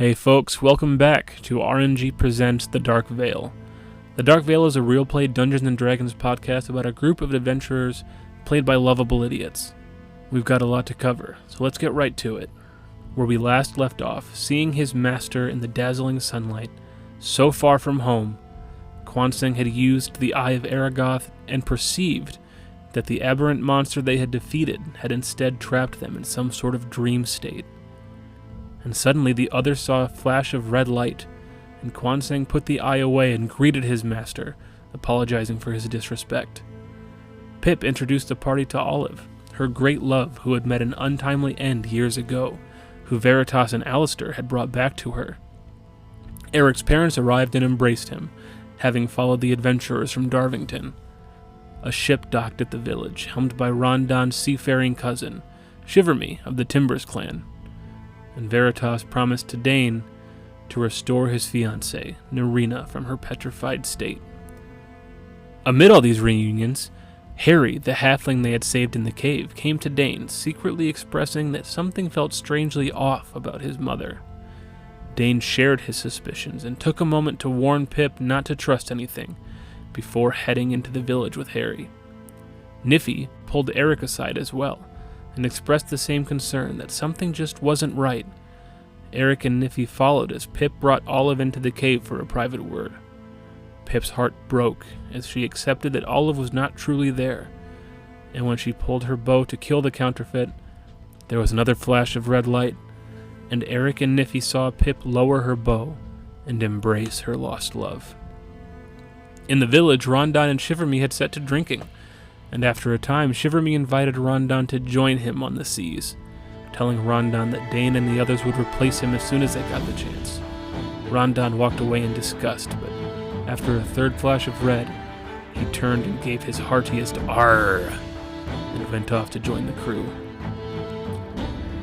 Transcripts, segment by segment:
Hey folks, welcome back to RNG Presents The Dark Veil. The Dark Veil is a real play Dungeons & Dragons podcast about a group of adventurers played by lovable idiots. We've got a lot to cover, so let's get right to it. Where we last left off, seeing his master in the dazzling sunlight, so far from home, Kwanseng had used the Eye of Aragoth and perceived that the aberrant monster they had defeated had instead trapped them in some sort of dream state. And suddenly the other saw a flash of red light, and Kwanseng put the eye away and greeted his master, apologizing for his disrespect. Pip introduced the party to Olive, her great love who had met an untimely end years ago, who Veritas and Alistair had brought back to her. Eric's parents arrived and embraced him, having followed the adventurers from Darvington. A ship docked at the village, helmed by Rondon's seafaring cousin, Shiverme of the Timbers clan, and Veritas promised to Dane to restore his fiancée, Nerina, from her petrified state. Amid all these reunions, Harry, the halfling they had saved in the cave, came to Dane, secretly expressing that something felt strangely off about his mother. Dane shared his suspicions and took a moment to warn Pip not to trust anything before heading into the village with Harry. Niffy pulled Eric aside as well, and expressed the same concern that something just wasn't right. Eric and Niffy followed as Pip brought Olive into the cave for a private word. Pip's heart broke as she accepted that Olive was not truly there, and when she pulled her bow to kill the counterfeit, there was another flash of red light, and Eric and Niffy saw Pip lower her bow and embrace her lost love. In the village, Rondon and Shiverme had set to drinking, and after a time, Shiverme invited Rondon to join him on the seas, telling Rondon that Dane and the others would replace him as soon as they got the chance. Rondon walked away in disgust, but after a third flash of red, he turned and gave his heartiest "Arr!" and went off to join the crew.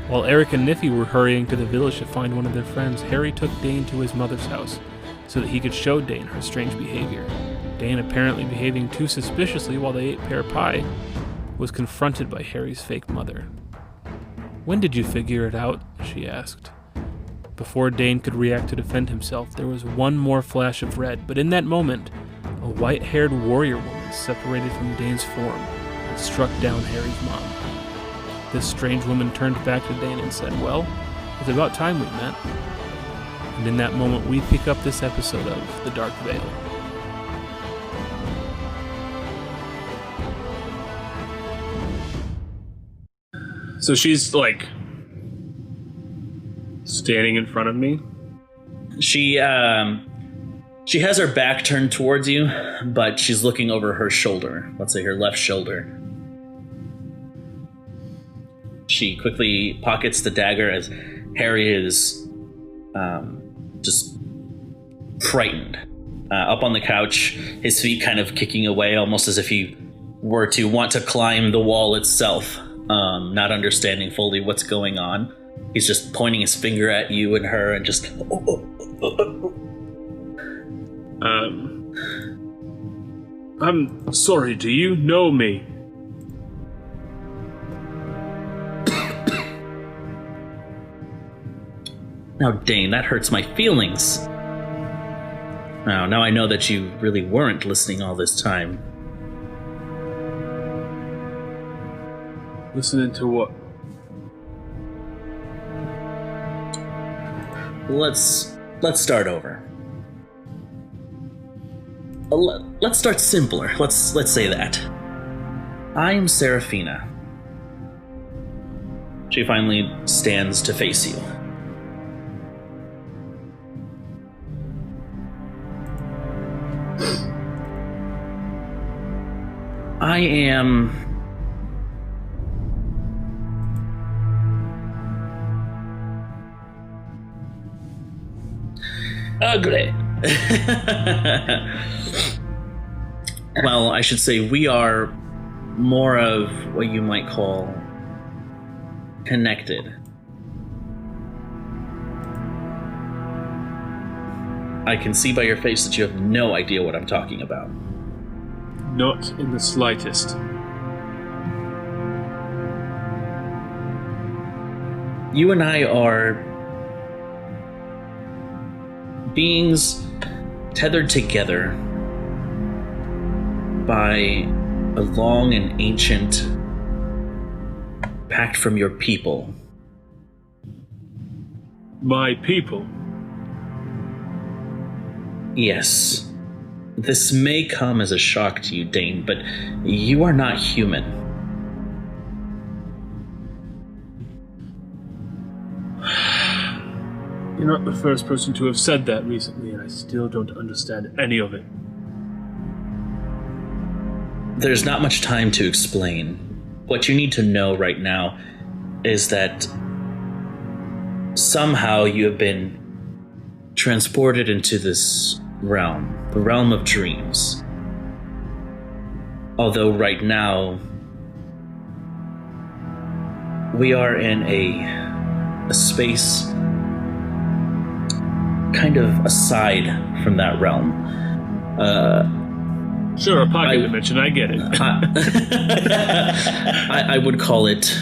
While Eric and Niffy were hurrying to the village to find one of their friends, Harry took Dane to his mother's house so that he could show Dane her strange behavior. Dane, apparently behaving too suspiciously while they ate pear pie, was confronted by Harry's fake mother. "When did you figure it out?" she asked. Before Dane could react to defend himself, there was one more flash of red, but in that moment, a white-haired warrior woman separated from Dane's form and struck down Harry's mom. This strange woman turned back to Dane and said, "Well, it's about time we met." And in that moment, we pick up this episode of The Dark Veil. So she's, standing in front of me? She has her back turned towards you, but she's looking over her shoulder. Let's say her left shoulder. She quickly pockets the dagger as Harry is just frightened. Up on the couch, his feet kind of kicking away, almost as if he were to want to climb the wall itself. Not understanding fully what's going on. He's just pointing his finger at you and her and just... I'm sorry, do you know me? Now, Dane, that hurts my feelings. Now I know that you really weren't listening all this time. Listening to what? Let's start over. Let's start simpler. Let's say that. I'm Seraphina. She finally stands to face you. I am... ugly. Well, I should say we are more of what you might call connected. I can see by your face that you have no idea what I'm talking about. Not in the slightest. You and I are beings tethered together by a long and ancient pact from your people. My people? Yes. This may come as a shock to you, Dane, but you are not human. You're not the first person to have said that recently, and I still don't understand any of it. There's not much time to explain. What you need to know right now is that somehow you have been transported into this realm, the realm of dreams. Although right now, we are in a space kind of aside from that realm. Sure, a pocket dimension, I get it. I would call it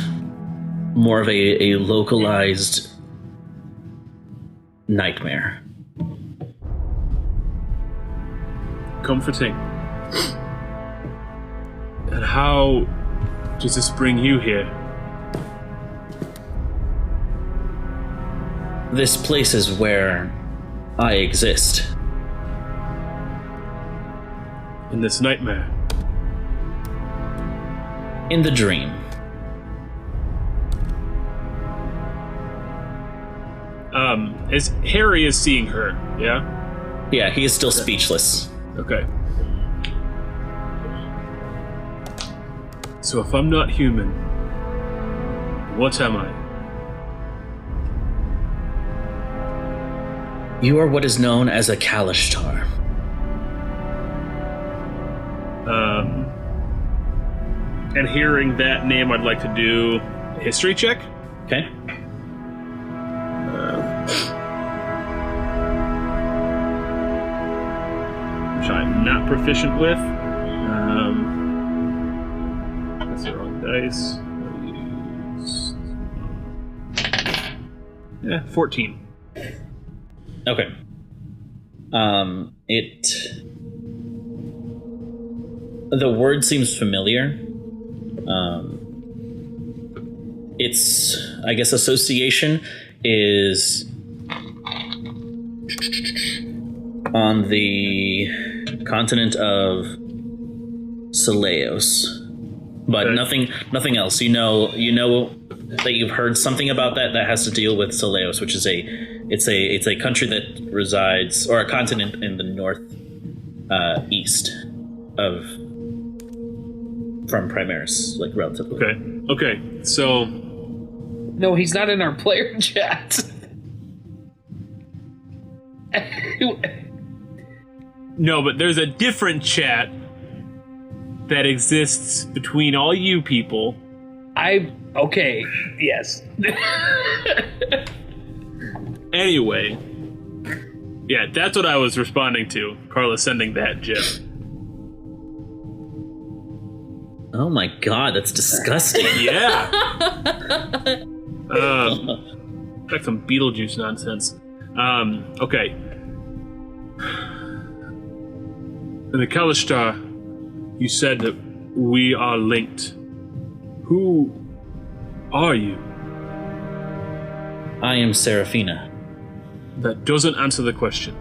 more of a localized nightmare. Comforting. And how does this bring you here? This place is where I exist. In this nightmare? In the dream. As Harry is seeing her, yeah? Yeah, he is still speechless. Okay. So if I'm not human, what am I? You are what is known as a Kalishtar. And hearing that name, I'd like to do a history check. Okay. Which I'm not proficient with. That's the wrong dice. I'll use... 14. Okay. The word seems familiar. Its, I guess, association is on the continent of Saleos, but okay. nothing else. You know that you've heard something about that has to deal with Saleos, which is it's a country that resides, or a continent in the north east of from Primaris, like relatively. Okay, so no, he's not in our player chat. no, but there's a different chat that exists between all you people. Okay, yes. Anyway, yeah, that's what I was responding to. Carla sending that gif. Oh my god, that's disgusting. Yeah. Like some Beetlejuice nonsense. Okay. In the Kalishtar, you said that we are linked. Who are you? I am Seraphina. That doesn't answer the question.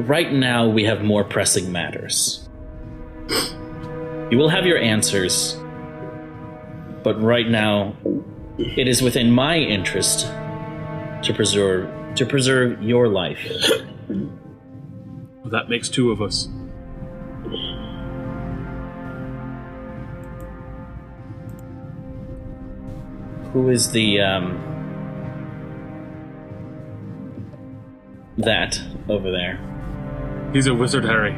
Right now, we have more pressing matters. You will have your answers, but right now, it is within my interest to preserve your life. Well, that makes two of us. Who is the that over there? He's a wizard, Harry.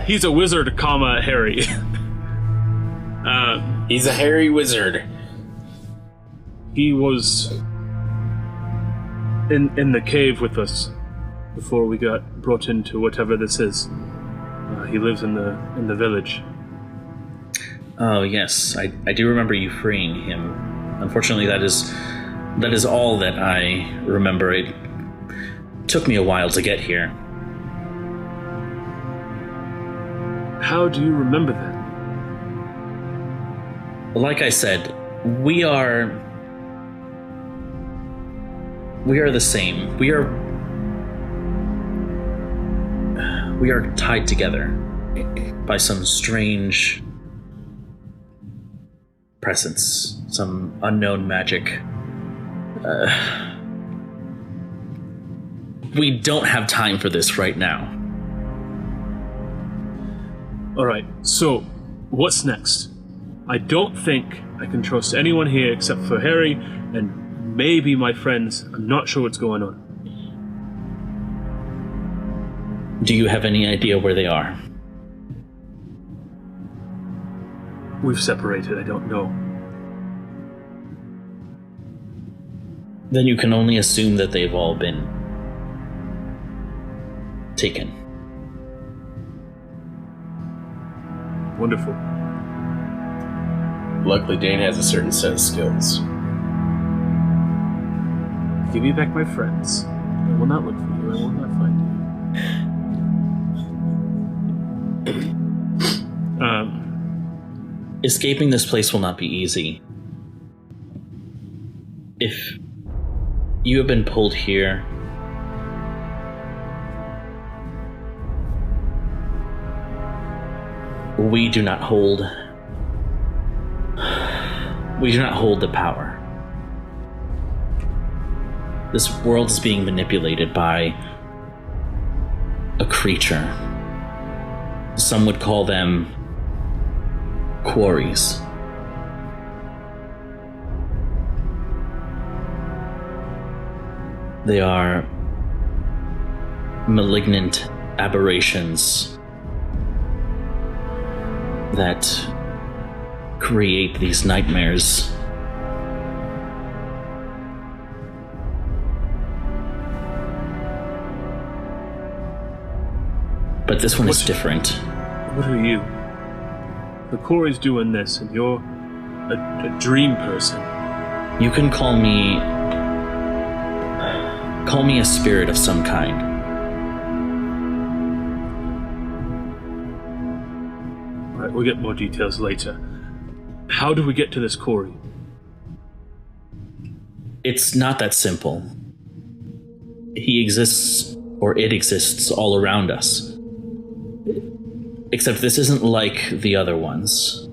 he's a wizard, comma, Harry. He's a hairy wizard. He was in the cave with us before we got brought into whatever this is. He lives in the village. Oh yes, I do remember you freeing him. Unfortunately, that is all that I remember. It took me a while to get here. How do you remember that? Like I said, we are the same. We are tied together by some strange presence, some unknown magic. We don't have time for this right now. Alright, so, what's next? I don't think I can trust anyone here except for Harry and maybe my friends. I'm not sure what's going on. Do you have any idea where they are? We've separated, I don't know. Then you can only assume that they've all been taken. Wonderful. Luckily, Dane has a certain set of skills. Give me back my friends. I will not look for you, I will not find you. Escaping this place will not be easy. If you have been pulled here, we do not hold the power. This world is being manipulated by a creature. Some would call them quarries. They are malignant aberrations that create these nightmares. But this one is different. What are you? The Corey's doing this, and you're a dream person. You can call me a spirit of some kind. Right, we'll get more details later. How do we get to this Corey? It's not that simple. He exists, or it exists, all around us. Except this isn't like the other ones.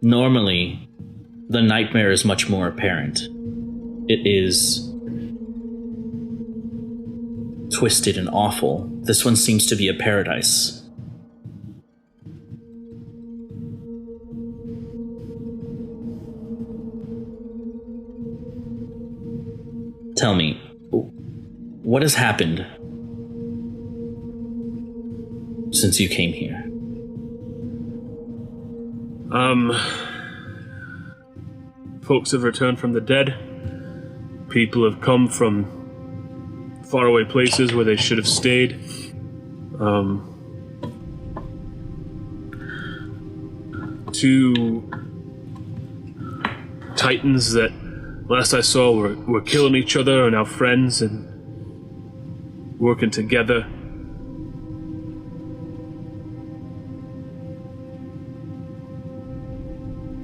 Normally, the nightmare is much more apparent. It is twisted and awful. This one seems to be a paradise. Tell me, what has happened since you came here? Folks have returned from the dead. People have come from faraway places where they should have stayed. Two titans that last I saw were killing each other are now friends and working together.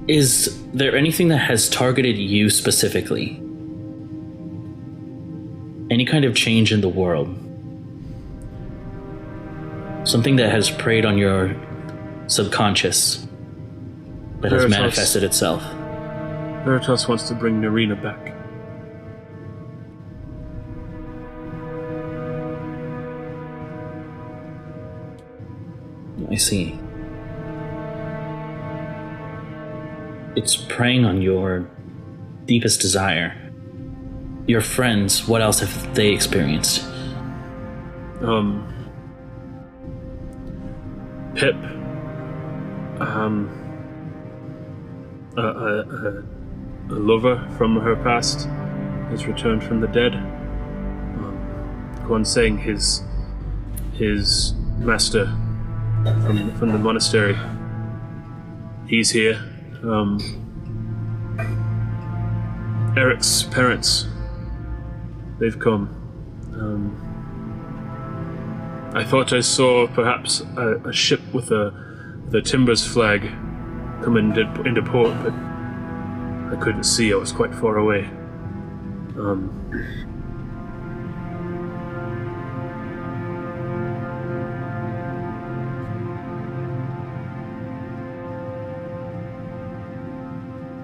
Is there anything that has targeted you specifically? Any kind of change in the world? Something that has preyed on your subconscious that has manifested itself? Veritas wants to bring Narina back. I see. It's preying on your deepest desire. Your friends, what else have they experienced? Pip. A lover from her past has returned from the dead. One saying his master from the monastery. He's here. Eric's parents. They've come. I thought I saw perhaps a ship with a Timbers flag come into port, but I couldn't see. I was quite far away.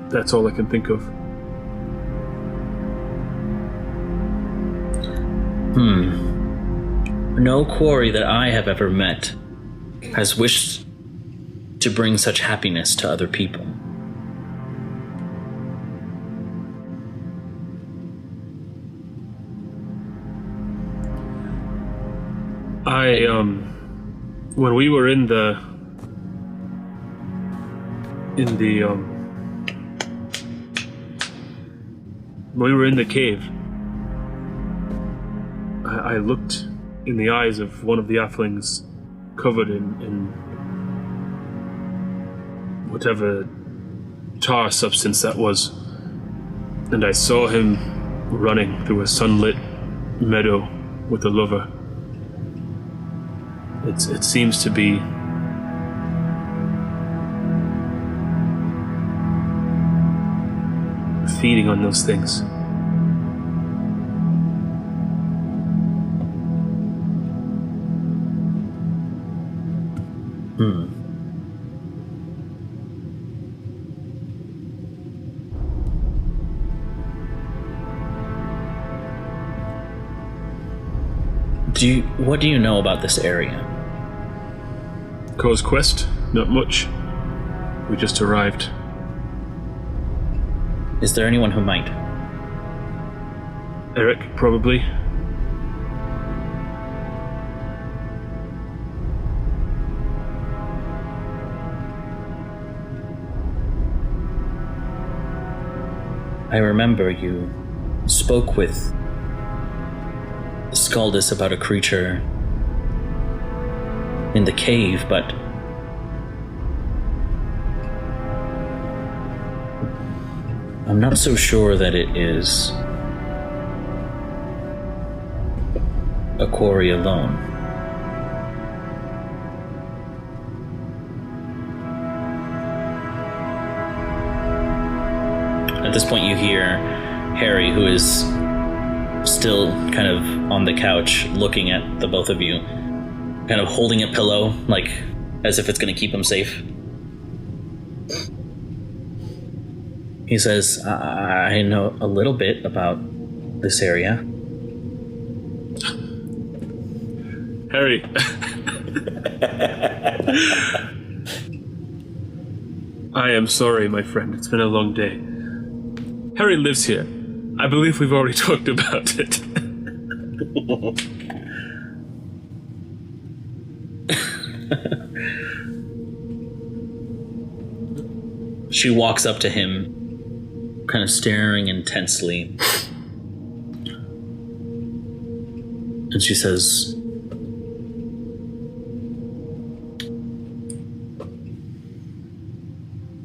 That's all I can think of. No quarry that I have ever met has wished to bring such happiness to other people. When we were in the cave, I looked in the eyes of one of the Athlings covered in whatever tar substance that was, and I saw him running through a sunlit meadow with a lover. It seems to be feeding on those things. What do you know about this area? Cause quest? Not much. We just arrived. Is there anyone who might? Eric, probably. I remember you spoke with Skaldis about a creature in the cave, but I'm not so sure that it is a quarry alone. At this point you hear Harry, who is still kind of on the couch looking at the both of you, kind of holding a pillow, like as if it's going to keep him safe. He says, I know a little bit about this area. Harry. I am sorry, my friend. It's been a long day. Harry lives here. I believe we've already talked about it. She walks up to him, kind of staring intensely. And she says,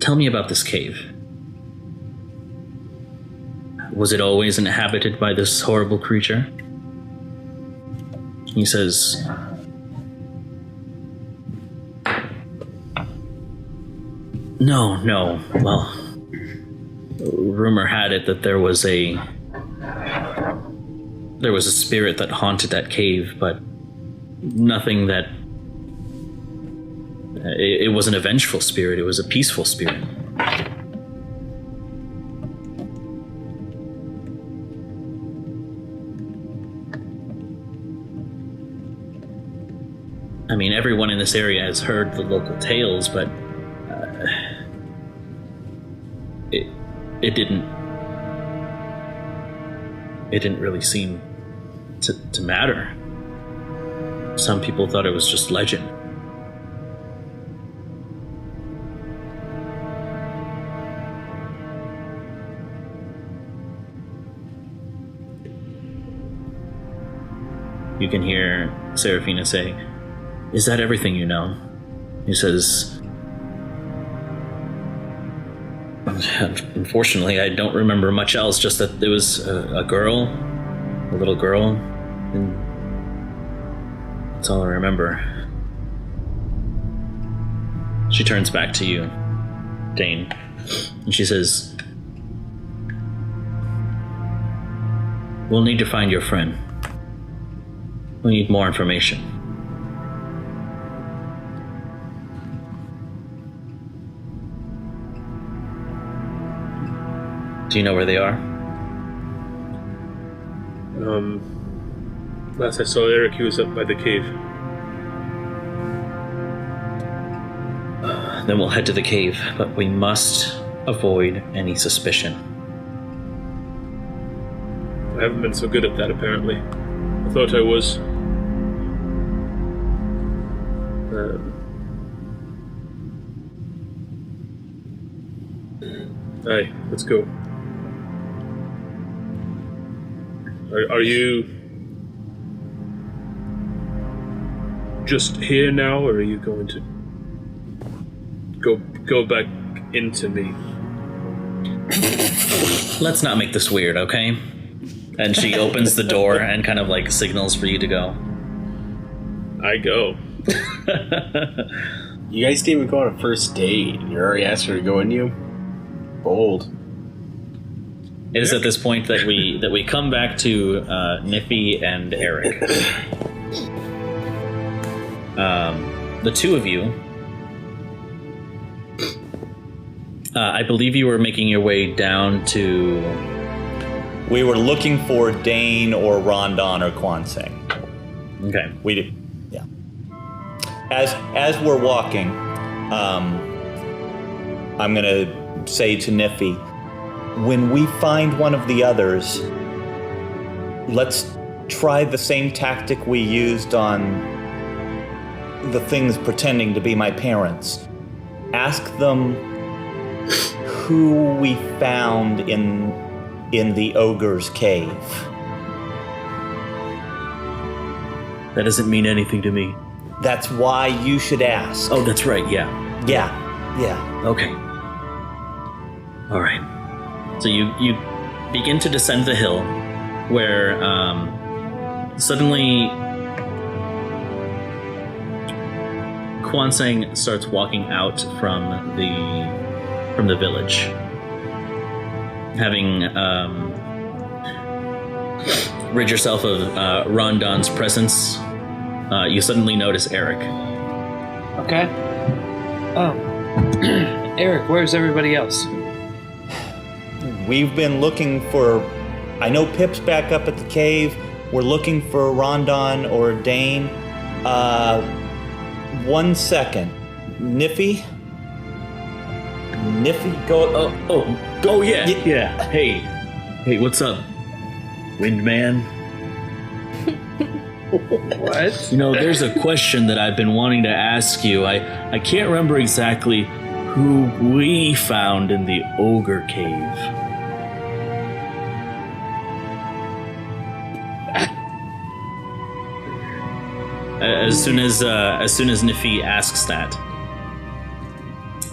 "Tell me about this cave. Was it always inhabited by this horrible creature?" He says, No. Well, rumor had it that there was a spirit that haunted that cave, but nothing that... It wasn't a vengeful spirit, it was a peaceful spirit. I mean, everyone in this area has heard the local tales, but it didn't really seem to matter. Some people thought it was just legend. You can hear Serafina say, "Is that everything you know?" He says, Unfortunately, I don't remember much else, just that there was a little girl, and that's all I remember. She turns back to you, Dane, and she says, "We'll need to find your friend. We need more information." Do you know where they are? Last I saw Eric, he was up by the cave. Then we'll head to the cave, but we must avoid any suspicion. I haven't been so good at that, apparently. I thought I was. Aye, let's go. Are you just here now, or are you going to go back into me? Let's not make this weird, okay? And she opens the door and kind of like signals for you to go. I go. You guys didn't even go on a first date. You already asked her to go in you? Bold. It is at this point that we come back to Niffy and Eric. The two of you, I believe you were making your way down to... We were looking for Dane or Rondon or Kwansing. Okay. We did, yeah. As we're walking, I'm gonna say to Niffy, when we find one of the others, let's try the same tactic we used on the things pretending to be my parents. Ask them who we found in the ogre's cave. That doesn't mean anything to me. That's why you should ask. Oh, that's right, yeah. Yeah. Okay. All right. So you begin to descend the hill, where suddenly Kwansang starts walking out from the village, having rid yourself of Rondon's presence. You suddenly notice Eric. Okay. Eric, where's everybody else? We've been looking for... I know Pip's back up at the cave. We're looking for Rondon or Dane. 1 second. Niffy, go... Oh, yeah. Hey, what's up, Windman? What? You know, there's a question that I've been wanting to ask you. I can't remember exactly who we found in the ogre cave. As soon as Niffy asks that,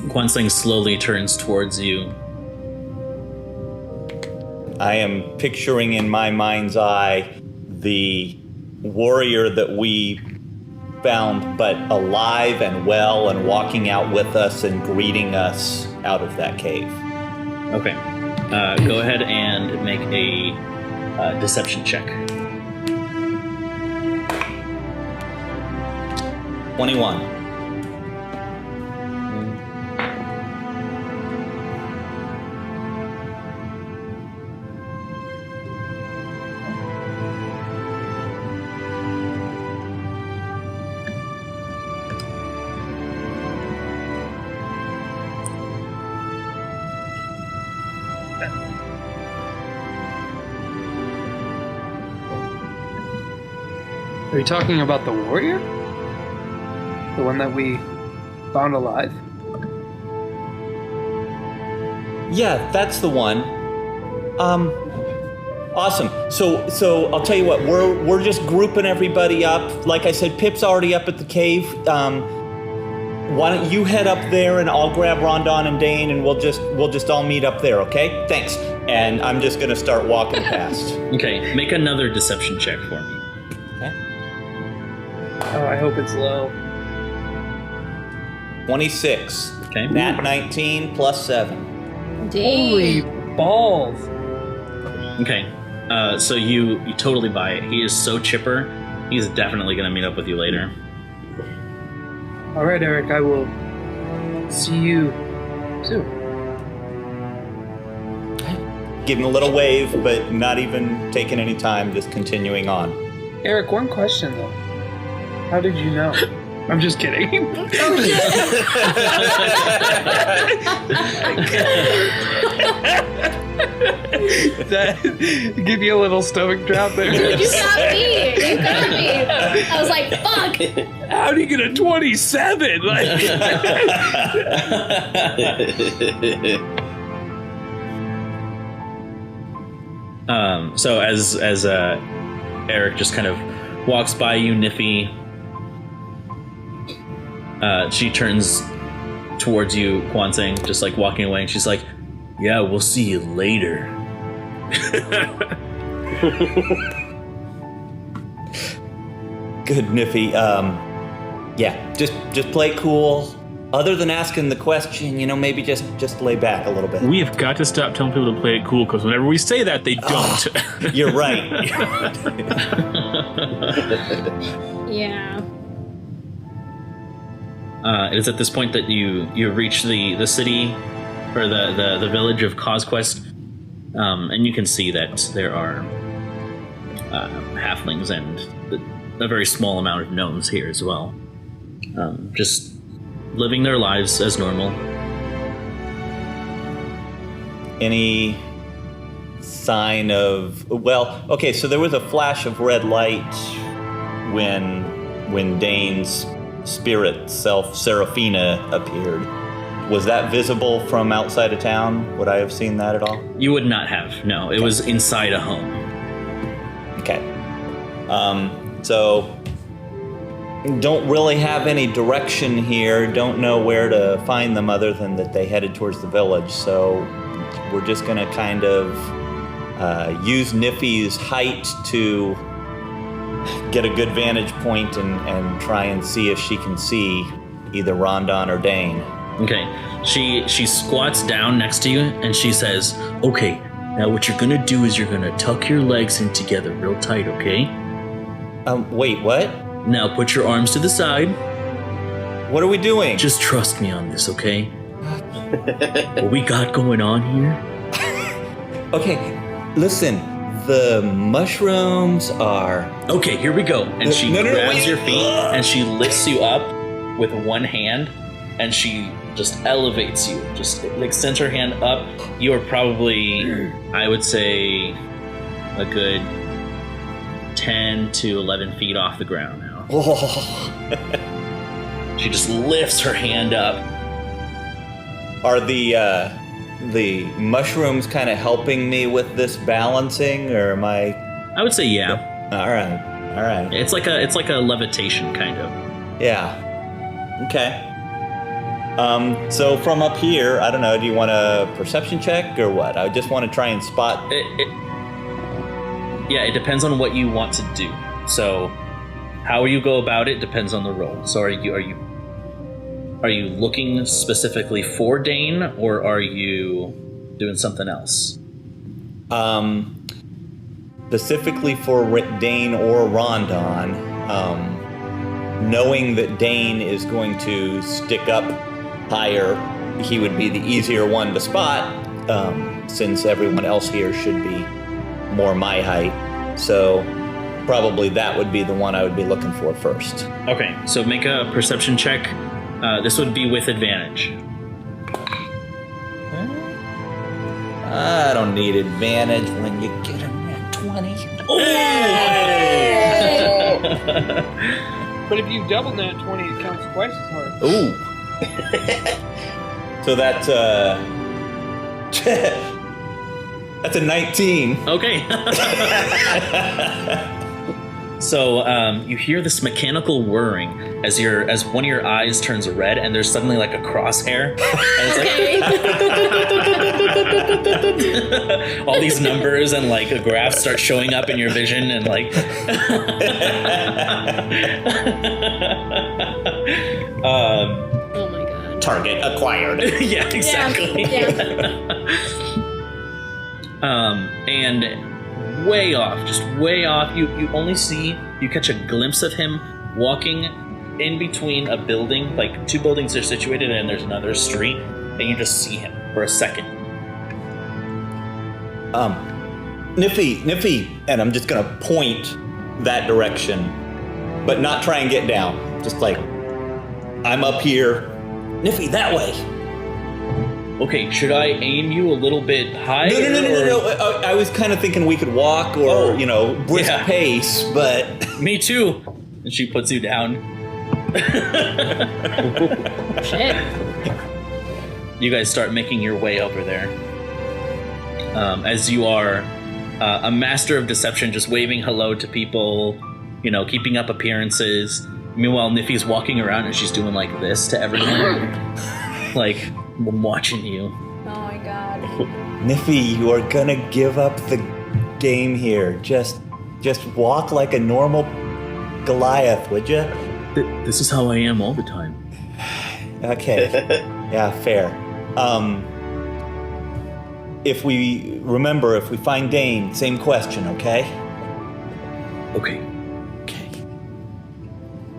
Kwansang slowly turns towards you. I am picturing in my mind's eye the warrior that we found, but alive and well and walking out with us and greeting us out of that cave. Okay. Go ahead and make a deception check. 21. Are you talking about the warrior? The one that we found alive? Yeah, that's the one. Awesome. So I'll tell you what, we're just grouping everybody up. Like I said, Pip's already up at the cave. Why don't you head up there and I'll grab Rondon and Dane and we'll just all meet up there, okay? Thanks. And I'm just gonna start walking past. Okay, make another deception check for me. Okay. Oh, I hope it's low. 26. Okay. Nat 19 plus 7. Holy Dang. balls. Okay. So you totally buy it. He is so chipper. He's definitely going to meet up with you later. All right, Eric, I will see you soon. Give him a little wave, but not even taking any time, just continuing on. Eric, one question though. How did you know? I'm just kidding. Oh That give you a little stomach drop there. shit! You got me! You got me! I was like, fuck! How do you get a 27? Like, So as Eric just kind of walks by you, Niffy, she turns towards you, Kwansang, just like walking away, and she's like, "Yeah, we'll see you later." Good, Niffy. Yeah, just play cool. Other than asking the question, maybe just lay back a little bit. We have got to stop telling people to play it cool, because whenever we say that, they don't. You're right. Yeah. It is at this point that you reach the city, or the village of CauseQuest, and you can see that there are halflings and a very small amount of gnomes here as well. Just living their lives as normal. Any sign of... Well, okay, so there was a flash of red light when Dane's spirit self, Seraphina, appeared. Was that visible from outside of town? Would I have seen that at all? You would not have. No, it was inside a home. Okay. So don't really have any direction here. Don't know where to find them other than that they headed towards the village. So we're just going to kind of use Niffy's height to get a good vantage point and try and see if she can see either Rondon or Dane. Okay. She squats down next to you and she says, "Okay, now what you're gonna do is you're gonna tuck your legs in together real tight, okay? Wait, what? Now put your arms to the side. What are we doing? Just trust me on this, okay? What we got going on here?" Okay, listen. The mushrooms are... Okay, here we go. And she No, grabs wait. your feet and she lifts you up with one hand and she just elevates you. Just like sends her hand up. You are probably, I would say, a good 10 to 11 feet off the ground now. Oh. She just lifts her hand up. Are the mushrooms kind of helping me with this balancing, or am I... I would say yeah. All right. It's like a levitation kind of. Yeah. Okay. So from up here, I don't know, do you want a perception check or what? I just want to try and spot... Yeah, it depends on what you want to do. So how you go about it depends on the roll. So are you looking specifically for Dane, or are you doing something else? Specifically for Dane or Rondon, knowing that Dane is going to stick up higher, he would be the easier one to spot, since everyone else here should be more my height. So probably that would be the one I would be looking for first. Okay, so make a perception check. This would be with advantage. I don't need advantage when you get a net 20. But if you double that 20, it counts twice as hard. Ooh. So that's that's a 19. Okay. So you hear this mechanical whirring as one of your eyes turns red, and there's suddenly like a crosshair, and it's like all these numbers and like a graph start showing up in your vision, and like Oh my god. Target acquired. yeah, exactly. Yeah. And way off, you catch a glimpse of him walking in between a building, like two buildings are situated and there's another street, and you just see him for a second. Niffy, and I'm just gonna point that direction, but not try and get down. Just like, I'm up here. Niffy, that way. Okay, should I aim you a little bit higher? No. I was kind of thinking we could walk or, brisk pace, but... Me too. And she puts you down. Shit. You guys start making your way over there. As you are a master of deception, just waving hello to people, keeping up appearances. Meanwhile, Niffy's walking around and she's doing like this to everyone. Like, I'm watching you. Oh my god. Niffy, you are gonna give up the game here. Just walk like a normal Goliath, would you? This is how I am all the time. Okay. Yeah, fair. If we find Dane, same question, okay? Okay.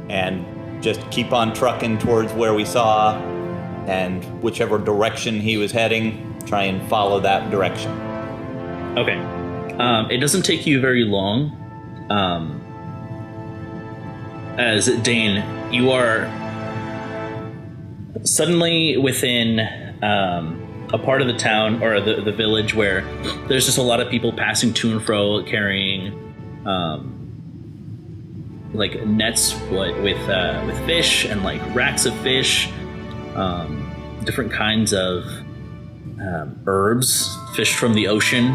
And just keep on trucking towards where we saw, and whichever direction he was heading, try and follow that direction. Okay. It doesn't take you very long. As Dane, you are suddenly within a part of the town or the village where there's just a lot of people passing to and fro carrying like nets with fish and like racks of fish, different kinds of herbs fished from the ocean,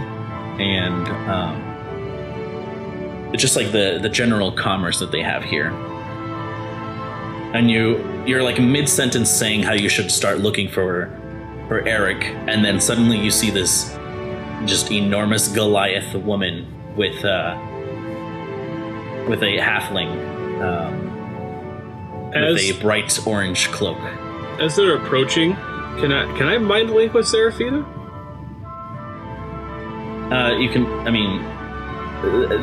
and it's just like the general commerce that they have here. And you're like mid-sentence saying how you should start looking for Eric, and then suddenly you see this just enormous Goliath woman with a halfling with a bright orange cloak. As they're approaching, can I mind link with Seraphina? You can. I mean,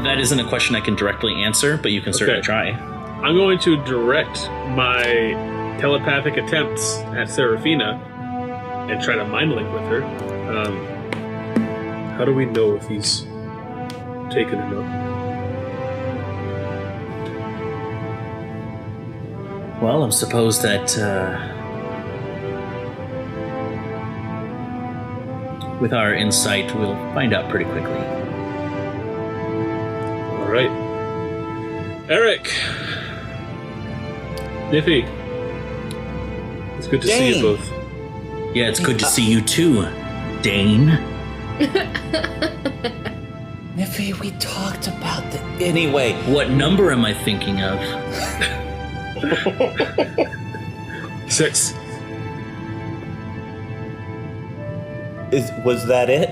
that isn't a question I can directly answer, but you can certainly try. I'm going to direct my telepathic attempts at Seraphina and try to mind link with her. How do we know if he's taken or not? Well, I suppose that with our insight, we'll find out pretty quickly. All right. Eric. Niffy. It's good to see you both. Yeah, it's good to see you too, Dane. Niffy, we talked about that. Anyway. What number am I thinking of? 6. Was that it?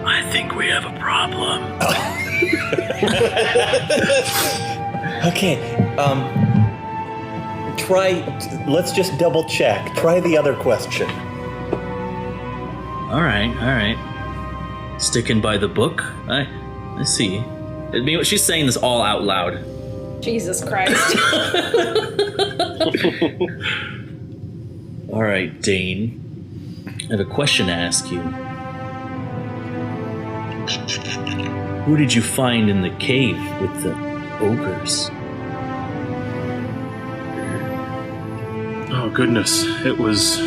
I think we have a problem. Okay, let's just double check. Try the other question. All right. Sticking by the book. I see. I mean, she's saying this all out loud. Jesus Christ. All right, Dane. I have a question to ask you. Who did you find in the cave with the ogres? Oh, goodness. It was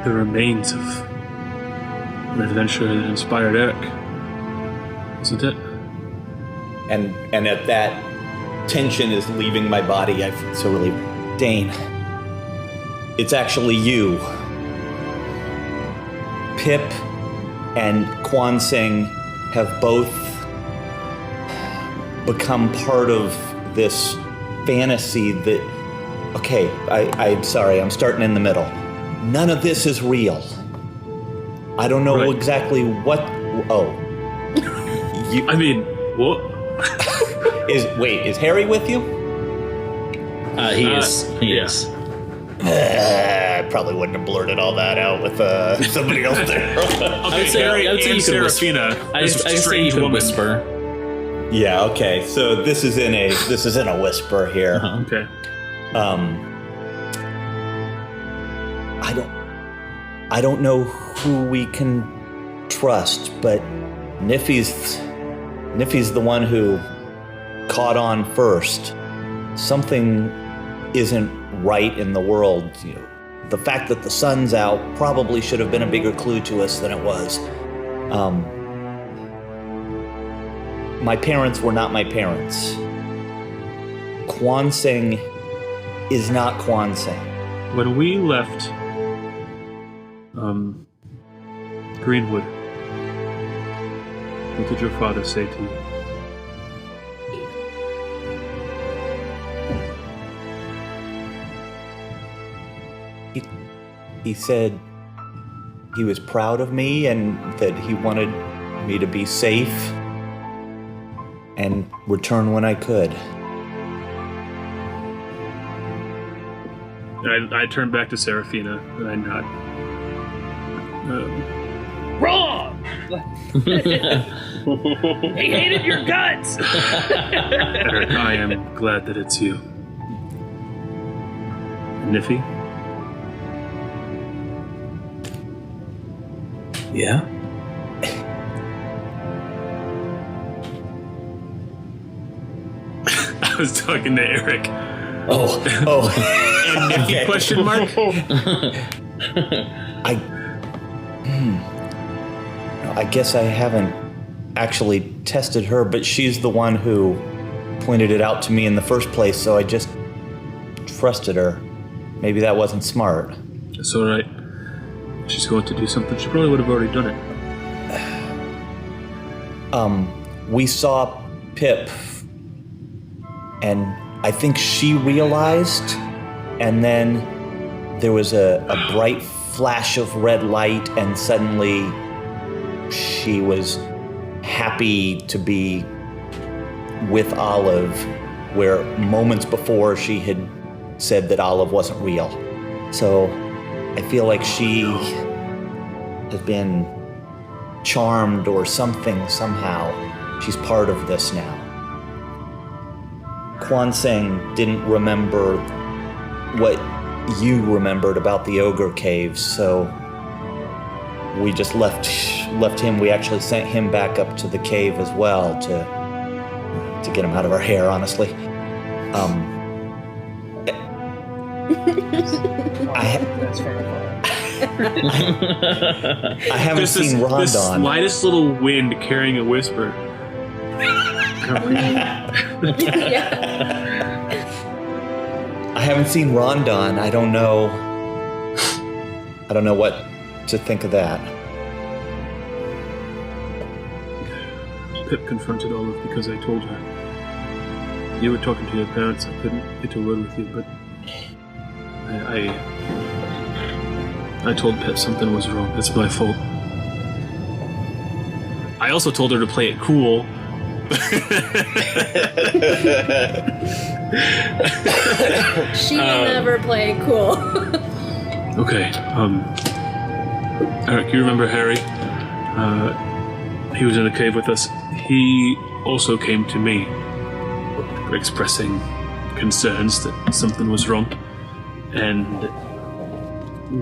the remains of an adventure that inspired Eric. Isn't it? And at that, tension is leaving my body. I feel so relieved. Dane, it's actually you. Pip and Kwan Singh have both become part of this fantasy that, okay, I'm sorry, I'm starting in the middle. None of this is real. I don't know exactly what, I mean, what? Is Harry with you? He is. He is. I probably wouldn't have blurted all that out with somebody else there. Okay, Harry and Seraphina. I say you could whisper. Yeah. Okay. So this is in a whisper here. Uh-huh. Okay. I don't know who we can trust, but Niffy's the one who caught on first. Something isn't right in the world. The fact that the sun's out probably should have been a bigger clue to us than it was. My parents were not my parents. Kwan Singh is not Kwan Singh. When we left Greenwood, what did your father say to you? He said he was proud of me and that he wanted me to be safe and return when I could. I turned back to Seraphina and I nod. Wrong! He hated your guts! Eric, I am glad that it's you. Niffy? Yeah. I was talking to Eric. Oh. And Niffy Okay. question mark? I guess I haven't actually tested her, but she's the one who pointed it out to me in the first place, so I just trusted her. Maybe that wasn't smart. It's alright. She's going to do something. She probably would have already done it. We saw Pip, and I think she realized, and then there was a bright flash of red light, and suddenly she was happy to be with Olive, where moments before she had said that Olive wasn't real. So I feel like she has been charmed or something somehow. She's part of this now. Kwan Singh didn't remember what you remembered about the ogre caves, so we just left him. We actually sent him back up to the cave as well to get him out of our hair, honestly. That's fair. I haven't seen Rondon. This slightest little wind carrying a whisper. I haven't seen Rondon. I don't know what to think of that. Pip confronted Olive because I told her. You were talking to your parents. I couldn't get a word with you, but I told Pip something was wrong. It's my fault. I also told her to play it cool. She will never play it cool. Okay, Eric, you remember Harry? He was in the cave with us. He also came to me, expressing concerns that something was wrong. And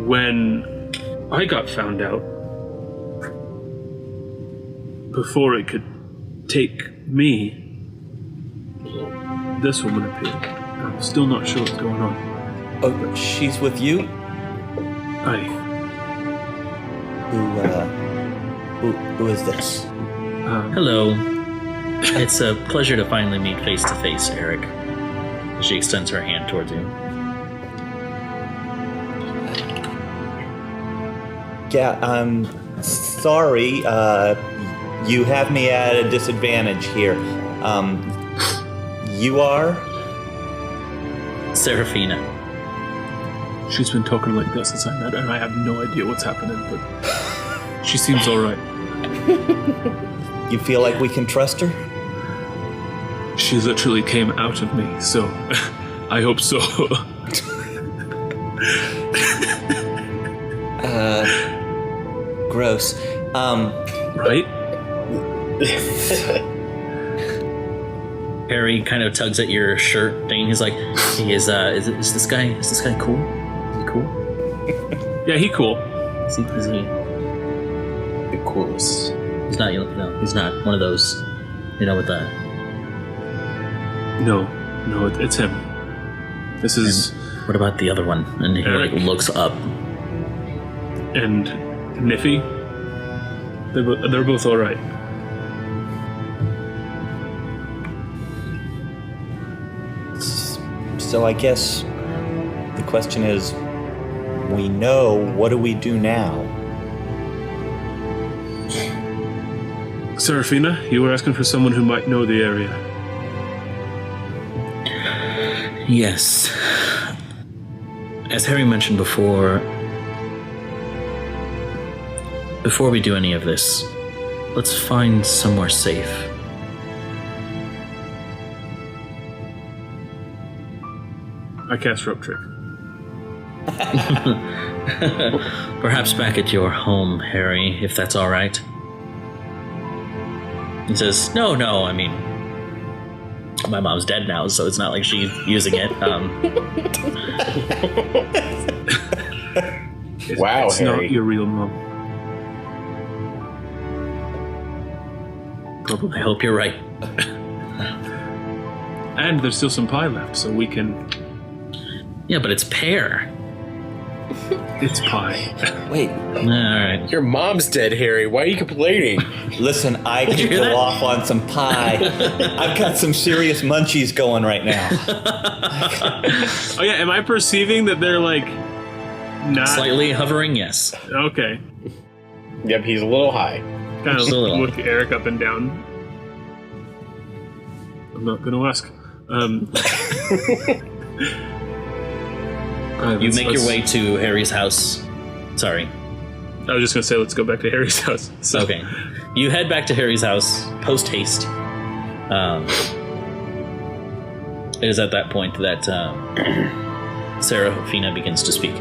when I got found out, before it could take me, this woman appeared. I'm still not sure what's going on. Oh, she's with you? Who is this? Hello. It's a pleasure to finally meet face to face, Eric. She extends her hand towards you. Yeah, Sorry, you have me at a disadvantage here. You are? Serafina. She's been talking like this since I met her, and I have no idea what's happening, but she seems alright. You feel like we can trust her? She literally came out of me, so I hope so. Gross. Right? Harry kind of tugs at your shirt thing. He's like, "Hey, is this guy cool? Is he cool? Yeah, he cool. Is he The coolest. He's not. No, he's not one of those. With the. No, it's him. This is... What about the other one?" And he looks up. And Niffy. They're both alright. So I guess the question is, we know, what do we do now? Serafina, you were asking for someone who might know the area. Yes. As Harry mentioned before we do any of this, let's find somewhere safe. I cast rope trick. Perhaps back at your home, Harry, if that's all right. He says, no, I mean, my mom's dead now, so it's not like she's using it. Wow, it's Harry. not your real mom. I hope you're right. And there's still some pie left, so we can... Yeah, but it's pear. It's pie. Wait, All right. Your mom's dead, Harry. Why are you complaining? listen, I could you hear go that? off on some pie. I've got some serious munchies going right now. Oh yeah, am I perceiving that they're like... not... Slightly hovering, yes. Okay. Yep, he's a little high. Kind of Just a little. look Eric up and down. I'm not gonna ask. You make your way to Harry's house. Sorry. I was just gonna say, let's go back to Harry's house. So, Okay. You head back to Harry's house post haste. It is at that point that Serafina begins to speak.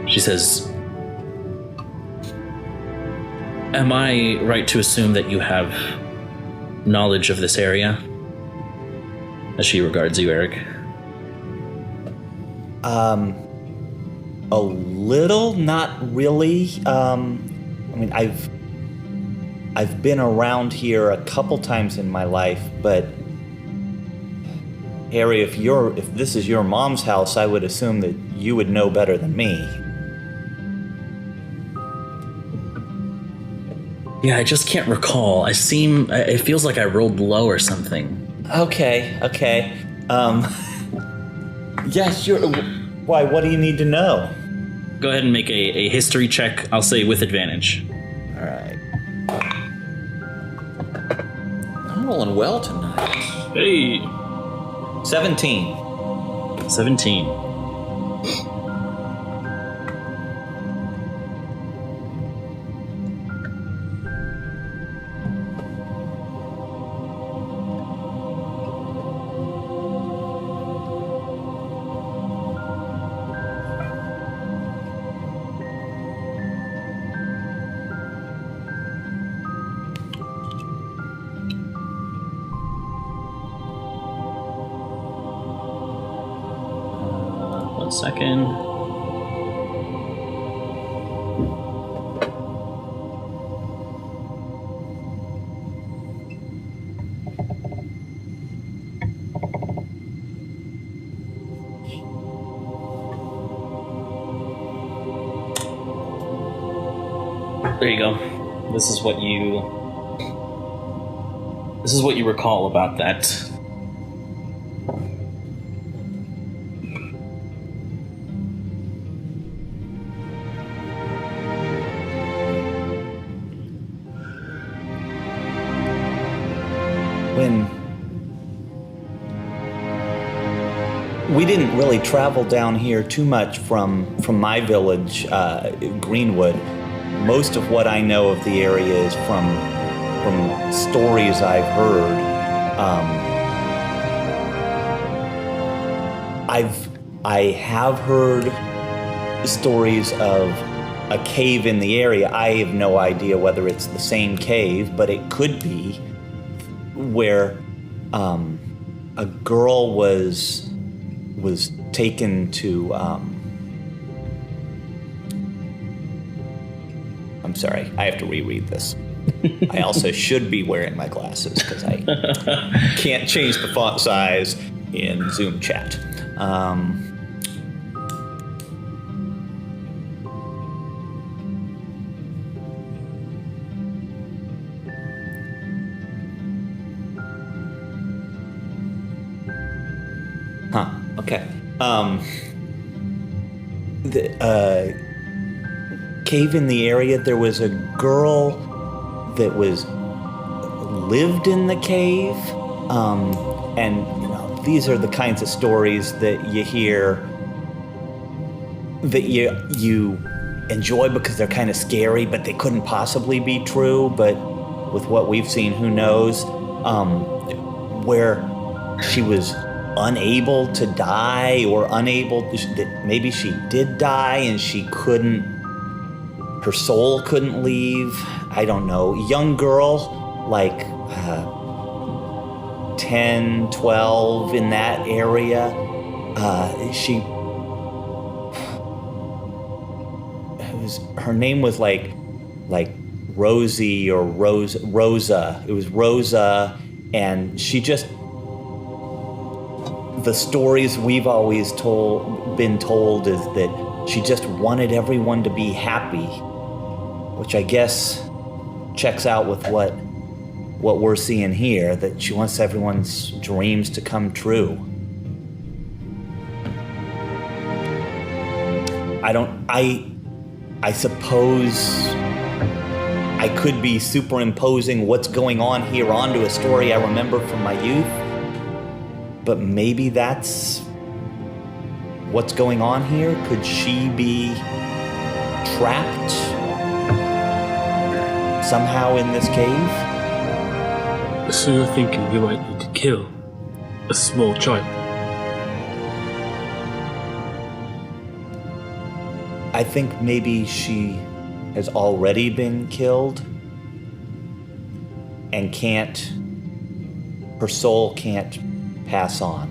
She says, am I right to assume that you have knowledge of this area? As she regards you, Eric. A little, not really. I mean, I've been around here a couple times in my life, but Harry, if this is your mom's house, I would assume that you would know better than me. Yeah, I just can't recall. It feels like I rolled low or something. Okay. Yeah, sure. Why? What do you need to know? Go ahead and make a history check, I'll say with advantage. All right. I'm rolling well tonight. hey, 17. 17. One second. There you go. This is what you recall about that. we didn't really travel down here too much from my village, Greenwood. Most of what I know of the area is from stories I've heard. I have heard stories of a cave in the area. I have no idea whether it's the same cave, but it could be, where a girl was taken to. I'm sorry, I have to reread this. I also should be wearing my glasses because I can't change the font size in Zoom chat. Okay. The cave in the area, there was a girl that lived in the cave. And you know, these are the kinds of stories that you hear that you enjoy because they're kind of scary, but they couldn't possibly be true. But with what we've seen, who knows? Where she was unable to die, or that maybe she did die and her soul couldn't leave. I don't know. Young girl, like 10, 12, in that area. Her name was like Rosie or Rosa. It was Rosa, and she just, the stories we've always been told is that she just wanted everyone to be happy, which I guess checks out with what we're seeing here, that she wants everyone's dreams to come true. I suppose I could be superimposing what's going on here onto a story I remember from my youth, but maybe that's what's going on here. Could she be trapped somehow in this cave? So you're thinking you might need to kill a small child? I think maybe she has already been killed and her soul can't pass on.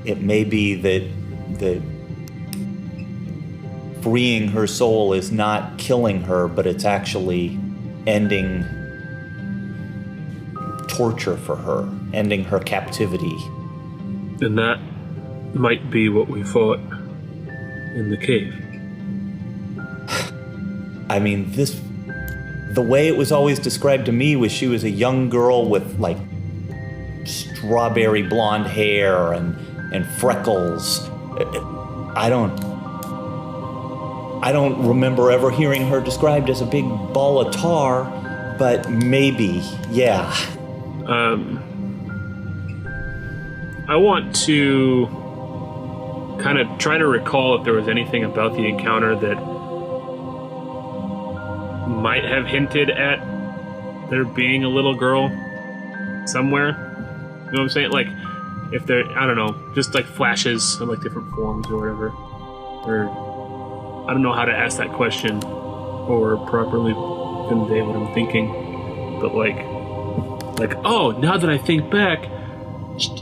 It may be that freeing her soul is not killing her, but it's actually ending torture for her, ending her captivity. And that might be what we fought in the cave. I mean, the way it was always described to me was she was a young girl with like strawberry blonde hair and freckles. I don't remember ever hearing her described as a big ball of tar, but maybe, yeah. I want to kind of try to recall if there was anything about the encounter that might have hinted at there being a little girl somewhere. You know what I'm saying? Like, if there, I don't know, just like flashes of like different forms or whatever. Or, I don't know how to ask that question or properly convey what I'm thinking. But like, oh, now that I think back,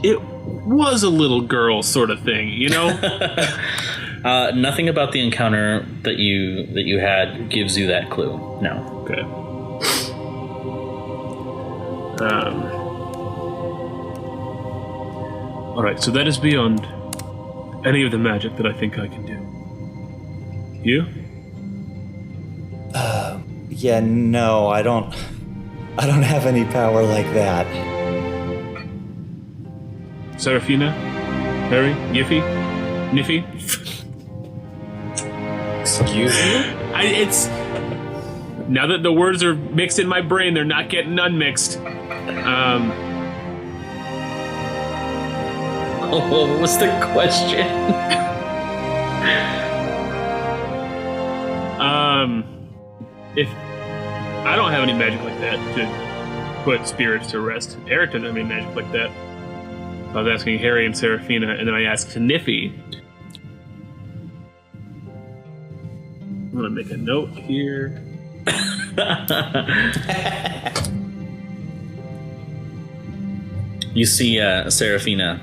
it was a little girl sort of thing, you know? Nothing about the encounter that you had gives you that clue. No. Okay. All right, so that is beyond any of the magic that I think I can do. You? Yeah, no, I don't have any power like that. Serafina? Harry? Yiffy? Niffy? Excuse me? It's now that the words are mixed in my brain, they're not getting unmixed. What was the question? If I don't have any magic like that to put spirits to rest, Eric doesn't have any magic like that. So I was asking Harry and Seraphina, and then I asked Niffy. I'm gonna make a note here. You see Seraphina.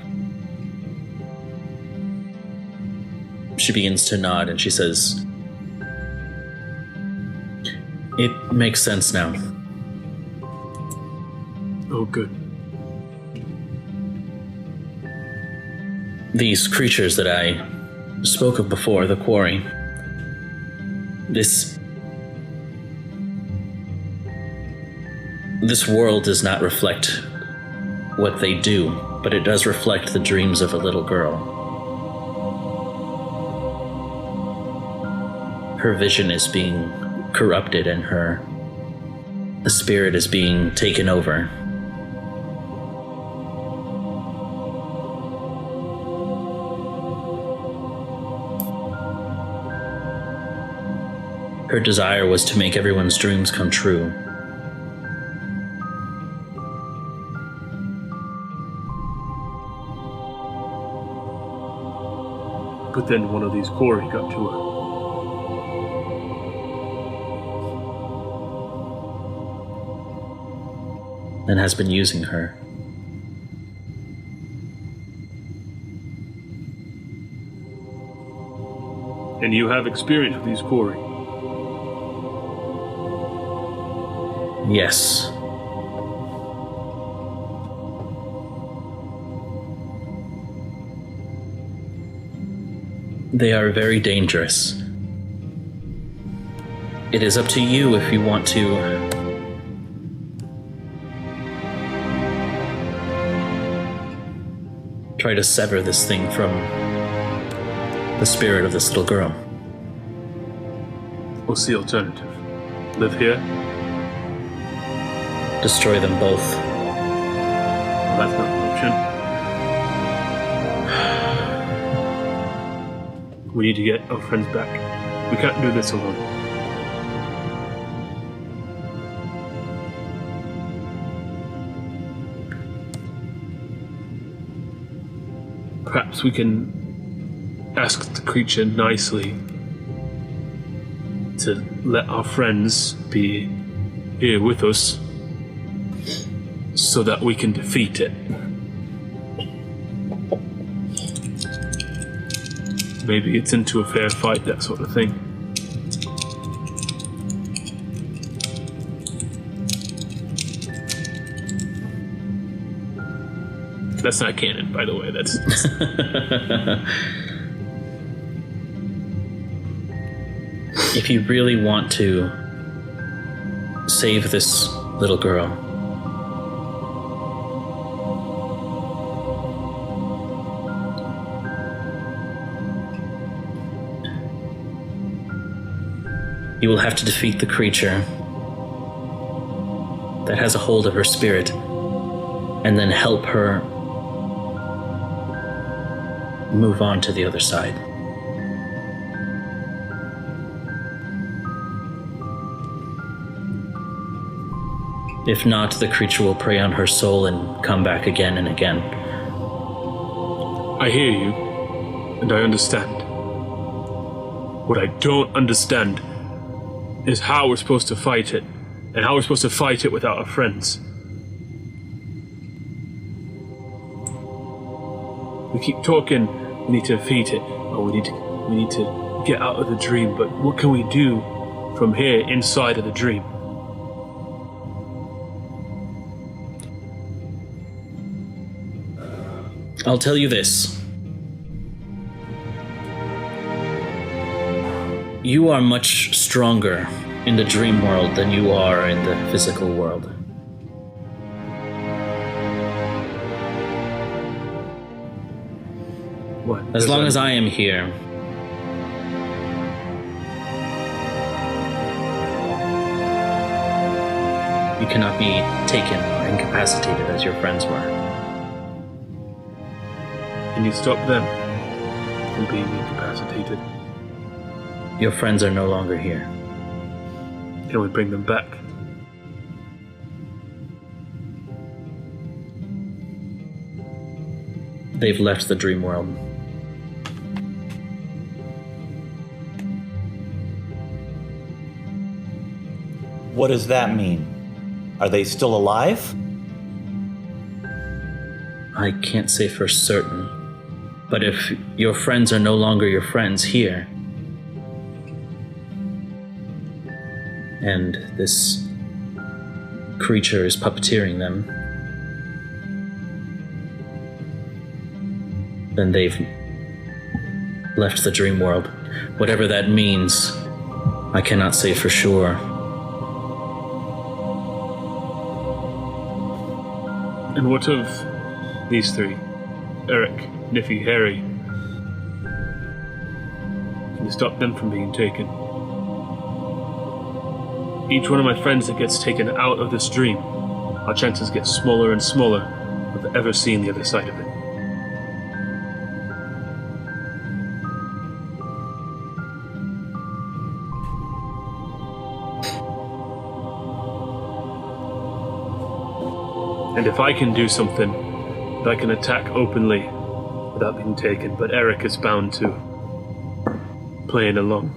She begins to nod and she says, "It makes sense now." Oh, good. These creatures that I spoke of before, the quarry, this world does not reflect what they do, but it does reflect the dreams of a little girl. Her vision is being corrupted and the spirit is being taken over. Her desire was to make everyone's dreams come true. But then one of these quarry got to her. And has been using her. And you have experience with these quarry. Yes. They are very dangerous. It is up to you if you want to try to sever this thing from the spirit of this little girl. What's the alternative? Live here? Destroy them both. Well, that's not an option. We need to get our friends back. We can't do this alone. Perhaps we can ask the creature nicely to let our friends be here with us so that we can defeat it. Maybe it's into a fair fight, that sort of thing. That's not canon, by the way. That's If you really want to save this little girl, you will have to defeat the creature that has a hold of her spirit, and then help her move on to the other side. If not, the creature will prey on her soul and come back again and again. I hear you, and I understand. What I don't understand is how we're supposed to fight it, and how we're supposed to fight it without our friends. We keep talking, we need to defeat it, or we need to get out of the dream, but what can we do from here inside of the dream? I'll tell you this. You are much stronger in the dream world than you are in the physical world. What? As long as I am here, you cannot be taken or incapacitated as your friends were. Can you stop them from being incapacitated? Your friends are no longer here. Can we bring them back? They've left the dream world. What does that mean? Are they still alive? I can't say for certain, but if your friends are no longer your friends here, and this creature is puppeteering them, then they've left the dream world. Whatever that means, I cannot say for sure. And what of these three? Eric, Niffy, Harry. Can you stop them from being taken? Each one of my friends that gets taken out of this dream, our chances get smaller and smaller of ever seeing the other side of it. And if I can do something, that I can attack openly without being taken, but Eric is bound to playing along.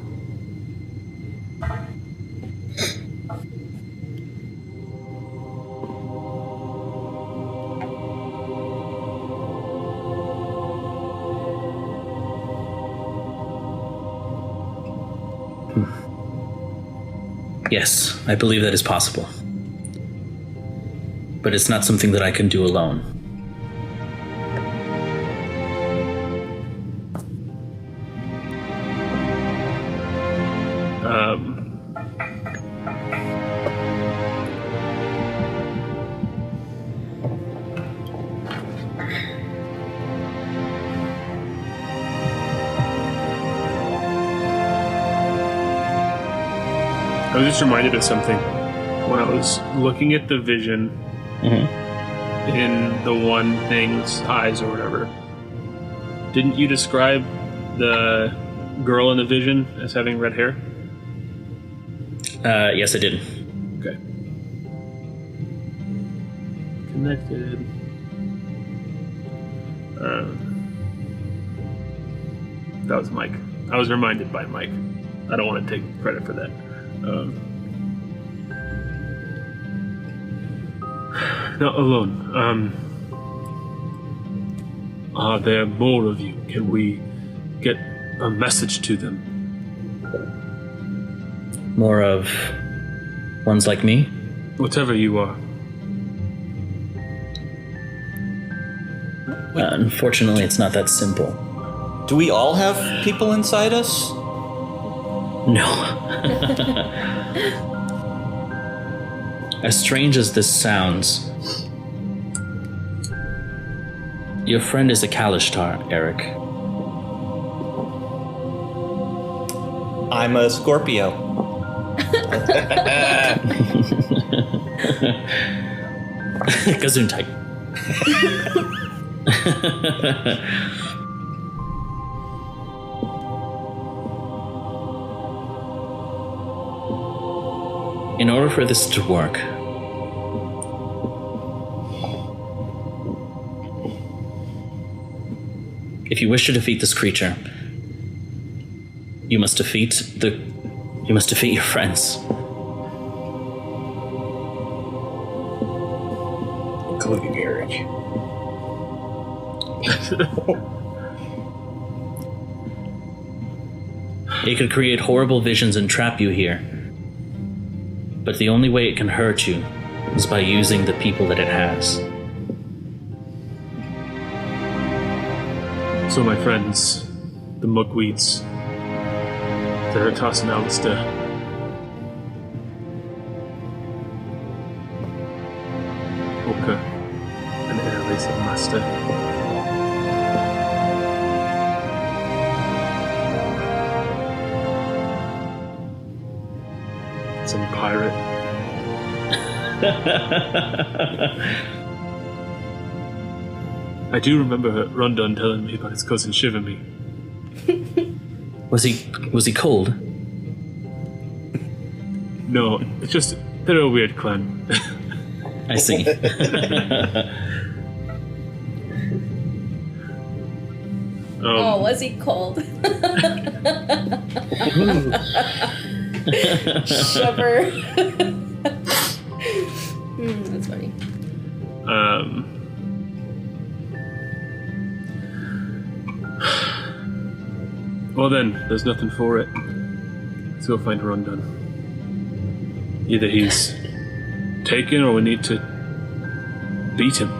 Yes, I believe that is possible. But it's not something that I can do alone. I was just reminded of something when I was looking at the vision in the one thing's eyes or whatever. Didn't you describe the girl in the vision as having red hair? Yes, I did. Okay. Connected. That was Mike. I was reminded by Mike. I don't want to take credit for that. Not alone. Are there more of you? Can we get a message to them? More of ones like me? Whatever you are. Unfortunately, it's not that simple. Do we all have people inside us? No. As strange as this sounds, your friend is a Kalishtar, Eric. I'm a Scorpio. Gesundheit. In order for this to work, if you wish to defeat this creature, you must defeat your friends. Including Eric. It could create horrible visions and trap you here. But the only way it can hurt you is by using the people that it has. So my friends, the Mugweeds, Veritas and Alistair, Oka and Airlace and Master. Some pirate. I do remember Rondon telling me about his cousin Shivamy. Was he cold? No, it's just they're a weird clan. I see. Oh, was he cold? Shiver. That's funny. Well then, there's nothing for it. Let's go find Rondon. Either he's taken or we need to beat him.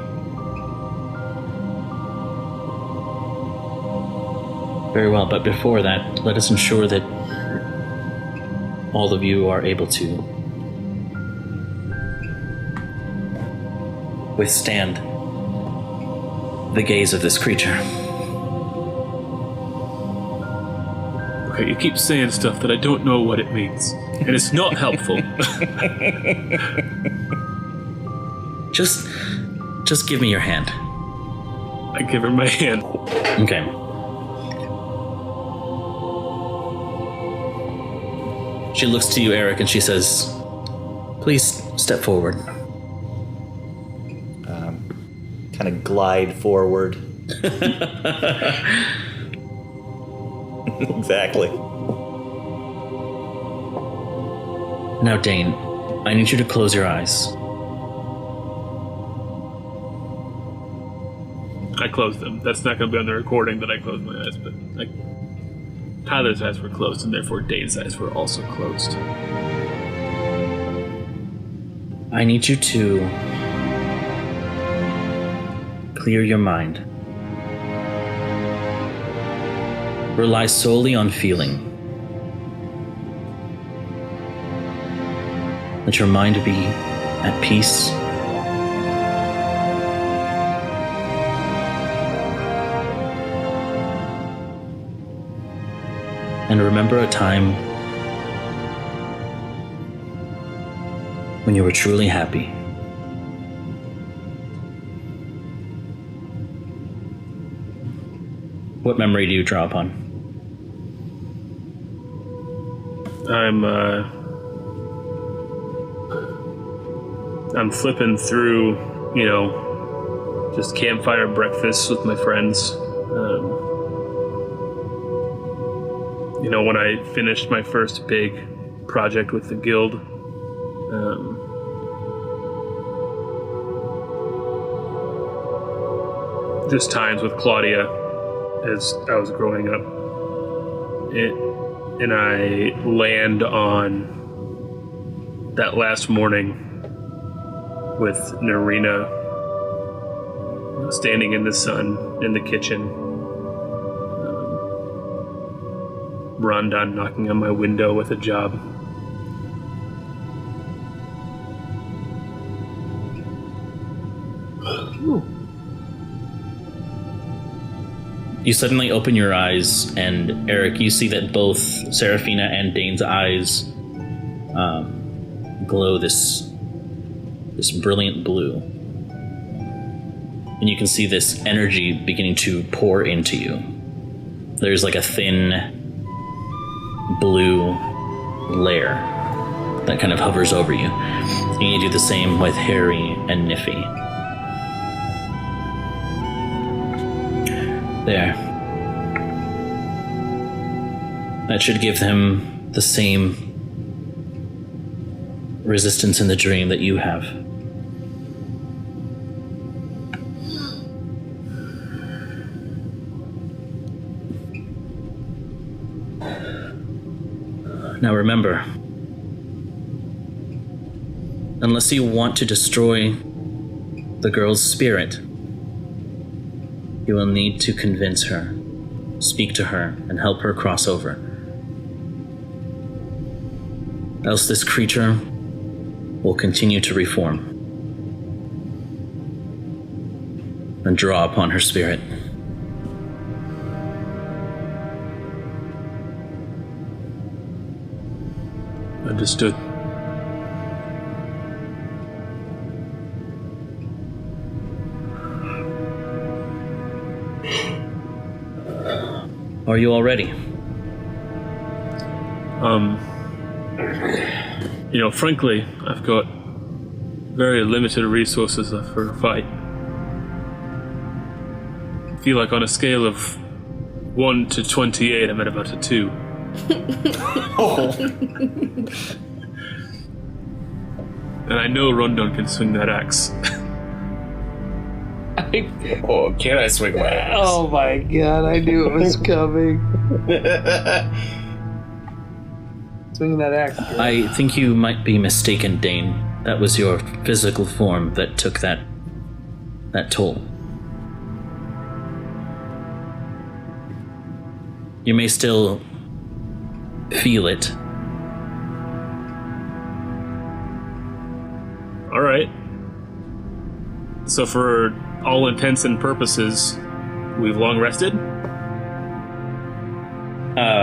Very well, but before that, let us ensure that all of you are able to withstand the gaze of this creature. Okay, you keep saying stuff that I don't know what it means, and it's not helpful. Just give me your hand. I give her my hand. Okay. She looks to you, Eric, and she says, "Please step forward." Kind of glide forward. Exactly. Now, Dane, I need you to close your eyes. I closed them. That's not going to be on the recording that I closed my eyes, but Tyler's eyes were closed, and therefore Dane's eyes were also closed. I need you to clear your mind. Rely solely on feeling. Let your mind be at peace. And remember a time when you were truly happy. What memory do you draw upon? I'm flipping through, just campfire breakfasts with my friends. When I finished my first big project with the guild. Just times with Claudia as I was growing up. And I land on that last morning with Narina standing in the sun in the kitchen. Rondon knocking on my window with a job. You suddenly open your eyes, and Eric, you see that both Seraphina and Dane's eyes glow this brilliant blue. And you can see this energy beginning to pour into you. There's like a thin blue layer that kind of hovers over you. And you do the same with Harry and Niffy. There. That should give him the same resistance in the dream that you have. Now remember, unless you want to destroy the girl's spirit, you will need to convince her, speak to her, and help her cross over. Else this creature will continue to reform and draw upon her spirit. Understood. Are you all ready? Frankly, I've got very limited resources left for a fight. I feel like on a scale of 1 to 28, I'm at about a 2. And I know Rondon can swing that axe. Oh, can I swing my axe? Oh my god, I knew it was coming. Swinging that axe. Girl. I think you might be mistaken, Dane. That was your physical form that took that toll. You may still feel it. All right. So for all intents and purposes, we've long rested?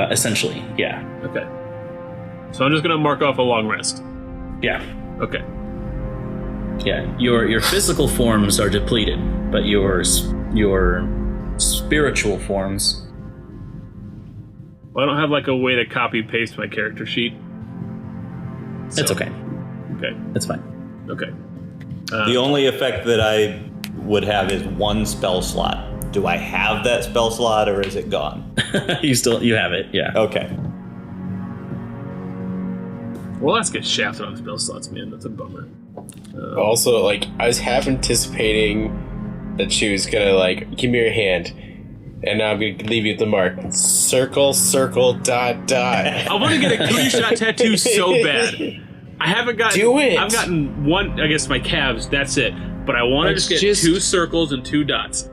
Essentially, yeah. Okay. So I'm just going to mark off a long rest. Yeah. Okay. Yeah. Your physical forms are depleted, but your spiritual forms... Well, I don't have like a way to copy paste my character sheet. It's okay. Okay. It's fine. Okay. The only effect that I would have is 1 spell slot. Do I have that spell slot, or is it gone? You have it, yeah. Okay. Well, let's get shafted on spell slots, man. That's a bummer. Also, like, I was half anticipating that she was gonna, like, give me your hand, and now I'm gonna leave you at the mark. Circle, circle, dot, dot. I want to get a cootie shot tattoo so bad. I haven't gotten... Do it! I've gotten one, I guess my calves, that's it. But I want to just get 2 circles and 2 dots.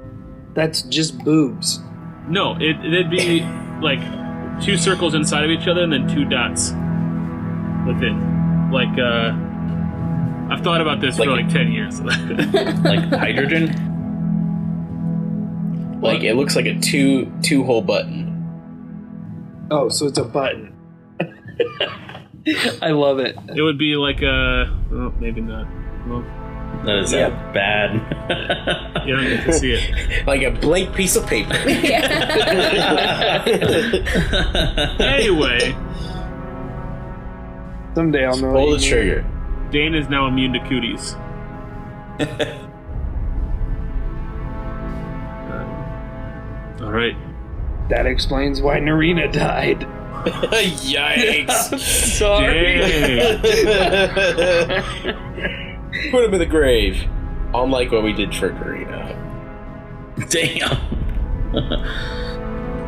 That's just boobs. No, it'd be like 2 circles inside of each other and then 2 dots within. Like, I've thought about this for like 10 years. Like hydrogen? Like, it looks like a two-hole button. Oh, so it's a button. I love it. It would be like a... Oh, maybe not. Well, That is bad. you don't get to see it. Like a blank piece of paper. Anyway, Someday I'll know. Pull the trigger. Dane is now immune to cooties. All right. That explains why Narina died. Yikes. Sorry. Put him in the grave. Unlike what we did for Karina. Damn.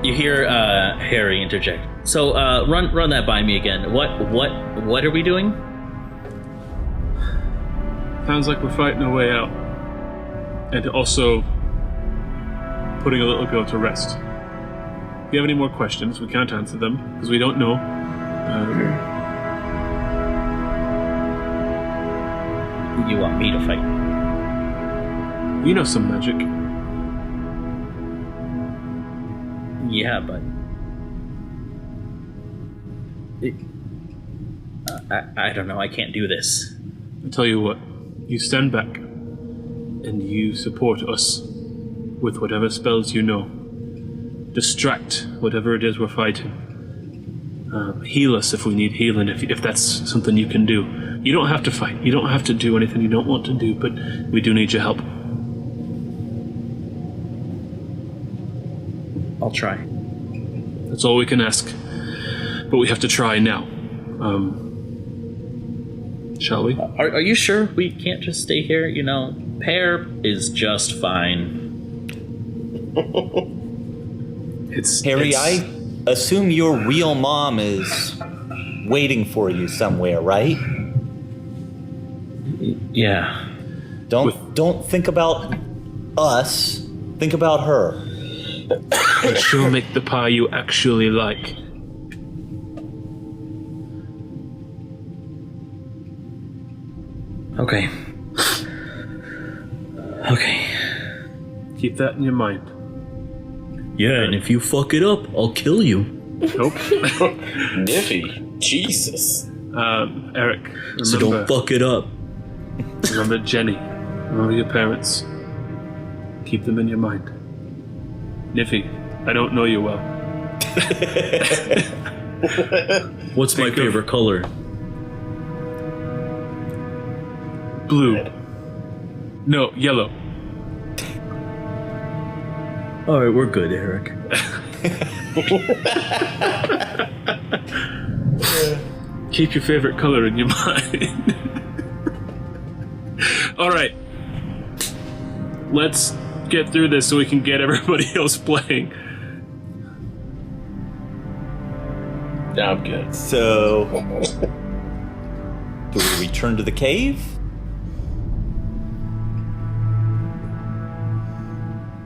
You hear Harry interject. So run that by me again. What are we doing? Sounds like we're fighting our way out. And also putting a little girl to rest. If you have any more questions, we can't answer them, because we don't know. You want me to fight? You know some magic. Yeah, but... I don't know, I can't do this. I tell you what, you stand back, and you support us with whatever spells you know. Distract whatever it is we're fighting. Heal us if we need healing, if that's something you can do. You don't have to fight. You don't have to do anything you don't want to do, but we do need your help. I'll try. That's all we can ask. But we have to try now. Shall we? Are you sure we can't just stay here? You know, Pear is just fine. Harry, I assume your real mom is waiting for you somewhere, right? Yeah. Don't think about us. Think about her. And she'll make the pie you actually like. Okay. Okay. Keep that in your mind. Yeah, and if you fuck it up, I'll kill you. Nope. Niffy. Jesus. Eric, remember, So don't fuck it up. remember Jenny. Remember your parents. Keep them in your mind. Niffy, I don't know you well. What's my favorite color? Blue. No, yellow. All right, we're good, Eric. Keep your favorite color in your mind. All right. Let's get through this so we can get everybody else playing. No, I'm good. So, do we return to the cave?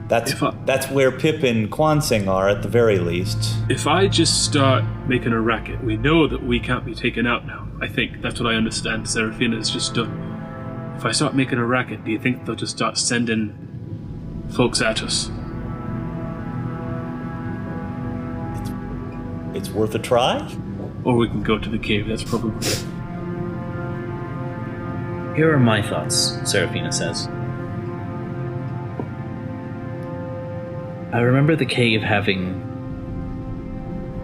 That's where Pip and Kwansing are, at the very least. If I just start making a racket, we know that we can't be taken out now. I think that's what I understand Seraphina has just done. If I start making a racket, do you think they'll just start sending folks at us? It's worth a try? Or we can go to the cave, that's probably it. Here are my thoughts, Seraphina says. I remember the cave having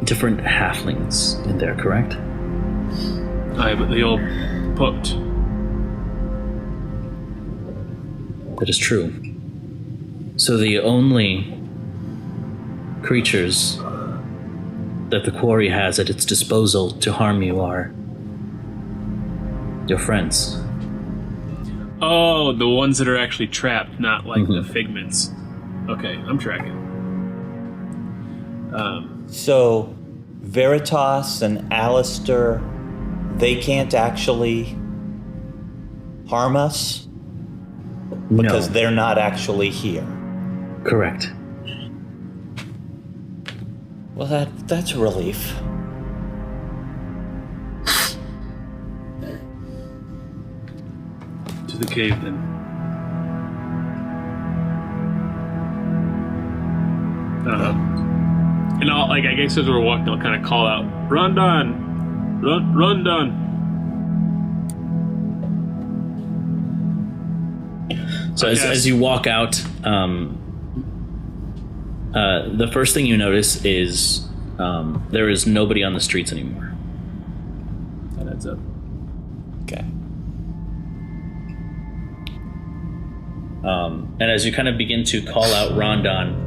different halflings in there, correct? Aye, but they all popped. That is true. So the only creatures that the quarry has at its disposal to harm you are your friends. Oh, the ones that are actually trapped, not like the figments. Okay, I'm tracking. So, Veritas and Alistair, they can't actually harm us? Because they're not actually here. Correct. Well, that's a relief. To the cave, then. And I'll, I guess as we're walking, I'll kind of call out, Rondon! Rondon! So as you walk out, the first thing you notice is there is nobody on the streets anymore. That adds up. Okay. And as you kind of begin to call out Rondon,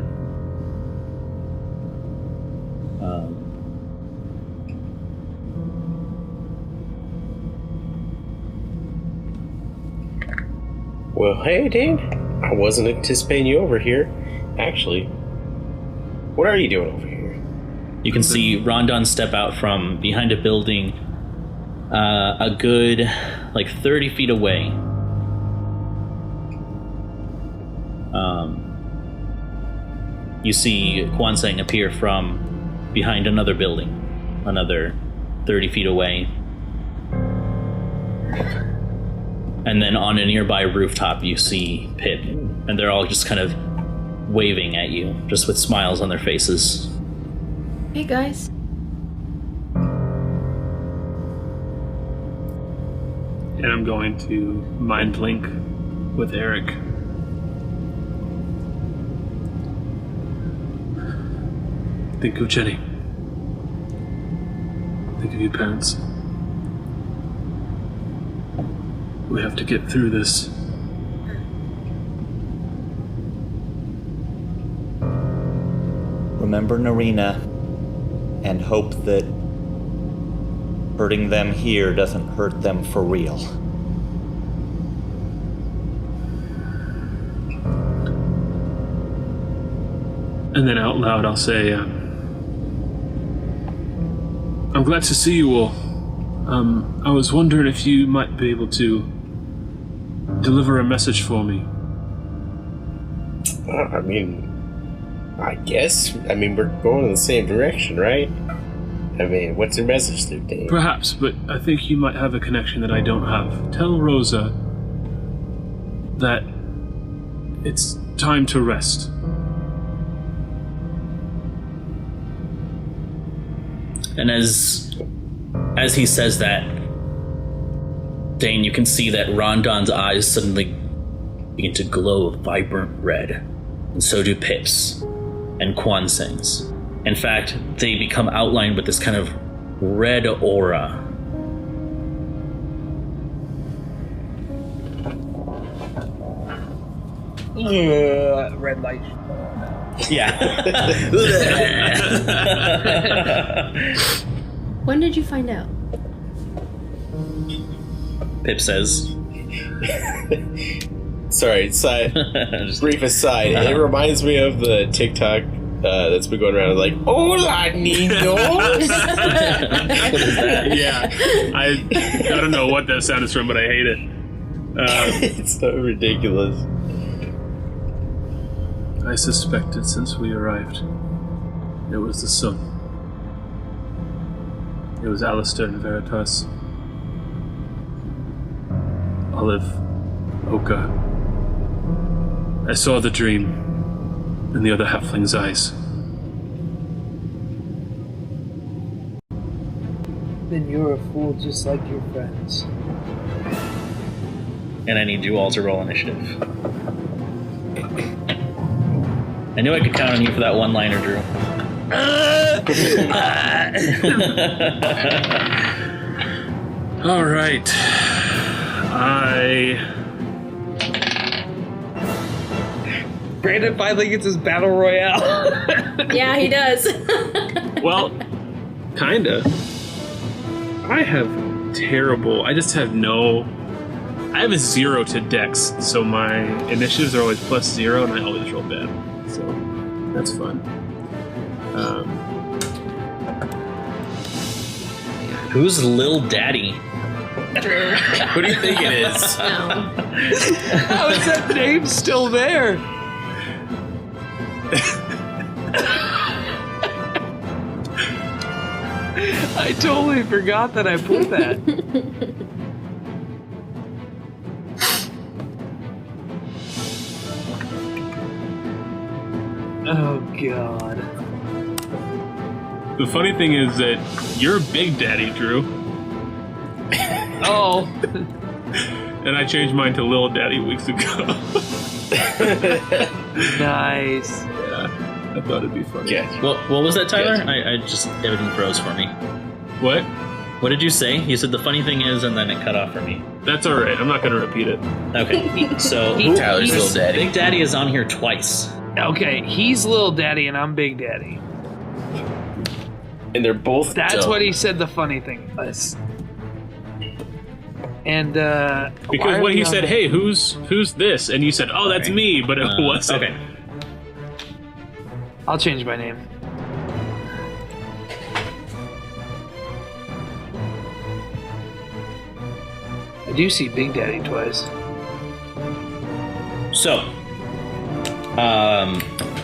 Well, hey, Dane. I wasn't anticipating you over here. Actually, what are you doing over here? you can see Rondon step out from behind a building a good, 30 feet away. You see Kwansang appear from behind another building, another 30 feet away. And then on a nearby rooftop, you see Pip, and they're all just kind of waving at you, just with smiles on their faces. Hey guys. And I'm going to mind link with Eric. Think of Jenny. Think of your parents. We have to get through this. Remember Narina, and hope that hurting them here doesn't hurt them for real. And then out loud I'll say, I'm glad to see you all. I was wondering if you might be able to deliver a message for me. I guess. We're going in the same direction, right? What's your message there, Dave? Perhaps, but I think you might have a connection that I don't have. Tell Rosa that it's time to rest. And as he says that, Dane, you can see that Rondon's eyes suddenly begin to glow a vibrant red, and so do Pip's and Kwansang's. In fact, they become outlined with this kind of red aura. Red light. Yeah. When did you find out? Pip says. Sorry, brief aside. It reminds me of the TikTok that's been going around like, "Hola, niños." What is that? Yeah, I don't know what that sound is from, but I hate it. It's so ridiculous. I suspected since we arrived. It was the sun. It was Alistair and Veritas. Olive. Oka. I saw the dream in the other halfling's eyes. Then you're a fool just like your friends. And I need you all to roll initiative. I knew I could count on you for that one-liner, Drew. All right. Brandon finally gets his battle royale. Yeah, he does. Well, kinda. I have terrible. I just have no. I have a 0 to dex, so my initiatives are always +0, and I always roll bad. So that's fun. Who's Lil Daddy? Who do you think it is? No. How is that name still there? I totally forgot that I put that. Oh, God. The funny thing is that you're Big Daddy, Drew, Oh. and I changed mine to Lil Daddy weeks ago. Nice. Yeah, I thought it'd be funny. Yeah. What was that, Tyler? Yes. I just, everything froze for me. What? What did you say? You said the funny thing is, and then it cut off for me. That's all right. I'm not going to repeat it. Okay, so Tyler's Lil Daddy. Big Daddy is on here twice. Okay, he's Little Daddy and I'm Big Daddy. And they're both That's dumb. what he said the funny thing was. And, Because when he said, "Hey, who's this?" and you said, "Oh, that's Okay. me," but it wasn't. Okay. I'll change my name. I do see Big Daddy twice. So,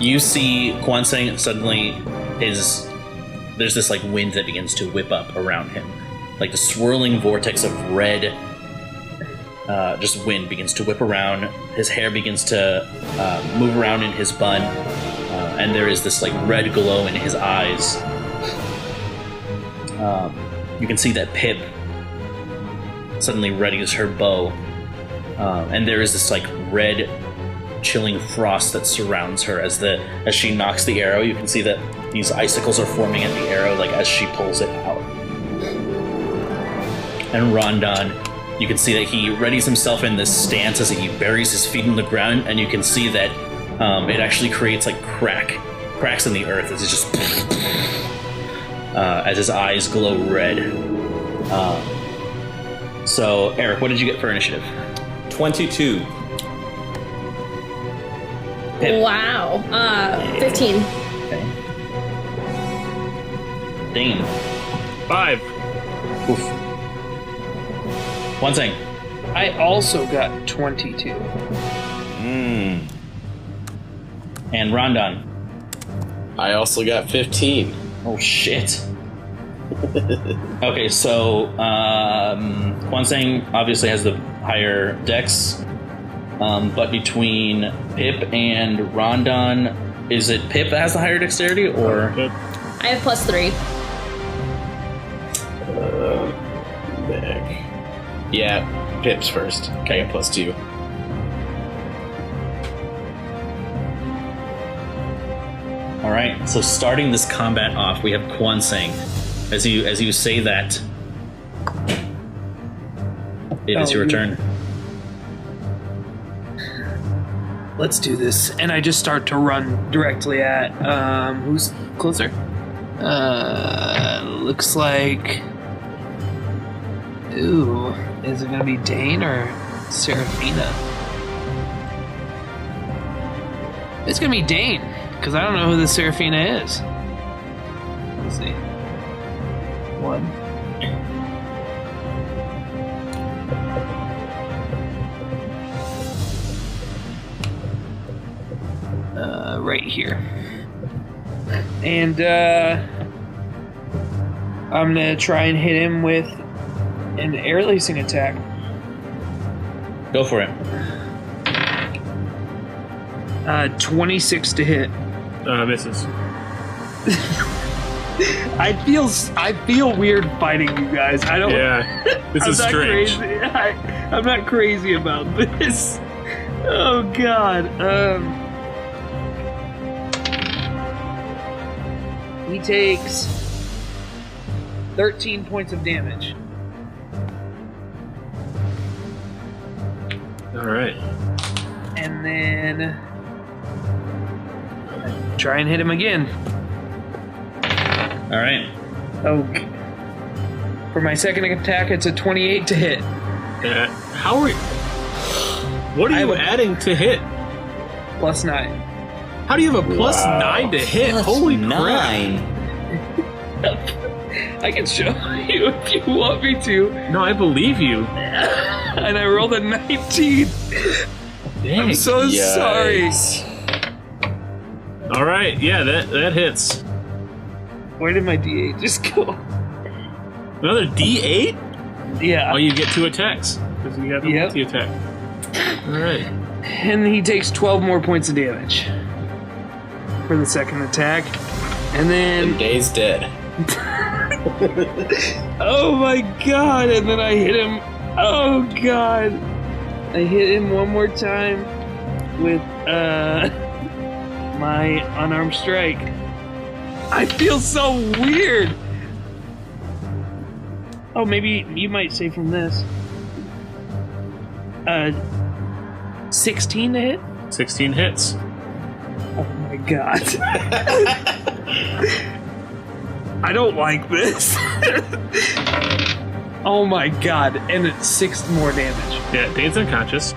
you see Kwanseng suddenly there's this like wind that begins to whip up around him. Like the swirling vortex of red, just wind begins to whip around. His hair begins to move around in his bun, and there is this like red glow in his eyes. You can see that Pip suddenly readies her bow, and there is this like red, chilling frost that surrounds her as she knocks the arrow. You can see that these icicles are forming at the arrow, like as she pulls it out. And Rondon, you can see that he readies himself in this stance as he buries his feet in the ground, and you can see that it actually creates like cracks in the earth as it just as his eyes glow red. So, Eric, what did you get for initiative? 22. Pip. Wow. 15. Okay. Dane. 5. Oof. One thing. I also got 22. And Rondon. I also got 15. Oh, shit. Okay, so Kwanseng obviously has the higher dex, but between Pip and Rondon, is it Pip that has the higher dexterity, or? I have +3. Back. Yeah, Pip's first. Okay, I got +2. All right. So starting this combat off, we have Quan saying, as you say that, it is your turn. Let's do this. And I just start to run directly at who's closer? Looks like. Ooh, is it gonna be Dane or Serafina? It's gonna be Dane, because I don't know who the Serafina is. Let's see. 1. Right here. And I'm gonna try and hit him with an air lacing attack. Go for it. 26 to hit. Misses. I feel weird fighting you guys. I don't. Yeah, this I'm is not strange. Crazy. I'm not crazy about this. Oh God. He takes 13 points of damage. All right. And then try and hit him again. All right. Oh. For my second attack, it's a 28 to hit. How are you? What are you adding to hit? +9. How do you have a +9 to hit? Holy crap! I can show you if you want me to. No, I believe you. And I rolled a 19. Dang. I'm so sorry. All right, yeah, that hits. Where did my D8 just go? Another D8? Yeah. Oh, you get 2 attacks because you got the multi attack. All right. And he takes 12 more points of damage for the second attack. And then... And Dane's dead. Oh my God! And then I hit him. Oh God! I hit him one more time with my unarmed strike. I feel so weird. Oh, maybe you might say from this. 16 to hit? 16 hits. Oh my God. I don't like this. Oh my God. And it's 6 more damage. Yeah, Dane's unconscious.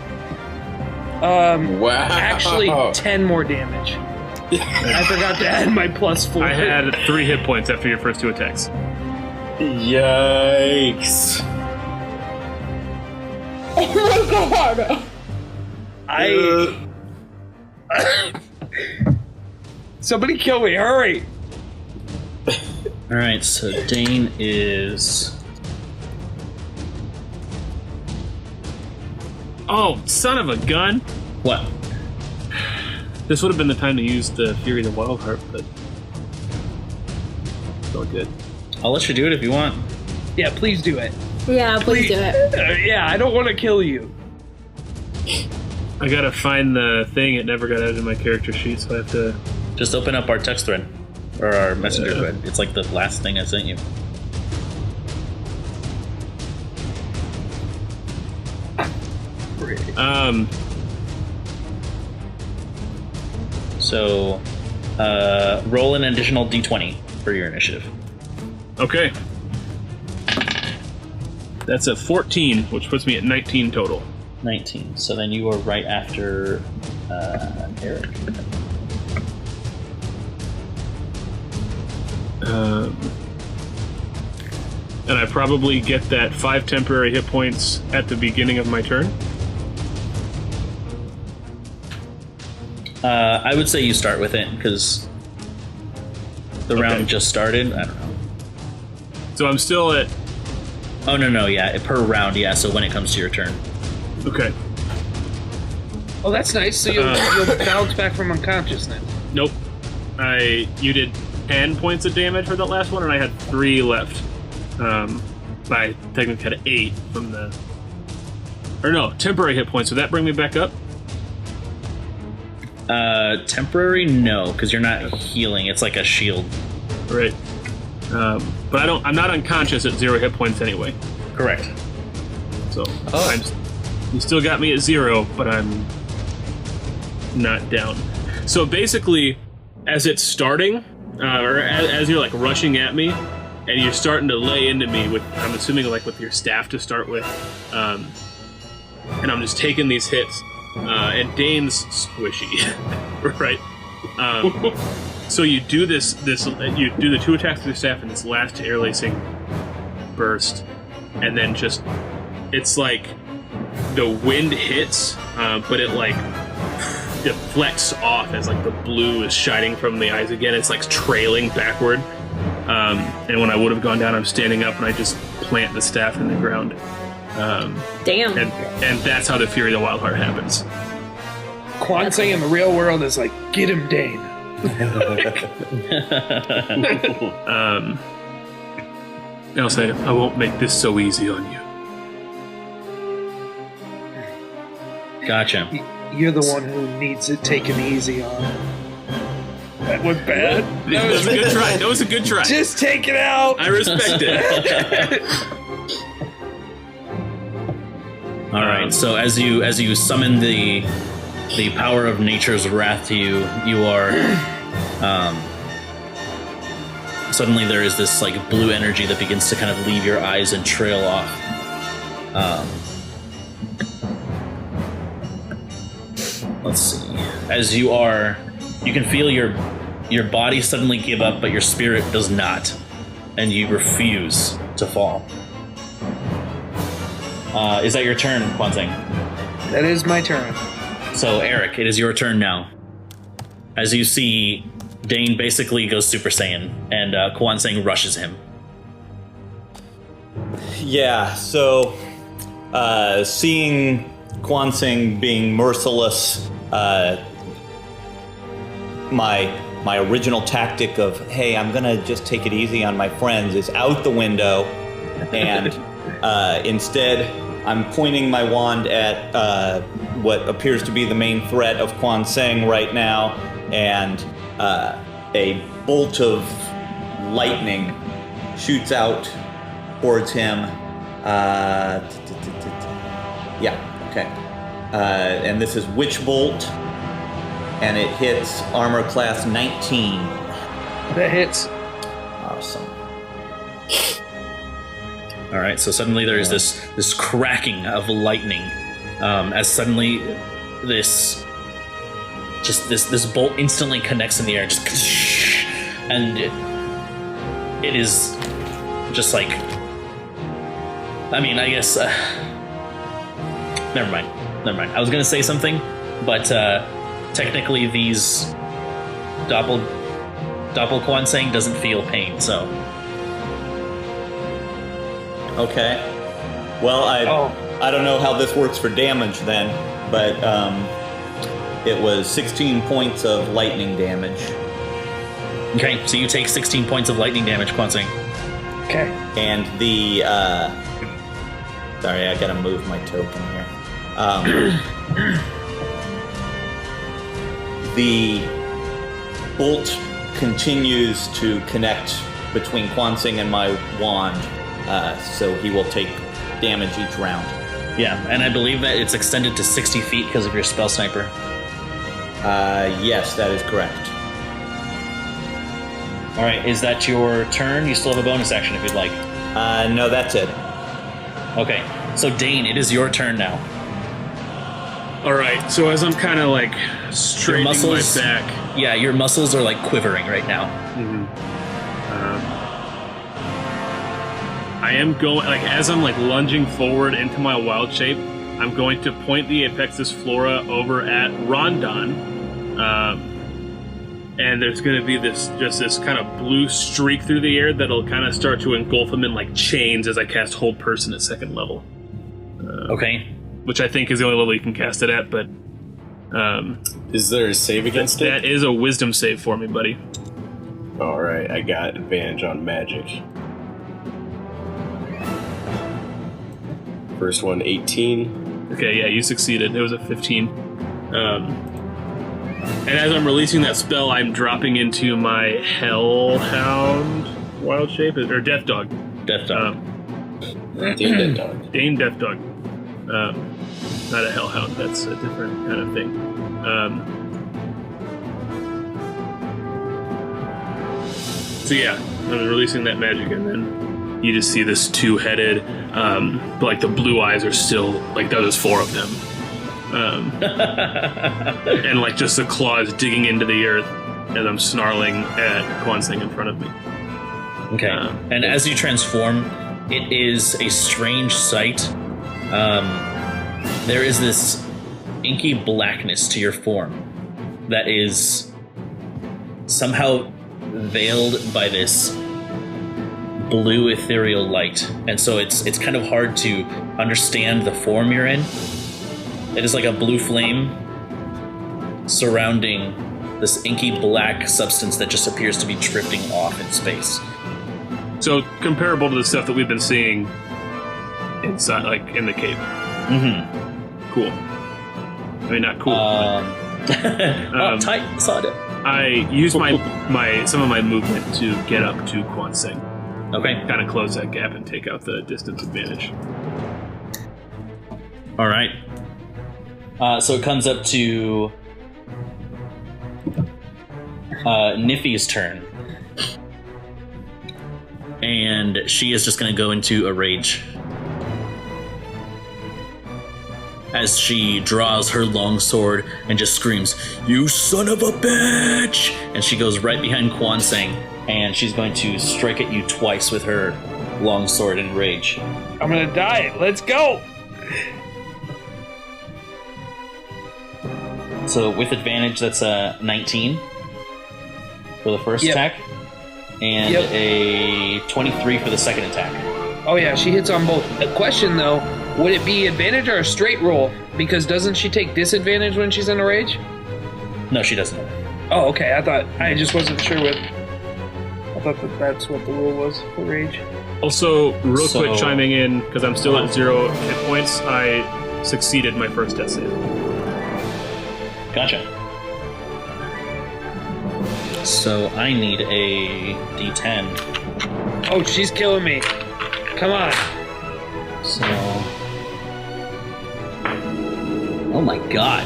Wow. Actually, 10 more damage. I forgot to add my +4. I had 3 hit points after your first 2 attacks. Yikes. Oh my God. Somebody kill me, hurry! All right. So Dane is. Oh, son of a gun! What? This would have been the time to use the Fury of the Wild Heart, but it's all good. I'll let you do it if you want. Yeah, please do it. Yeah, please do it. Yeah, I don't want to kill you. I gotta find the thing. It never got added in my character sheet, so I have to. Just open up our text thread or our messenger thread. It's like the last thing I sent you. So, roll an additional d20 for your initiative. Okay. That's a 14, which puts me at 19 total. 19. So then you are right after Eric. And I probably get that 5 temporary hit points at the beginning of my turn. I would say you start with it because the round just started. I don't know. So I'm still at. Oh no, yeah, per round, yeah. So when it comes to your turn, Okay. Oh, that's nice. So you'll bounce back from unconsciousness. Nope. You did 10 points of damage for that last one, and I had 3 left. I technically had 8 from the. Or no, temporary hit points. Would that bring me back up? Temporary, no, because you're not healing. It's like a shield. Right. But I'm not unconscious at 0 hit points anyway. Correct. So you still got me at 0, but I'm not down. So basically, as it's starting, or as you're like rushing at me, and you're starting to lay into me with, I'm assuming like with your staff to start with, and I'm just taking these hits, and Dane's squishy, right? So you do this, you do the 2 attacks with your staff in this last air lacing burst, and then just, it's like the wind hits, but it like deflects off as like the blue is shining from the eyes again. It's like trailing backward. And when I would have gone down, I'm standing up and I just plant the staff in the ground. Damn. And that's how the Fury of the Wild Heart happens. Quan Tsing in the real world is like, get him, Dane. I'll say, I won't make this so easy on you. Gotcha. You're the one who needs it taken easy on. That was bad. That was a good try. That was a good try. Just take it out. I respect it. All right. So as you summon the power of nature's wrath to you, you are suddenly there is this like blue energy that begins to kind of leave your eyes and trail off. Let's see. As you can feel your body suddenly give up, but your spirit does not, and you refuse to fall. Is that your turn, Quan Tsing? That is my turn. So, Eric, it is your turn now. As you see, Dane basically goes Super Saiyan, and Quan Tsing rushes him. Yeah, so seeing Quan Tsing being merciless, my original tactic of, hey, I'm gonna just take it easy on my friends is out the window, and instead I'm pointing my wand at what appears to be the main threat of Quan Tsing right now, and a bolt of lightning shoots out towards him. Yeah, okay. And this is Witch Bolt, and it hits armor class 19. That hits. Awesome. All right, so suddenly there is this cracking of lightning, as suddenly this bolt instantly connects in the air, just and it is just like, I mean, I guess never mind. I was gonna say something, but technically these Doppel Quan Tsing doesn't feel pain, so. Okay. Well, I don't know how this works for damage then, but it was 16 points of lightning damage. Okay, so you take 16 points of lightning damage, Quan Tsing. Okay. And the sorry, I gotta move my token here. The bolt continues to connect between Quan Tsing and my wand, so he will take damage each round. Yeah, and I believe that it's extended to 60 feet because of your spell sniper. Yes, that is correct. All right, is that your turn? You still have a bonus action if you'd like. No, that's it. Okay, so Dane, it is your turn now. All right, so as I'm kind of like straightening my back. Yeah, your muscles are like quivering right now. Mm-hmm. I am going, like, as I'm like lunging forward into my wild shape, I'm going to point the Apexis Flora over at Rondon, and there's going to be this kind of blue streak through the air that'll kind of start to engulf him in like chains as I cast Hold Person at 2nd level. Okay. Which I think is the only level you can cast it at, but is there a save against it? That is a wisdom save for me, buddy. Alright, I got advantage on magic. First one, 18. Okay, yeah, you succeeded. It was a 15. And as I'm releasing that spell, I'm dropping into my Hellhound wild shape, or Death Dog. Death Dog. Dane that dog. Dane Death Dog. Not a Hellhound, that's a different kind of thing. So yeah, I'm releasing that magic, and then you just see this two-headed, but like the blue eyes are still, like there's 4 of them. And like just the claws digging into the earth as I'm snarling at Kwanseng in front of me. Okay. And as you transform, it is a strange sight. There is this inky blackness to your form that is somehow veiled by this blue ethereal light. And so it's kind of hard to understand the form you're in. It is like a blue flame surrounding this inky black substance that just appears to be drifting off in space. So comparable to the stuff that we've been seeing inside, like in the cave. Mm-hmm. Cool. I mean, not cool. Tight. Saw it. I use my some of my movement to get up to Kwanseng. Okay. Kind of close that gap and take out the distance advantage. All right. So it comes up to Niffy's turn. And she is just going to go into a rage. As she draws her long sword and just screams, "You son of a bitch!" And she goes right behind Kwanseng, and she's going to strike at you twice with her long sword in rage. I'm gonna die. Let's go. So with advantage, that's a 19 for the first attack, and a 23 for the second attack. Oh yeah, she hits on both. A question though, would it be advantage or a straight roll? Because doesn't she take disadvantage when she's in a rage? No, she doesn't. Oh, okay. I just wasn't sure what. I thought that's what the rule was for rage. Also, real quick chiming in, because I'm still at 0 hit points, I succeeded my first death save. Gotcha. So I need a D10. Oh, she's killing me. Come on. So... Oh my god.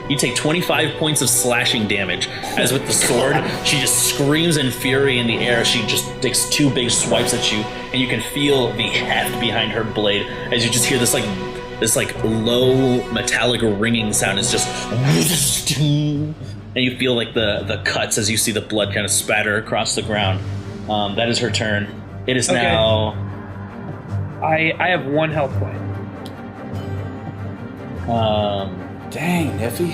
You take 25 points of slashing damage, as with the sword, she just screams in fury in the air. She just takes 2 big swipes at you, and you can feel the heft behind her blade as you just hear this low metallic ringing sound. Is just, and you feel like the cuts as you see the blood kind of spatter across the ground. That is her turn. It is now. I have 1 health point. Dang, Neffy.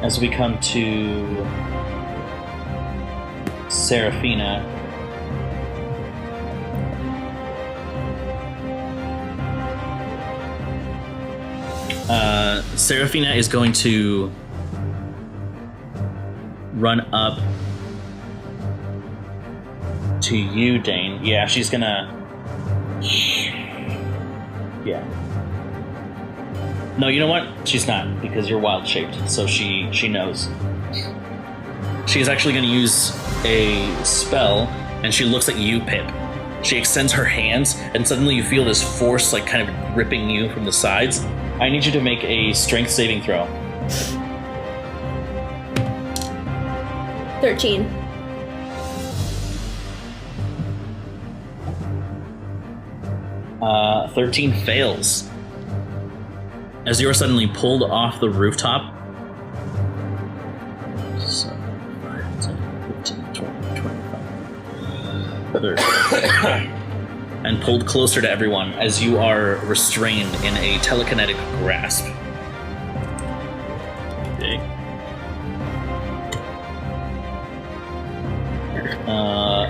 As we come to Seraphina, Seraphina is going to run up to you, Dane. Yeah, she's gonna... Yeah. No, you know what? She's not, because you're wild-shaped, so she knows. She is actually going to use a spell, and she looks at you, Pip. She extends her hands, and suddenly you feel this force, like, kind of gripping you from the sides. I need you to make a strength saving throw. 13. Uh, 13 fails. As you are suddenly pulled off the rooftop. 7, 5, 10, 15, 20, 25, 30. And pulled closer to everyone as you are restrained in a telekinetic grasp. Okay.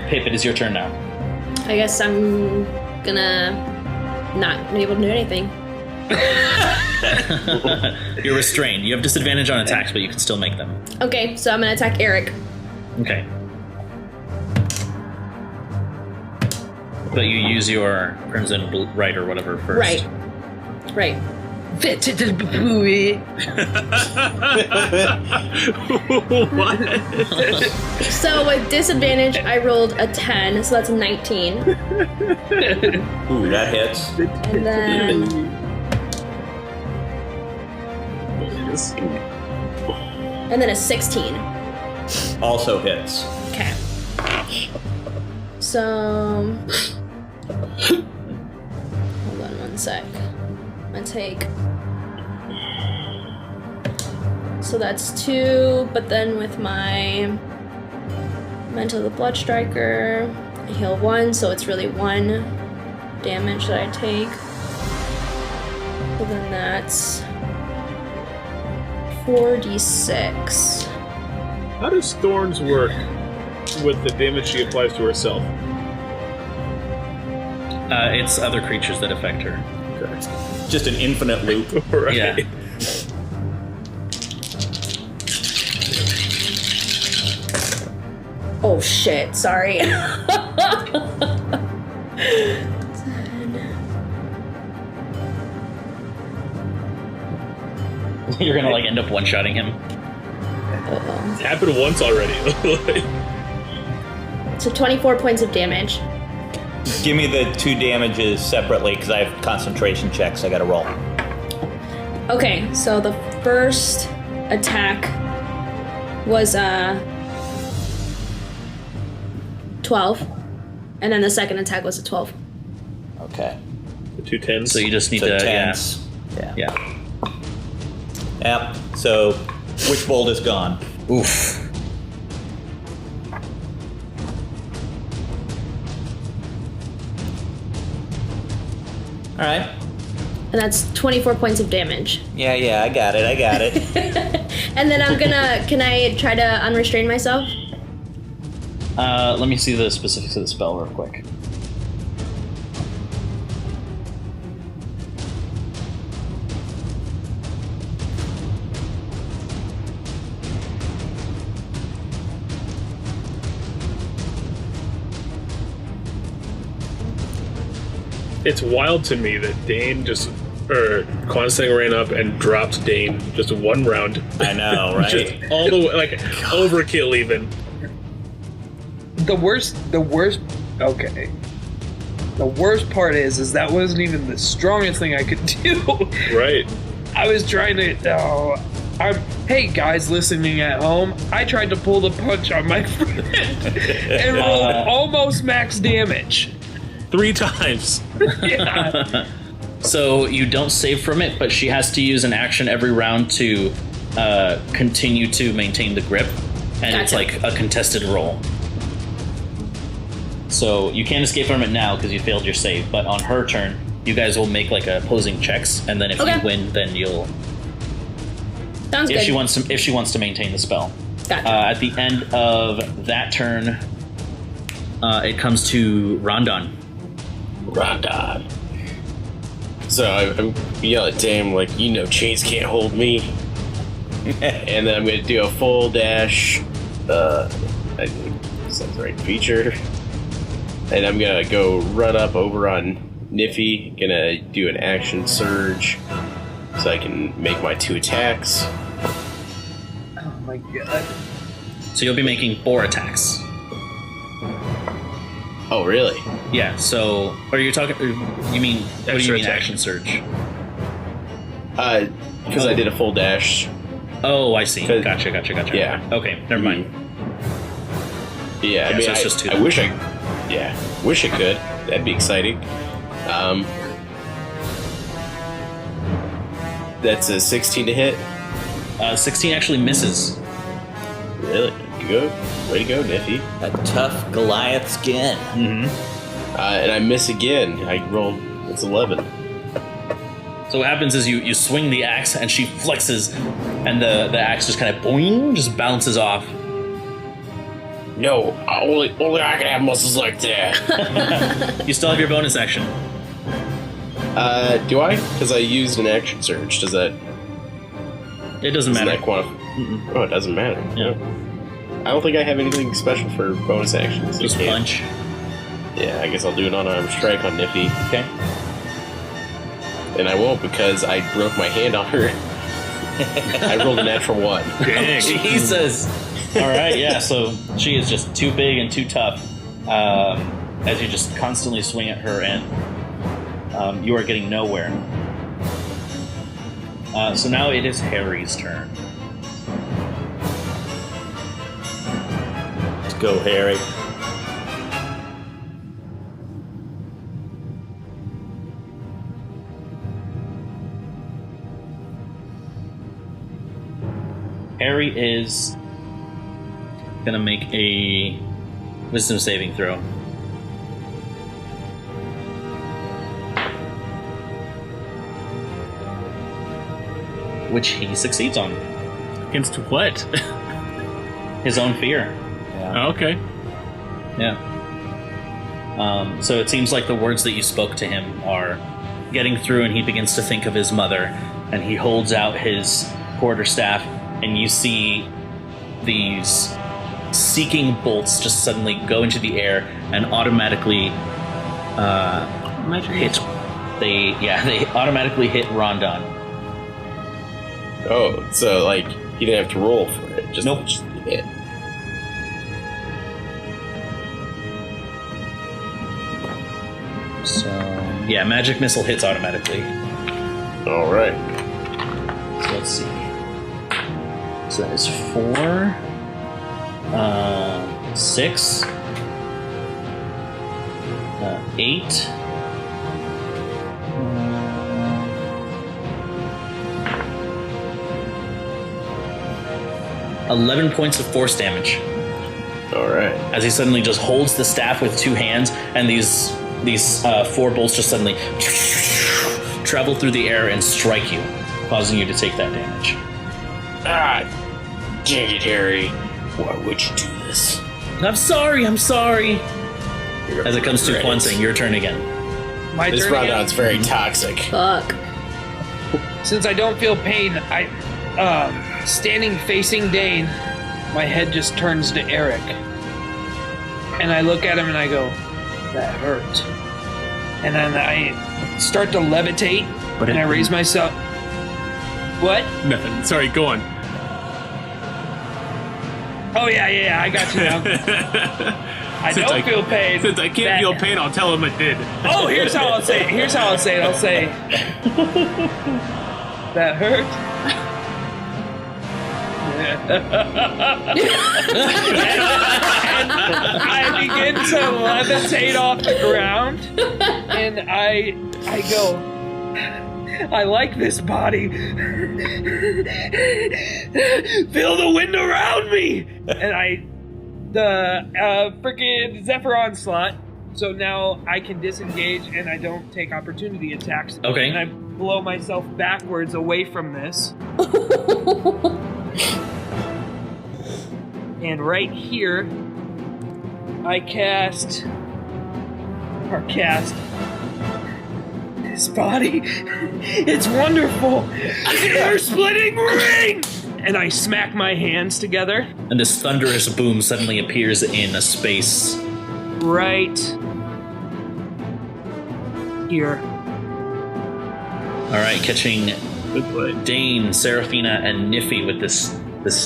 Pip, it is your turn now. I guess I'm gonna not be able to do anything. You're restrained. You have disadvantage on attacks, but you can still make them. Okay, so I'm gonna attack Eric. Okay. But you use your Crimson Right or whatever first. Right. So with disadvantage, I rolled a 10, so that's a 19. Ooh, that hits. And then... And then a 16. Also hits. Okay. So... Hold on one sec. I'm gonna take... So that's 2, but then with my Mental the Blood Striker, I heal 1, so it's really 1 damage that I take. So then that's 4d6. How does Thorns work with the damage she applies to herself? It's other creatures that affect her. Okay. Just an infinite loop. Right. Yeah. Oh shit, sorry. You're gonna like end up one-shotting him. Uh-oh. It's happened once already. So 24 points of damage. Give me the 2 damages separately, because I have concentration checks I gotta roll. Okay, so the first attack was 12, and then the second attack was a 12. Okay. The 2 10s. So you just need So to, 10s. yeah. Yep. So, which bolt is gone? Oof. All right. And that's 24 points of damage. Yeah, I got it. And then can I try to unrestrain myself? Let me see the specifics of the spell real quick. It's wild to me that Dane Quansang ran up and dropped Dane just 1 round. I know, right? Just all the way, like, overkill even. The worst. Okay. The worst part is that wasn't even the strongest thing I could do. Right. I was trying to. Hey guys listening at home, I tried to pull the punch on my friend and rolled almost max damage. 3 times. Yeah. So you don't save from it, but she has to use an action every round to continue to maintain the grip, and it's Gotcha. like a contested roll. So you can't escape from it now because you failed your save, but on her turn, you guys will make like opposing checks, and then if Okay. you win, then you'll. Sounds If good. she wants to maintain the spell. Gotcha. At the end of that turn, it comes to Rondon. Rondon. So I'm yelling at Dame like, chains can't hold me. And then I'm going to do a full dash. I think that's the right feature. And I'm going to go run up over on Niffy. Going to do an action surge so I can make my 2 attacks. Oh my god. So you'll be making 4 attacks. Oh, really? Yeah, so... Are you talking... You mean... What do you Extra mean attack. action surge? Because I did a full dash. Oh, I see. 'Cause- Gotcha. Yeah. Okay, never mind. Yeah, Yeah, I mean, so it's just 2 I then. wish I could. That'd be exciting. That's a 16 to hit. 16 actually misses. Really? Good. Way to go, Niffy. A tough Goliath skin. Mm-hmm. And I miss again. I rolled. It's 11. So what happens is you swing the axe and she flexes, and the axe just kind of boing, just bounces off. No, only I can have muscles like that. You still have your bonus action. Do I? Because I used an action surge. Does that... It doesn't matter. That Oh, it doesn't matter. Yeah. I don't think I have anything special for bonus actions. Just punch. Yeah, I guess I'll do an unarmed strike on Niffy. Okay. And I won't because I broke my hand on her. I rolled a natural 1. Dang. Jesus. All right, yeah, so she is just too big and too tough. As you just constantly swing at her, and you are getting nowhere. So now it is Harry's turn. Let's go, Harry. Harry is gonna make a wisdom saving throw. Which he succeeds on. Against what? His own fear. Oh, okay. Yeah. So it seems like the words that you spoke to him are getting through, and he begins to think of his mother, and he holds out his quarterstaff, and you see these seeking bolts just suddenly go into the air and automatically hit. They automatically hit Rondon. Oh, so like he didn't have to roll for it. Just Nope. Just hit. So yeah, magic missile hits automatically. All right. So let's see. So that is 4, 6, 8. 11 points of force damage. All right. As he suddenly just holds the staff with 2 hands, and these 4 bolts just suddenly travel through the air and strike you, causing you to take that damage. Ah, dang it, Harry. Why would you do this? I'm sorry. As it comes to Regret it. Quansing, your turn again. My This turn again? Rondon's very toxic. Fuck. Since I don't feel pain, standing facing Dane, my head just turns to Eric. And I look at him and I go, that hurt. And then I start to levitate, and I raise myself. What? Nothing. Sorry, go on. Oh, yeah, I got you now. I don't feel pain. Since I can't feel pain, I'll tell him I did. Oh, here's how I'll say it. I'll say, that hurt. And I begin to levitate off the ground, and I go, I like this body. Feel the wind around me. And the freaking Zephyr Onslaught. So now I can disengage and I don't take opportunity attacks. Okay. And I blow myself backwards away from this. And right here, I cast this body. It's wonderful. Air splitting ring. And I smack my hands together. And this thunderous boom suddenly appears in a space. Right here. All right, catching Dane, Seraphina, and Niffy with this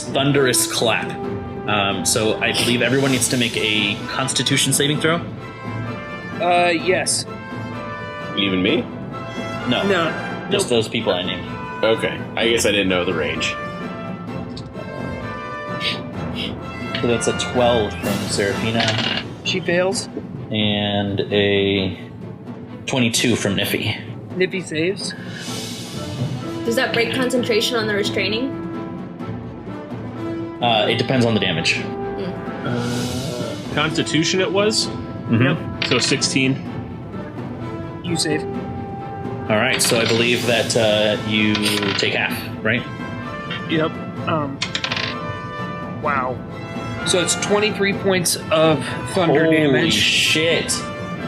thunderous clap. So I believe everyone needs to make a Constitution saving throw. Yes. Even me? No, No. just those people I named. Okay. I guess I didn't know the range. So that's a 12 from Seraphina She fails. and a 22 from Niffy. Nippy saves. Does that break concentration on the restraining? It depends on the damage. Constitution it was? Mhm. So 16. You save. All right, so I believe that you take half, right? Yep. Wow. So it's 23 points of thunder Holy damage. shit.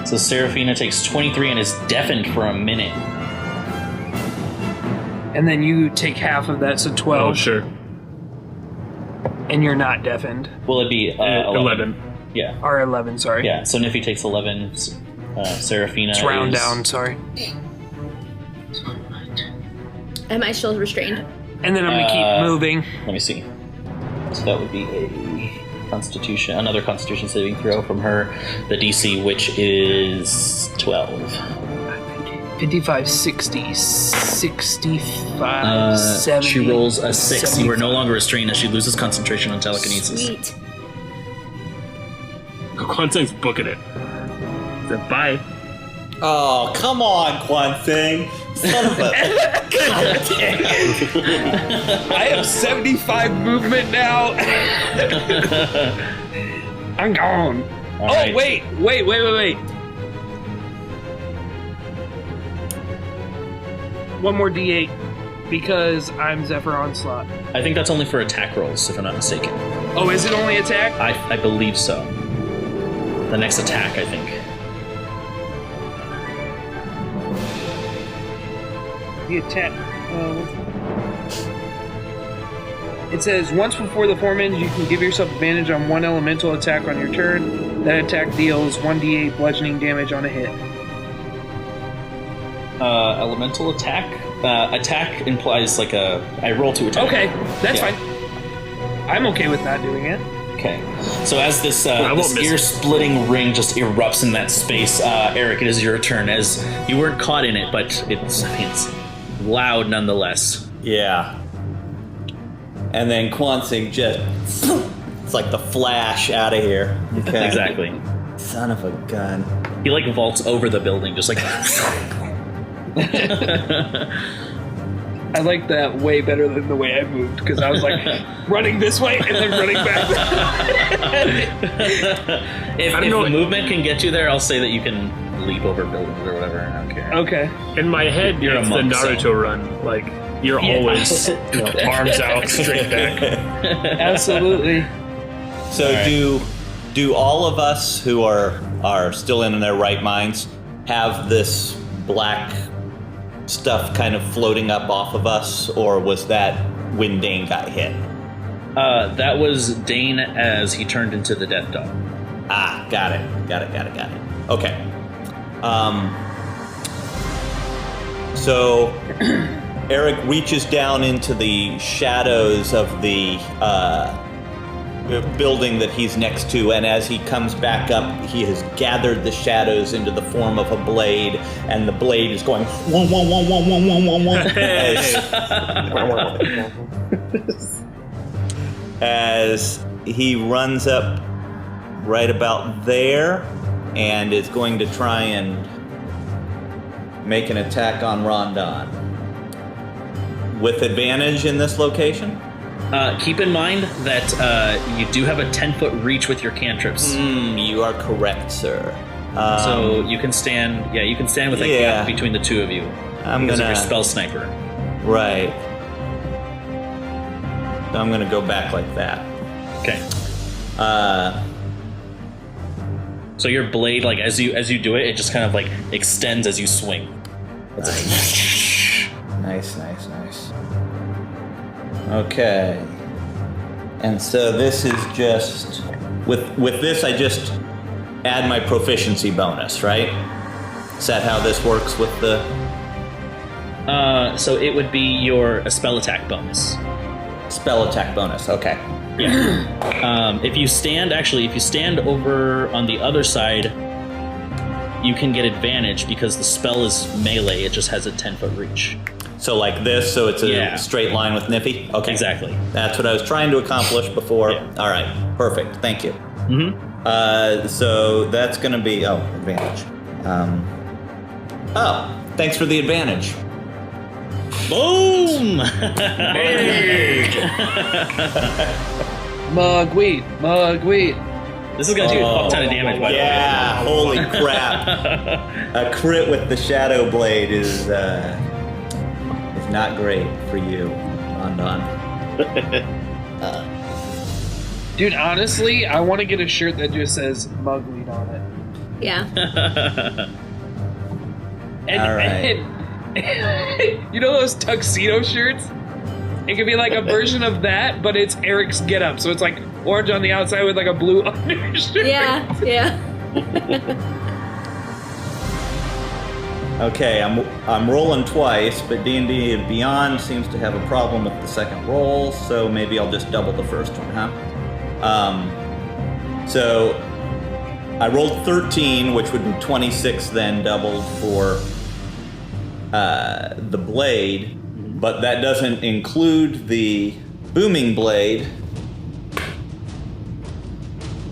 So Seraphina takes 23 and is deafened for a minute. And then you take half of that, so 12. Oh, sure. And you're not deafened. Will it be 11. Yeah. Or 11, sorry. Yeah, so Niffy takes 11. Seraphina It's round is... down, sorry. Am I still restrained? And then I'm going to keep moving. Let me see. So that would be another Constitution saving throw from her. The DC, which is 12. 55, 60, 65, 70. She rolls a 6. 75. You are no longer restrained as she loses concentration on telekinesis. Sweet. Quanzing's booking it. So, bye. Oh, come on, Quanzing. Son of a... God dang it. I have 75 movement now. I'm gone. All right. Wait. One more D8 because I'm Zephyr Onslaught. I think that's only for attack rolls, if I'm not mistaken. Oh, is it only attack? I believe so. The next attack, I think. The attack. It says once before the 4 minutes, you can give yourself advantage on one elemental attack on your turn. That attack deals 1d8 bludgeoning damage on a hit. Elemental attack? Attack implies like I roll to attack. Okay, that's Yeah. fine. I'm okay with not doing it. Okay. So as this, won't this miss it. ear-splitting ring just erupts in that space, Eric, it is your turn. As you weren't caught in it, but it's loud nonetheless. Yeah. And then Quanzing just... It's like the Flash out of here. Okay. Exactly. Son of a gun. He like vaults over the building, just like. I like that way better than the way I moved because I was like running this way and then running back. If the movement can get you there, I'll say that you can leap over buildings or whatever. I don't care. Okay. In my head, You're a it's monk, the Naruto so- run. Like, you're always arms out, straight back. Absolutely. So All right. do all of us who are still in their right minds have this black stuff kind of floating up off of us, or was that when Dane got hit? That was Dane as he turned into the Death Dog. Ah, got it. Okay. So Eric reaches down into the shadows of the building that he's next to, and as he comes back up, he has gathered the shadows into the form of a blade, and the blade is going wong, wong, wong, wong, wong, wong, wong, wong, as he runs up right about there and is going to try and make an attack on Rondon. With advantage in this location? Keep in mind that you do have a 10-foot reach with your cantrips. You are correct, sir. So you can stand. Yeah, you can stand with a gap between the two of you. Because of your spell sniper. Right. So I'm gonna go back like that. Okay. So your blade, like as you do it, it just kind of like extends as you swing. Nice. Okay. And so this is just with this I just add my proficiency bonus, right? Is that how this works with the So it would be a spell attack bonus. spell attack bonus? Okay. Yeah. If you stand over on the other side, you can get advantage because the spell is melee. It just has a 10-foot reach. So like this, so it's a Yeah. straight line with Niffy? Okay. Exactly. That's what I was trying to accomplish before. Yeah. All right. Perfect. Thank you. Mm-hmm. So that's going to be... Oh, advantage. Thanks for the advantage. Boom! Mugweed. This is gonna do a fuck ton of damage, by the way. Yeah, holy crap. A crit with the Shadow Blade is not great for you, Rondon. Dude, honestly, I want to get a shirt that just says Mugweed on it. Yeah. All right. And you know those tuxedo shirts? It could be like a version of that, but it's Eric's getup. So it's like orange on the outside with like a blue undershirt. Yeah. Okay, I'm rolling twice, but D&D and Beyond seems to have a problem with the second roll, so maybe I'll just double the first one, huh? So I rolled 13, which would be 26 then doubled for the blade, but that doesn't include the booming blade,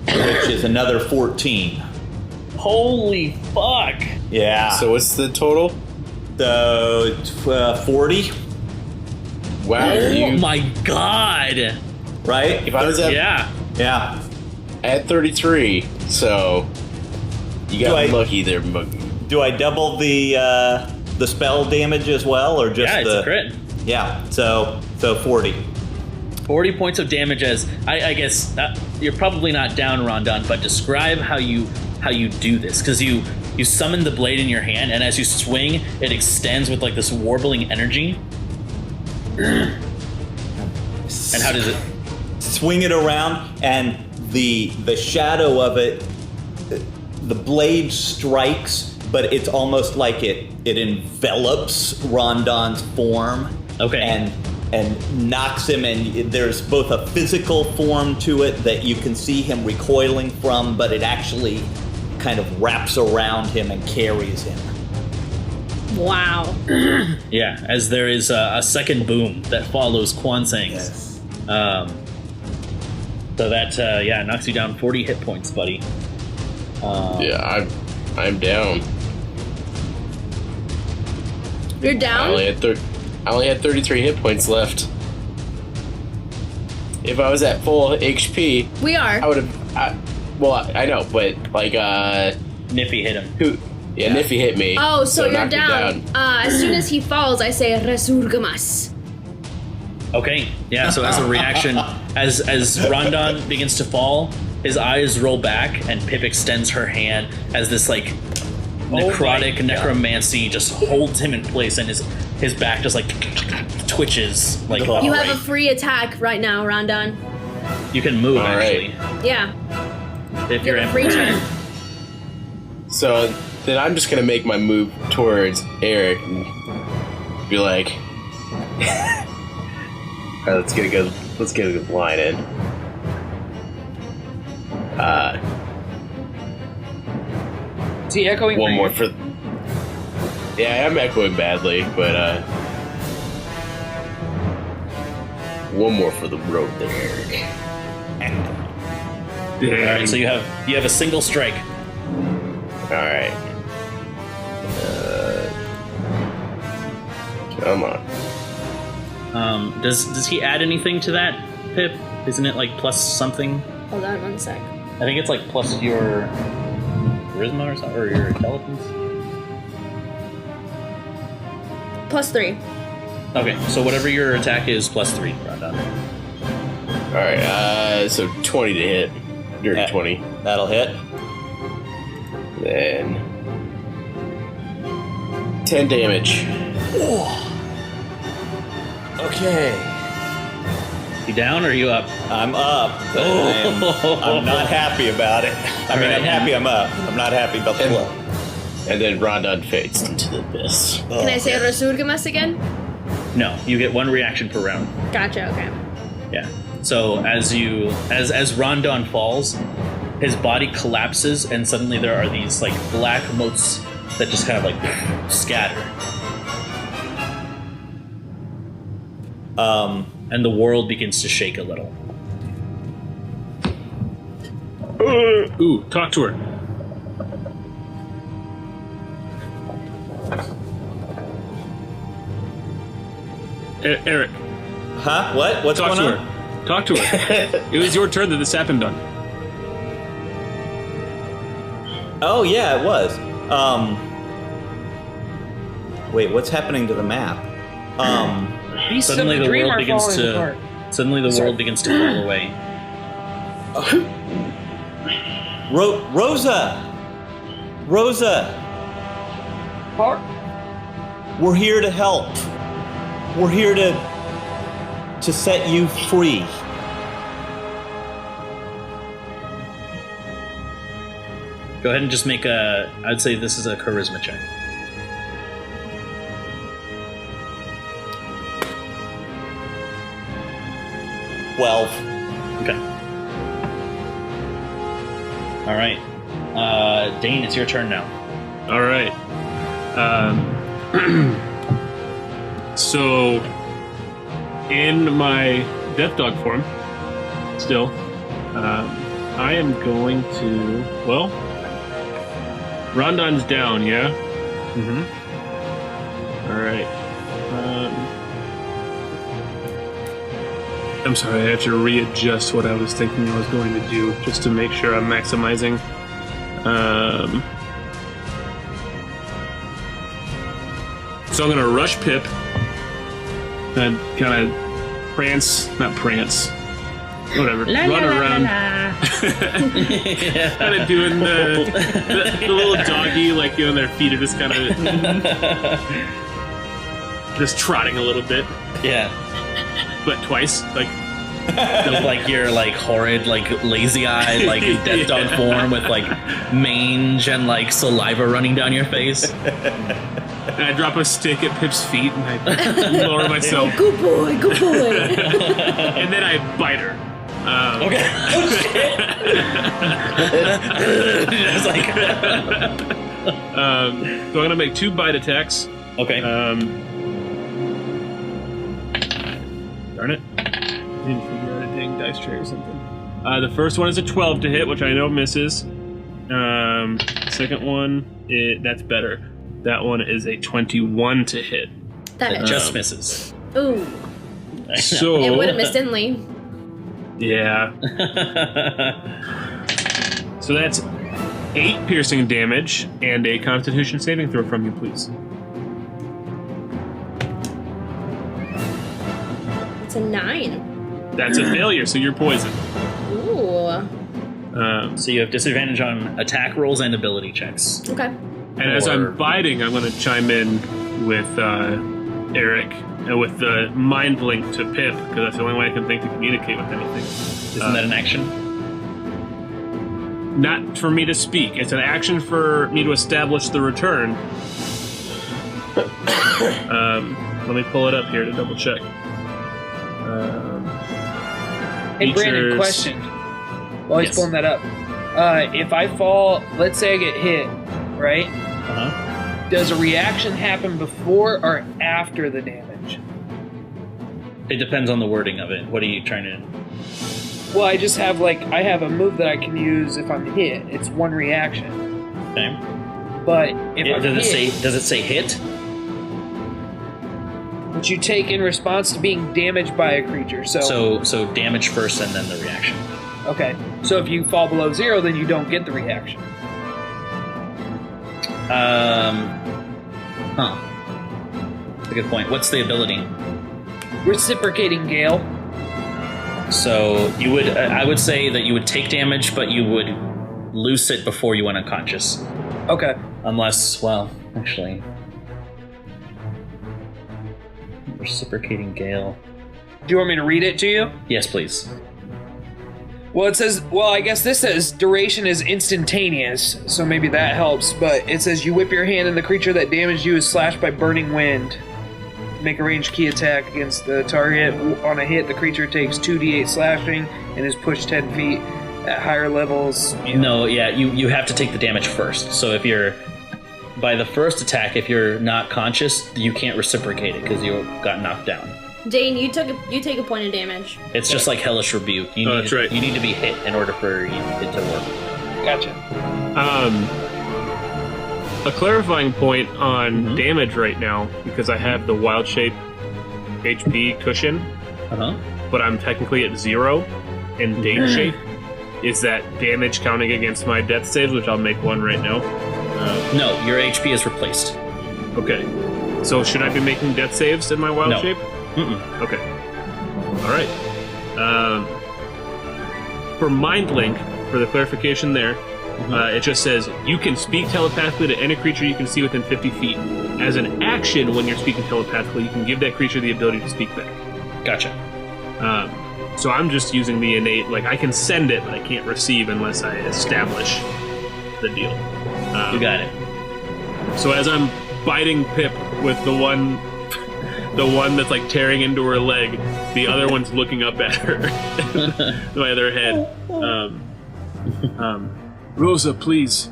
which is another 14. Holy fuck! Yeah. So what's the total? So 40, Wow. Oh my god! right? If I was at, Yeah. Yeah. I had 33, so you got lucky there, Muggy. Do I double the spell damage as well, or just Yeah, it's the a crit. Yeah. So 40. 40 points of damage as I guess you're probably not down, Rondon, but describe how you do this, because you summon the blade in your hand, and as you swing, it extends with like this warbling energy. And how does it? Swing it around, and the shadow of it, the blade strikes, but it's almost like it envelops Rondon's form. Okay. And knocks him, and there's both a physical form to it that you can see him recoiling from, but it actually kind of wraps around him and carries him. Wow. Yeah, as there is a second boom that follows Kwansang's. Yes. So that knocks you down 40 hit points, buddy. Yeah, I'm down. You're down? I only had 33 hit points left. If I was at full HP, We are. I would have. I know, but like Niffy hit him. Niffy hit me. Oh, so you're knocked me down. As soon as he falls, I say resurgamas. Okay, yeah, so as a reaction, as Rondon begins to fall, his eyes roll back, and Pip extends her hand as this, like, necrotic necromancy just holds him in place, and his back just, like, twitches. Like, You have a free attack right now, Rondon. You can move, All right. actually. Yeah. If You you're have a free turn. So then I'm just gonna make my move towards Eric and be like, all right, let's get a good line in. Is he echoing? One for more you? for. Yeah, I'm echoing badly, but one more for the road there, Eric. Alright, so you have a single strike. All right. Come on. Does he add anything to that, Pip? Isn't it like plus something? Hold on 1 sec. I think it's like plus your charisma or something, or your intelligence. +3. Okay, so whatever your attack is, +3, Rondon. All right. So 20 to hit. Dirty Yeah. 20. That'll hit. Then 10 damage. Okay. You down or you up? I'm up. I'm not happy about it. I'm happy I'm up. I'm not happy about the blow. And then Rondon fades into the abyss. Can I say resurgamas again? No, you get one reaction per round. Gotcha, okay. Yeah. So as Rondon falls, his body collapses, and suddenly there are these like black motes that just kind of like scatter. And the world begins to shake a little. Ooh, talk to her. Eric, Huh? What? What's talk going to on? her. Talk to her. It was your turn that this happened on. Oh yeah, it was. Wait, what's happening to the map? Beasts Suddenly of the Dream world are begins falling to apart. world begins to fall away. Rosa. Rosa, Park. we're here to help. We're here to set you free. Go ahead and just make I'd say this is a charisma check. Well, Okay. All right. Dane, it's your turn now. All right. So, in my Death Dog form, still, I am going to. Well, Rondon's down, yeah? Mm-hmm. All right. I'm sorry, I have to readjust what I was thinking I was going to do just to make sure I'm maximizing. So I'm going to rush Pip and kind of whatever, run around. Kind of doing the little doggy, like, their feet are just kind of just trotting a little bit. Yeah. But twice, like Like your like horrid, like lazy-eyed, like death dog form with like mange and like saliva running down your face. And I drop a stick at Pip's feet and I lower myself. Good boy, good boy. And then I bite her. Okay. Oh shit! It's like. So I'm gonna make 2 bite attacks. Okay. Darn it. Didn't figure out a dang dice tray or something. The first one is a 12 to hit, which I know misses. Second one, that's better. That one is a 21 to hit. That just misses. Ooh. So It would have missed instantly. Yeah. So that's 8 piercing damage and a Constitution saving throw from you, please. It's a 9. That's a failure, so you're poisoned. Ooh. So you have disadvantage on attack rolls and ability checks. Okay. And as I'm biting, I'm going to chime in with Eric and with the mind link to Pip, because that's the only way I can think to communicate with anything. Isn't that an action? Not for me to speak. It's an action for me to establish the return. Let me pull it up here to double check. Hey, Brandon, features- question. While he's Yes. pulling that up. If I fall, let's say I get hit, right? Uh-huh. Does a reaction happen before or after the damage? It depends on the wording of it. What are you trying to... Well, I just have I have a move that I can use if I'm hit. It's one reaction. Okay. But if I'm Does hit, it say hit? which you take in response to being damaged by a creature. So damage first and then the reaction. Okay. So if you fall below 0, then you don't get the reaction. That's a good point. What's the ability? Reciprocating Gale. So you would, I would say that you would take damage, but you would loose it before you went unconscious. Okay. Unless, well, actually, reciprocating gale. Do you want me to read it to you? Yes, please. Well, it says, I guess this says duration is instantaneous, so maybe that helps, but it says you whip your hand and the creature that damaged you is slashed by burning wind. Make a ranged key attack against the target. On a hit, the creature takes 2d8 slashing and is pushed 10 feet. At higher levels... No, yeah, you have to take the damage first. So if you're... By the first attack, if you're not conscious, you can't reciprocate it because you got knocked down. Dane, you take a point of damage. It's just like Hellish Rebuke. You that's right. You need to be hit in order for it to work. Gotcha. A clarifying point on damage right now, because I have the wild shape HP cushion, but I'm technically at 0 in Dane shape. Is that damage counting against my death saves, which I'll make one right now? No, your HP is replaced. Okay. So should I be making death saves in my wild No. shape? Mm-mm. Okay. All right. For Mind Link, for the clarification there, It just says, you can speak telepathically to any creature you can see within 50 feet. As an action, when you're speaking telepathically, you can give that creature the ability to speak back. Gotcha. So I'm just using the innate, like, I can send it, but I can't receive unless I establish the deal. You got it. So as I'm biting Pip with the one that's like tearing into her leg, the other one's looking up at her by their head. Rosa, please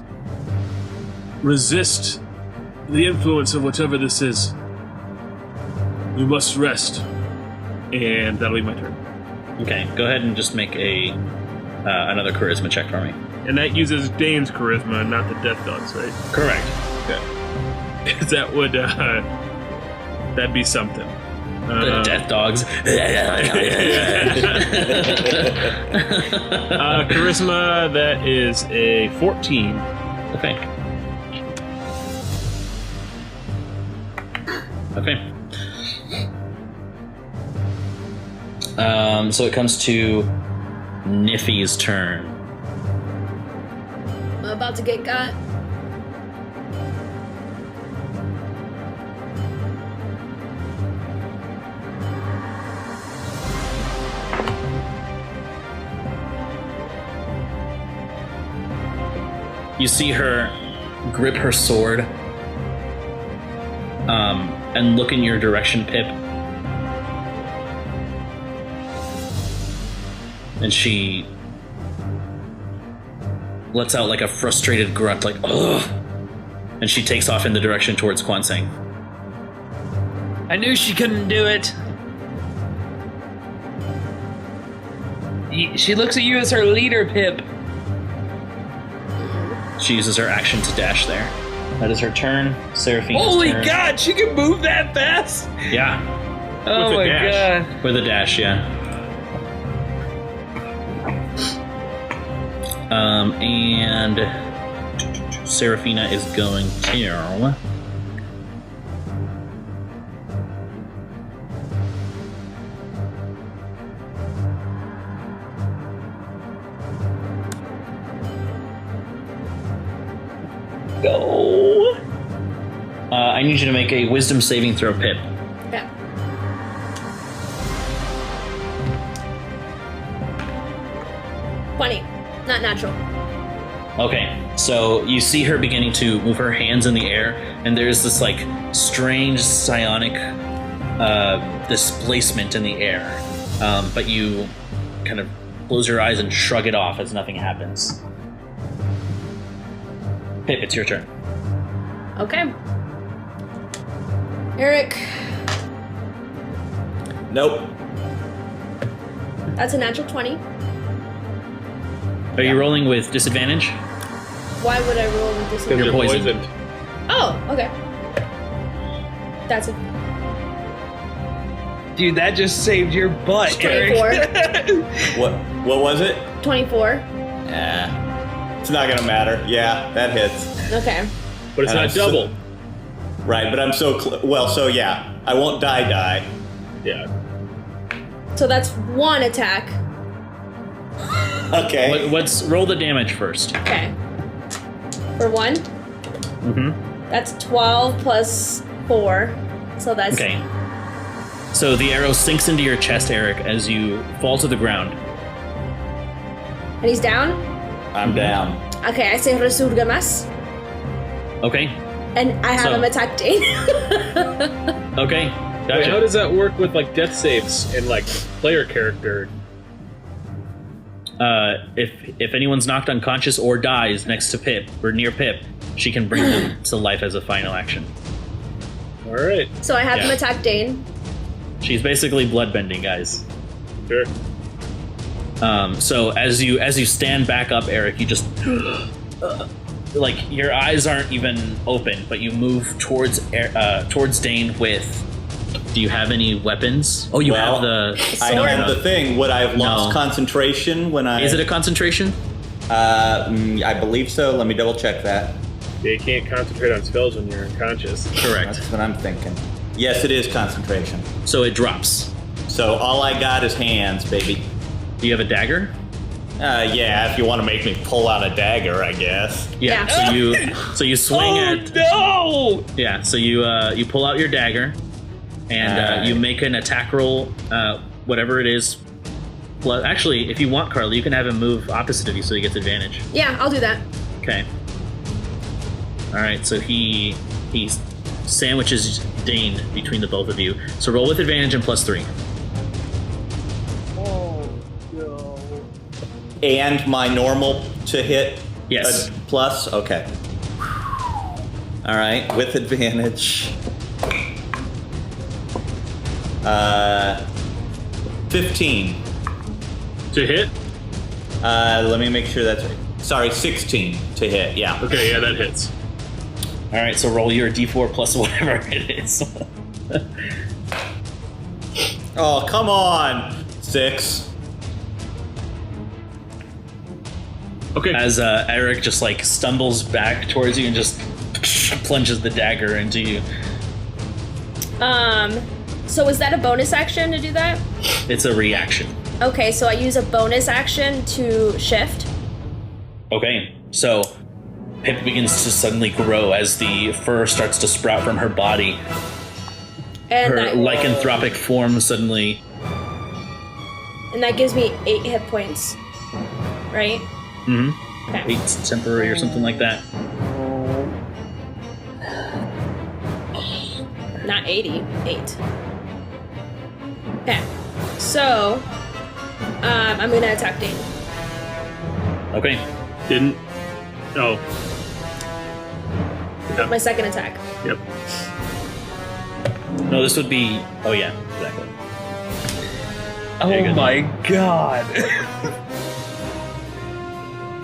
resist the influence of whatever this is. You must rest, and that'll be my turn. Okay, go ahead and just make a another charisma check for me. And that uses Dane's charisma, not the Death Dog's, right? Correct. Okay. That would that'd be something. The Death Dogs. Charisma, that is a 14. Okay. Okay. So it comes to Niffy's turn. I'm about to get got. You see her grip her sword and look in your direction, Pip. And she lets out like a frustrated grunt, like, ugh. And she takes off in the direction towards Kwanseng. I knew she couldn't do it. She looks at you as her leader, Pip. She uses her action to dash there. That is her turn. Seraphina's Holy turn. God, she can move that fast? Yeah, Oh With a my dash. God. with a dash, yeah. And Seraphina is going to... Go. I need you to make a wisdom saving throw, Pip. Okay. Funny. Not natural. Okay, so you see her beginning to move her hands in the air, and there's this like strange psionic displacement in the air. But you kind of close your eyes and shrug it off as nothing happens. Pip, it's your turn. Okay. Eric, Nope. that's a natural 20. Are you rolling with disadvantage? Why would I roll with this? Because You're you're poisoned. poisoned. Oh, okay. That's a Dude, that just saved your butt, Eric. 24. What was it? 24. It's not gonna matter. Yeah, that hits. Okay. But it's And not I'm so- double. Right, but I'm so so yeah. I won't die. Yeah. So that's one attack. Okay. Let's roll the damage first. Okay. For one, Mm-hmm. that's 12 plus 4. So that's Okay. So the arrow sinks into your chest, Eric, as you fall to the ground. And he's down? I'm down. Okay, I say Resurgamas. Okay. And I have So- him attack Dane. Okay. Wait, Gotcha. how does that work with like death saves and like player character? If anyone's knocked unconscious or dies next to Pip or near Pip, she can bring them to life as a final action. All right. So I have him Yeah. attack Dane. She's basically bloodbending, guys. Sure. So as you stand back up, Eric, you just like your eyes aren't even open, but you move towards Dane with. Do you have any weapons? Oh, you Well, have the. I have the thing. Would I have lost No. concentration when I? Is it a concentration? I believe so. Let me double check that. Yeah, you can't concentrate on spells when you're unconscious. Correct. That's what I'm thinking. Yes, it is concentration. So it drops. So all I got is hands, baby. Do you have a dagger? Yeah, if you want to make me pull out a dagger, I guess. Yeah. So you swing at. No! Yeah. So you pull out your dagger, and you make an attack roll, whatever it is. Well, actually, if you want, Carly, you can have him move opposite of you, so he gets advantage. Yeah, I'll do that. Okay. All right. So he sandwiches Dane between the both of you. So roll with advantage and +3. Oh, no. And my normal to hit? Yes. Plus? Okay. All right, with advantage. 15. To hit? Let me make sure that's right. Sorry, 16 to hit, yeah. Okay, yeah, that hits. All right. So roll your D4 plus whatever it is. Oh, come on! 6. Okay. As Eric just like stumbles back towards you and just plunges the dagger into you. So is that a bonus action to do that? It's a reaction. Okay, so I use a bonus action to shift. Okay, so Pip begins to suddenly grow as the fur starts to sprout from her body. And Her that, lycanthropic form suddenly. and that gives me 8 hit points. Right? Mm-hmm. Okay. 8 temporary or something like that. Not 80, 8. Okay. So, I'm gonna attack Dane. Okay. Didn't. Oh. Yeah. My second attack. Yep. No, this would be. Oh yeah, exactly. Oh go. my god.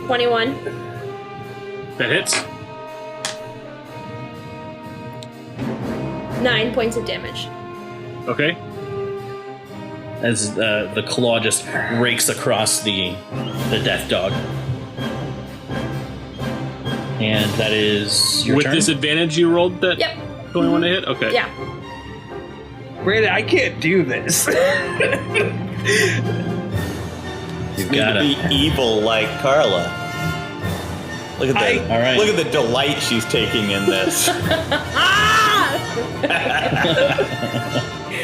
21. That hits. 9 points of damage. Okay. As the claw just rakes across the death dog. And that is your With turn. disadvantage, you rolled that Yep. 21 to hit? Okay. Yeah. Brandon, I can't do this. You need gotta- to be evil like Carla. Look at that. All right. Look at the delight she's taking in this.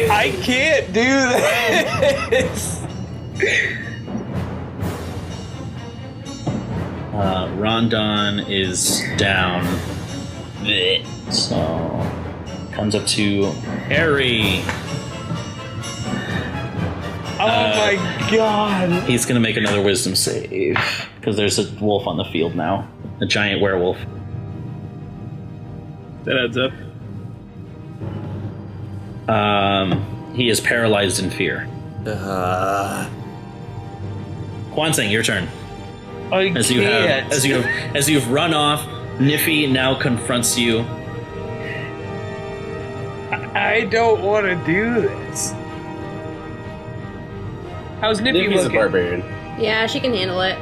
I can't do this. Rondon is down. So comes up to Harry. Oh my god. He's gonna make another wisdom save because there's a wolf on the field now, a giant werewolf. That adds up. He is paralyzed in fear. Kwanzang, your turn. I As can't. you've run off, Niffy now confronts you. I don't want to do this. How's Nippy Nippy's a looking? barbarian. Yeah, she can handle it.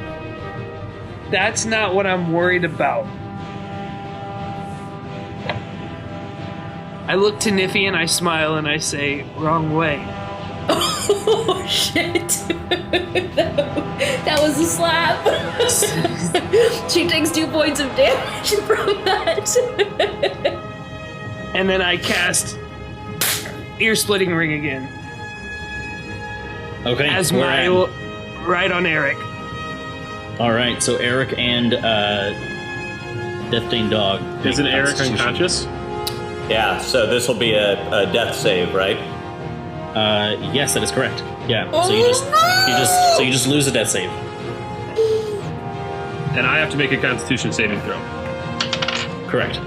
That's not what I'm worried about. I look to Niffy and I smile and I say, wrong way. Oh, shit. That was a slap. She takes 2 points of damage from that. And then I cast ear-splitting ring again. Okay. As where my at? right on Eric. All right. So Eric and Death Dane Dog. Isn't make Eric Constitution. unconscious? Yeah, so this will be a death save, right? Yes, that is correct. Yeah. Oh, so you just lose a death save. And I have to make a Constitution saving throw. Correct.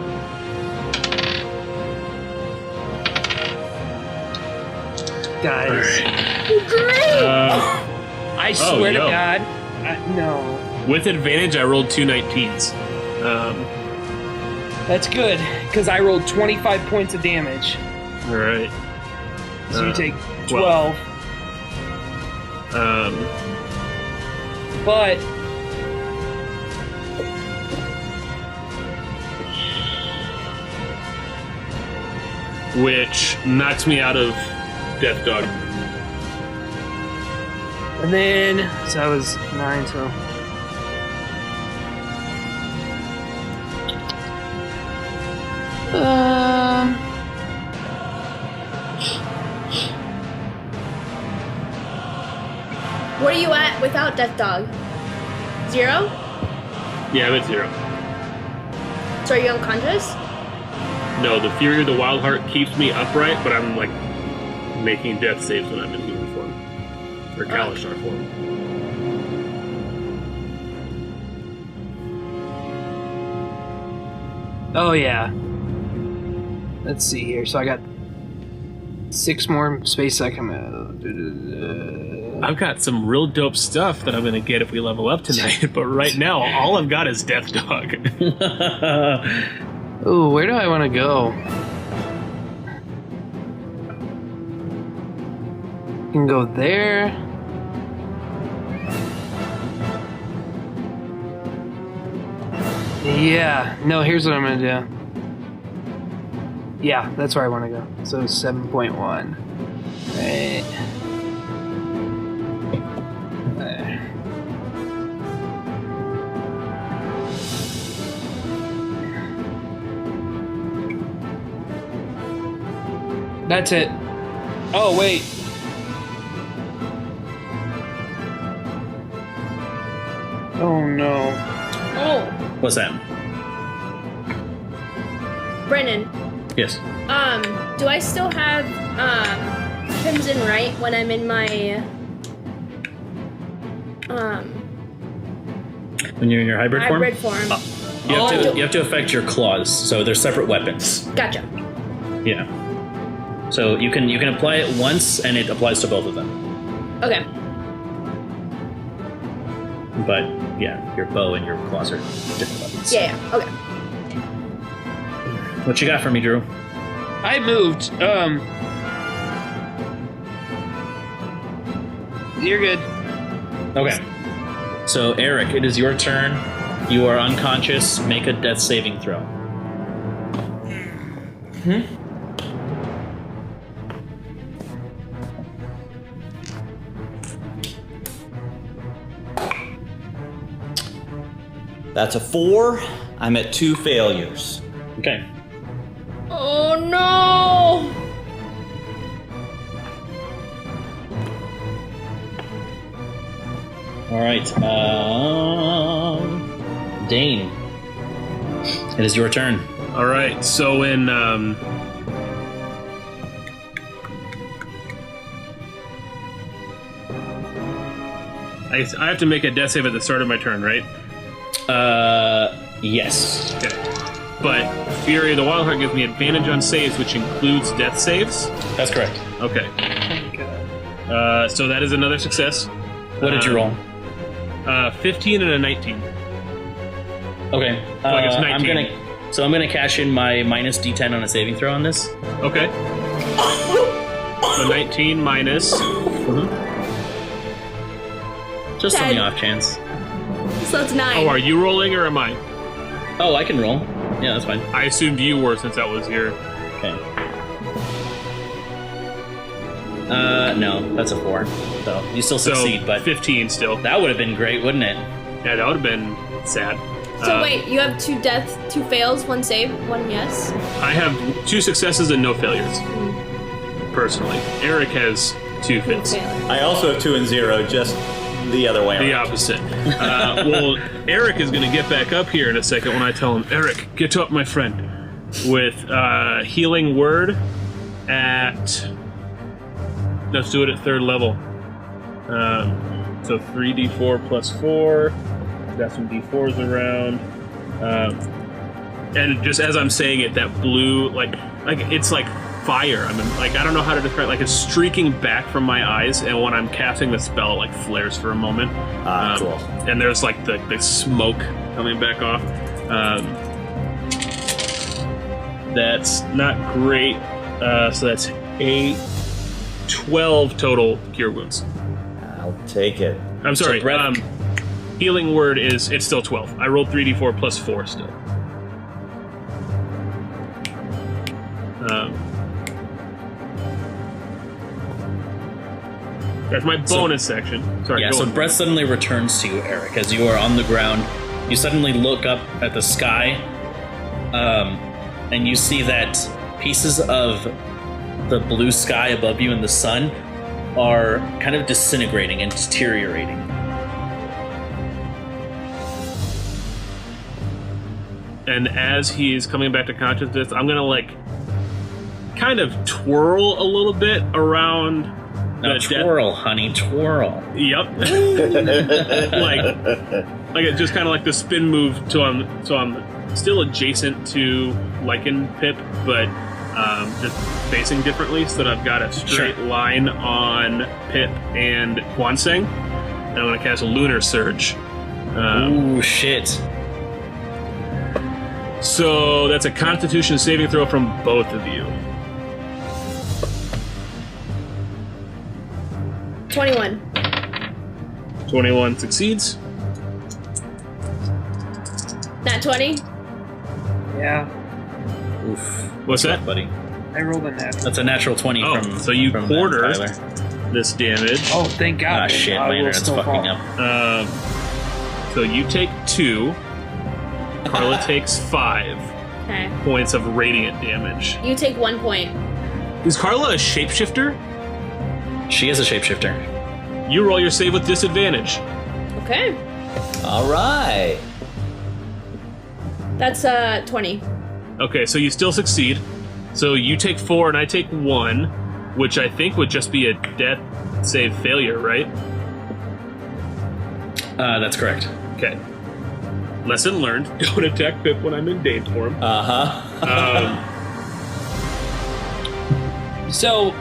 Guys, I swear to yo. God, no. With advantage, I rolled 2 19s. That's good, because I rolled 25 points of damage. All right. So you take 12. 12. But Which knocks me out of Death Dog. And then, so that was 9, so. What are you at without Death Dog? 0? Yeah, I'm at 0. So are you unconscious? No, the Fury of the Wild Heart keeps me upright, but I'm like making death saves when I'm in human form. Or Kalashtar form. Oh, yeah. Let's see here. So I got 6 more space I can. I've got some real dope stuff that I'm gonna get if we level up tonight, but right now all I've got is Death Dog. Ooh, where do I want to go? You can go there. Yeah, no, here's what I'm gonna do. Yeah, that's where I want to go. So 7.1. Right. There. That's it. Oh, wait. Oh, no. Oh, What's that? Brennan. Yes. Do I still have Crimson Right when I'm in my When you're in your hybrid form? hybrid form? You have to affect your claws, so they're separate weapons. Gotcha. Yeah. So you can apply it once, and it applies to both of them. Okay. But yeah, your bow and your claws are different weapons. Yeah. Okay. What you got for me, Drew? I moved. You're good. Okay. So Eric, it is your turn. You are unconscious. Make a death saving throw. That's a 4. I'm at 2 failures. Okay. Oh no! All right. Dane, it is your turn. All right, so in I have to make a death save at the start of my turn, right? Yes. Okay. But Fury of the Wild Heart gives me advantage on saves, which includes death saves. That's correct. Okay. So that is another success. What did you roll? 15 and a 19. Okay. I guess 19. I'm gonna cash in my minus D10 on a saving throw on this. Okay. So 19 minus. Just on 10. the off chance. So it's 9. Oh, are you rolling or am I? Oh, I can roll. Yeah, that's fine. I assumed you were since that was your. Okay. No, that's a 4. So you still succeed, but 15 still. that would have been great, wouldn't it? Yeah, that would have been sad. So wait, you have 2 deaths, 2 fails, 1 save, 1 yes. I have 2 successes and no failures. Personally, Eric has 2 fits. I also have 2 and 0, just the other way The around. opposite. Well, Eric is going to get back up here in a second when I tell him, Eric, get up, my friend, with healing word at. Let's do it at 3rd level. So 3d4 plus 4. Got some d4s around. And just as I'm saying it, that blue, like it's like fire. I mean, like I don't know how to describe. Like it's streaking back from my eyes, and when I'm casting the spell, it like flares for a moment. Cool. And there's like the smoke coming back off. That's not great. So that's 12 total cure wounds. I'll take it. I'm sorry. So breath- Healing word is it's still 12. I rolled 3d4 plus 4 still. That's my bonus section. Sorry, Yeah, go so on. breath suddenly returns to you, Eric, as you are on the ground. You suddenly look up at the sky, and you see that pieces of the blue sky above you and the sun are kind of disintegrating and deteriorating. And as he's coming back to consciousness, I'm gonna like kind of twirl a little bit around Now the twirl, honey, twirl. Yep. like it just kind of like the spin move so I'm still adjacent to Lycan Pip, but just facing differently, so that I've got a straight line on Pip and Kwanseng. And I'm gonna cast a Lunar Surge. Ooh, shit. So that's a Constitution saving throw from both of you. 21. 21 succeeds. Nat 20. Yeah, Oof. What's that? buddy? I rolled a nat. That's a natural 20 Oh, from so you from quarter Tyler. this damage. Oh, thank God. Ah, shit, I my will internet's still fucking fall. up. So you take 2. Carla takes 5 Okay. points of radiant damage. You take 1 point. Is Carla a shapeshifter? She is a shapeshifter. You roll your save with disadvantage. Okay. All right. That's 20. Okay, so you still succeed. So you take 4 and I take 1, which I think would just be a death save failure, right? That's correct. Okay. Lesson learned. Don't attack Pip when I'm in Dane form. So,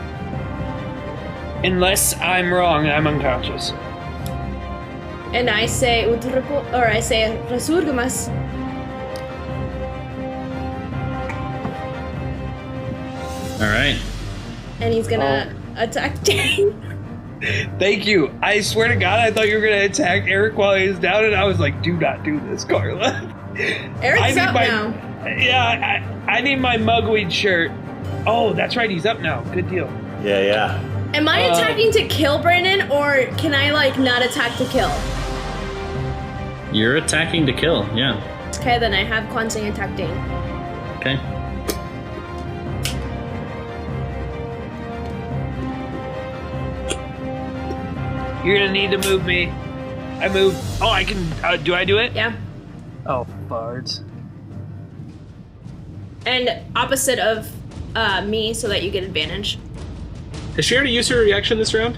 unless I'm wrong, I'm unconscious. And I say resurgamas. All right. And he's gonna attack Dane. Thank you. I swear to God, I thought you were going to attack Eric while he was down, and I was like, do not do this, Carla. Eric's up now. Yeah, I need my mugweed shirt. Oh, that's right, he's up now. Good deal. Yeah. Am I attacking to kill Brandon, or can I like not attack to kill? You're attacking to kill, yeah. Okay, then I have Kwanseng attack Dane. Okay. You're going to need to move me. I move. Oh, I can. Do I do it? Yeah. Oh, bards. And opposite of me, so that you get advantage. Has she already used her reaction this round?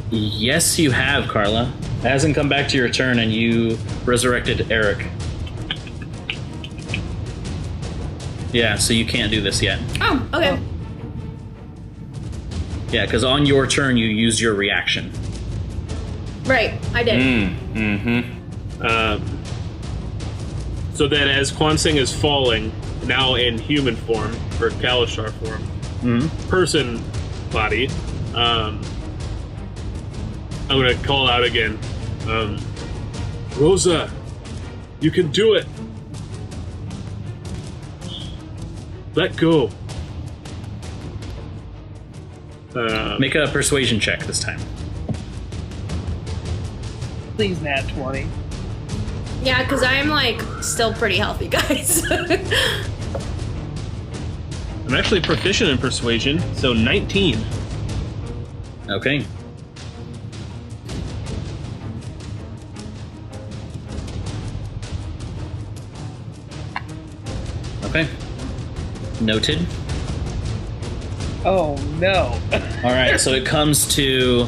Yes, you have, Carla. It hasn't come back to your turn, and you resurrected Eric. Yeah, so you can't do this yet. Oh, okay. Yeah, because on your turn, you used your reaction. Right, I did. So then as Kwanseng is falling, now in human form, or Kalashar form, person body, I'm gonna call out again. Rosa, you can do it. Let go. Make a persuasion check this time. Please, nat 20. Yeah, because I'm like still pretty healthy, guys. I'm actually proficient in persuasion, so 19. Okay. Okay. Noted. Oh, no. All right, so it comes to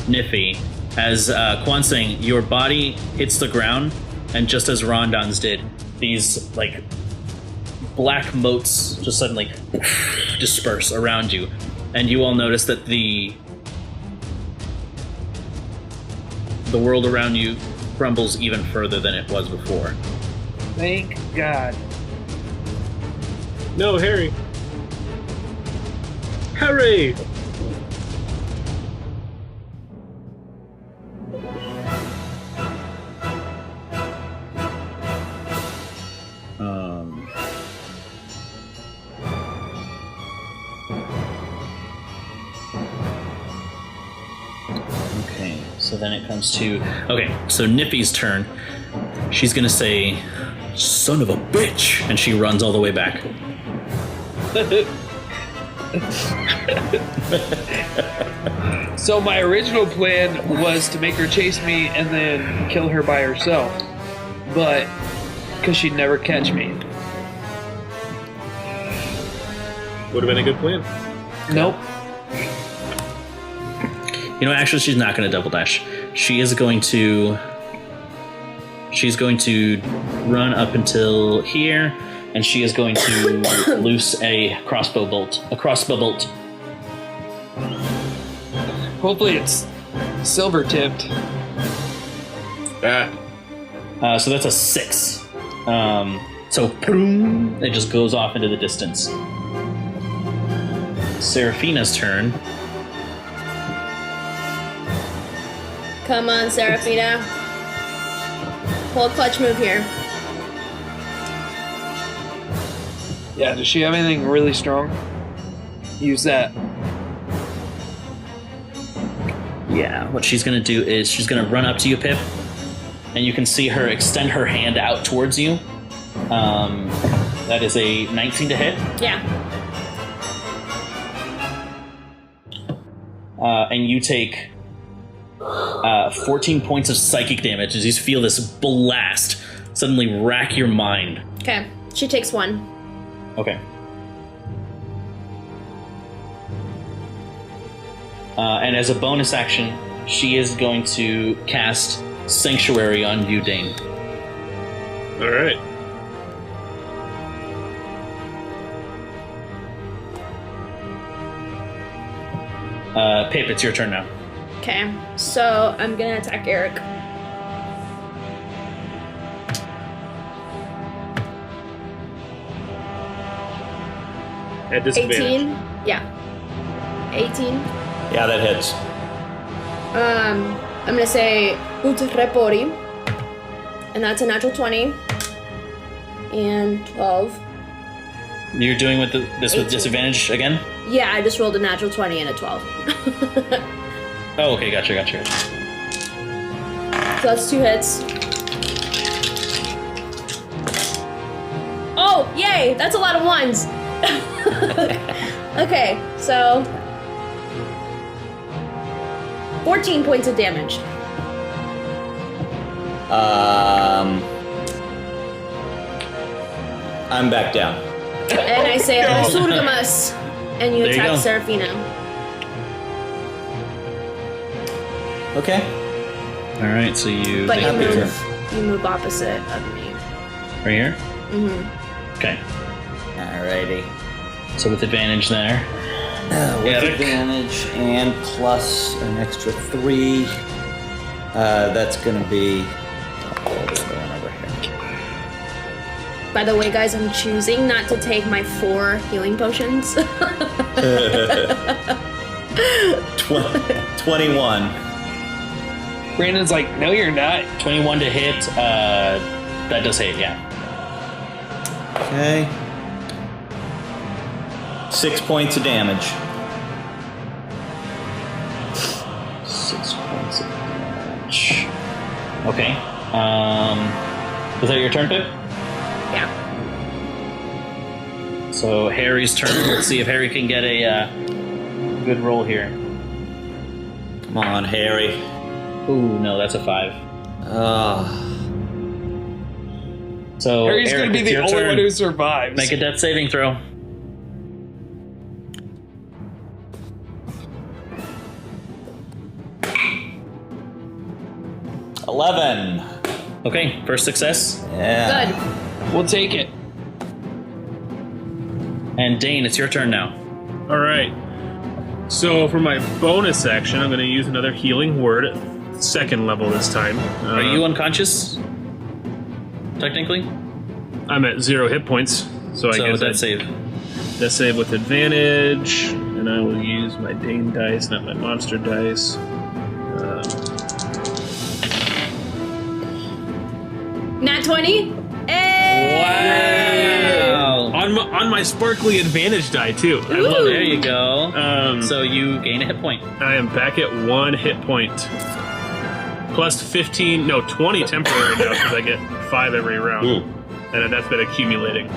Niffy. As Kwanseng, your body hits the ground, and just as Rondon's did, these like black motes just suddenly disperse around you, and you all notice that the world around you crumbles even further than it was before. Thank God. No, Harry. Harry! then it comes to... Okay, so Nippy's turn. She's gonna say, son of a bitch, and she runs all the way back. So my original plan was to make her chase me and then kill her by herself. But, because she'd never catch me. Would have been a good plan. Nope. You know, actually, she's not going to double dash. She's going to run up until here, and she is going to loose a crossbow bolt. Hopefully it's silver tipped. So that's a 6. So boom, it just goes off into the distance. Seraphina's turn. Come on, Seraphina. Pull a clutch move here. Yeah, does she have anything really strong? Use that. Yeah, what she's gonna do is she's gonna run up to you, Pip, and you can see her extend her hand out towards you. That is a 19 to hit. Yeah. And you take 14 points of psychic damage as you feel this blast suddenly rack your mind. Okay. She takes 1. Okay. And as a bonus action, she is going to cast Sanctuary on you, Dane. All right. Pip, it's your turn now. Okay. So I'm gonna attack Eric. At disadvantage. 18. Yeah. 18. Yeah, that hits. I'm gonna say ut repori, and that's a natural 20 and 12. You're doing with this with 18. disadvantage again? Yeah, I just rolled a natural 20 and a 12. Oh, okay, gotcha. So that's 2 hits. Oh, yay! That's a lot of 1s. Okay, so 14 points of damage. I'm back down. And I say Resurgamus, and you There you attack go. Seraphina. Okay. All right, so you But you Happy to. move opposite of me. right here. Mm-hmm. Okay, Alrighty. so with advantage there. With Eric. advantage and plus an extra 3. That's gonna be. What's going over here? By the way, guys, I'm choosing not to take my 4 healing potions. 21. Brandon's like, no, you're not. 21 to hit. That does hit, yeah. Okay. 6 points of damage. 6 points of damage. Okay. Was that your turn, Pip? Yeah. So Harry's turn. Let's see if Harry can get a good roll here. Come on, Harry. Ooh, no, that's a 5. So Harry's Eric, gonna be it's the your only turn. one who survives. Make a death saving throw. $11. Okay, first success. Yeah. Good. We'll take it. And Dane, it's your turn now. All right. So for my bonus action, I'm going to use another healing word at 2nd level this time. Are you unconscious? Technically? I'm at 0 hit points, so I guess that save. Death save with advantage, and I will use my Dane dice, not my monster dice. Nat 20? Hey! Wow. On my sparkly advantage die too. I love There it. you go. Um, So you gain a hit point. I am back at 1 hit point. plus 15, no, 20 temporary now because I get 5 every round. And that's been accumulating.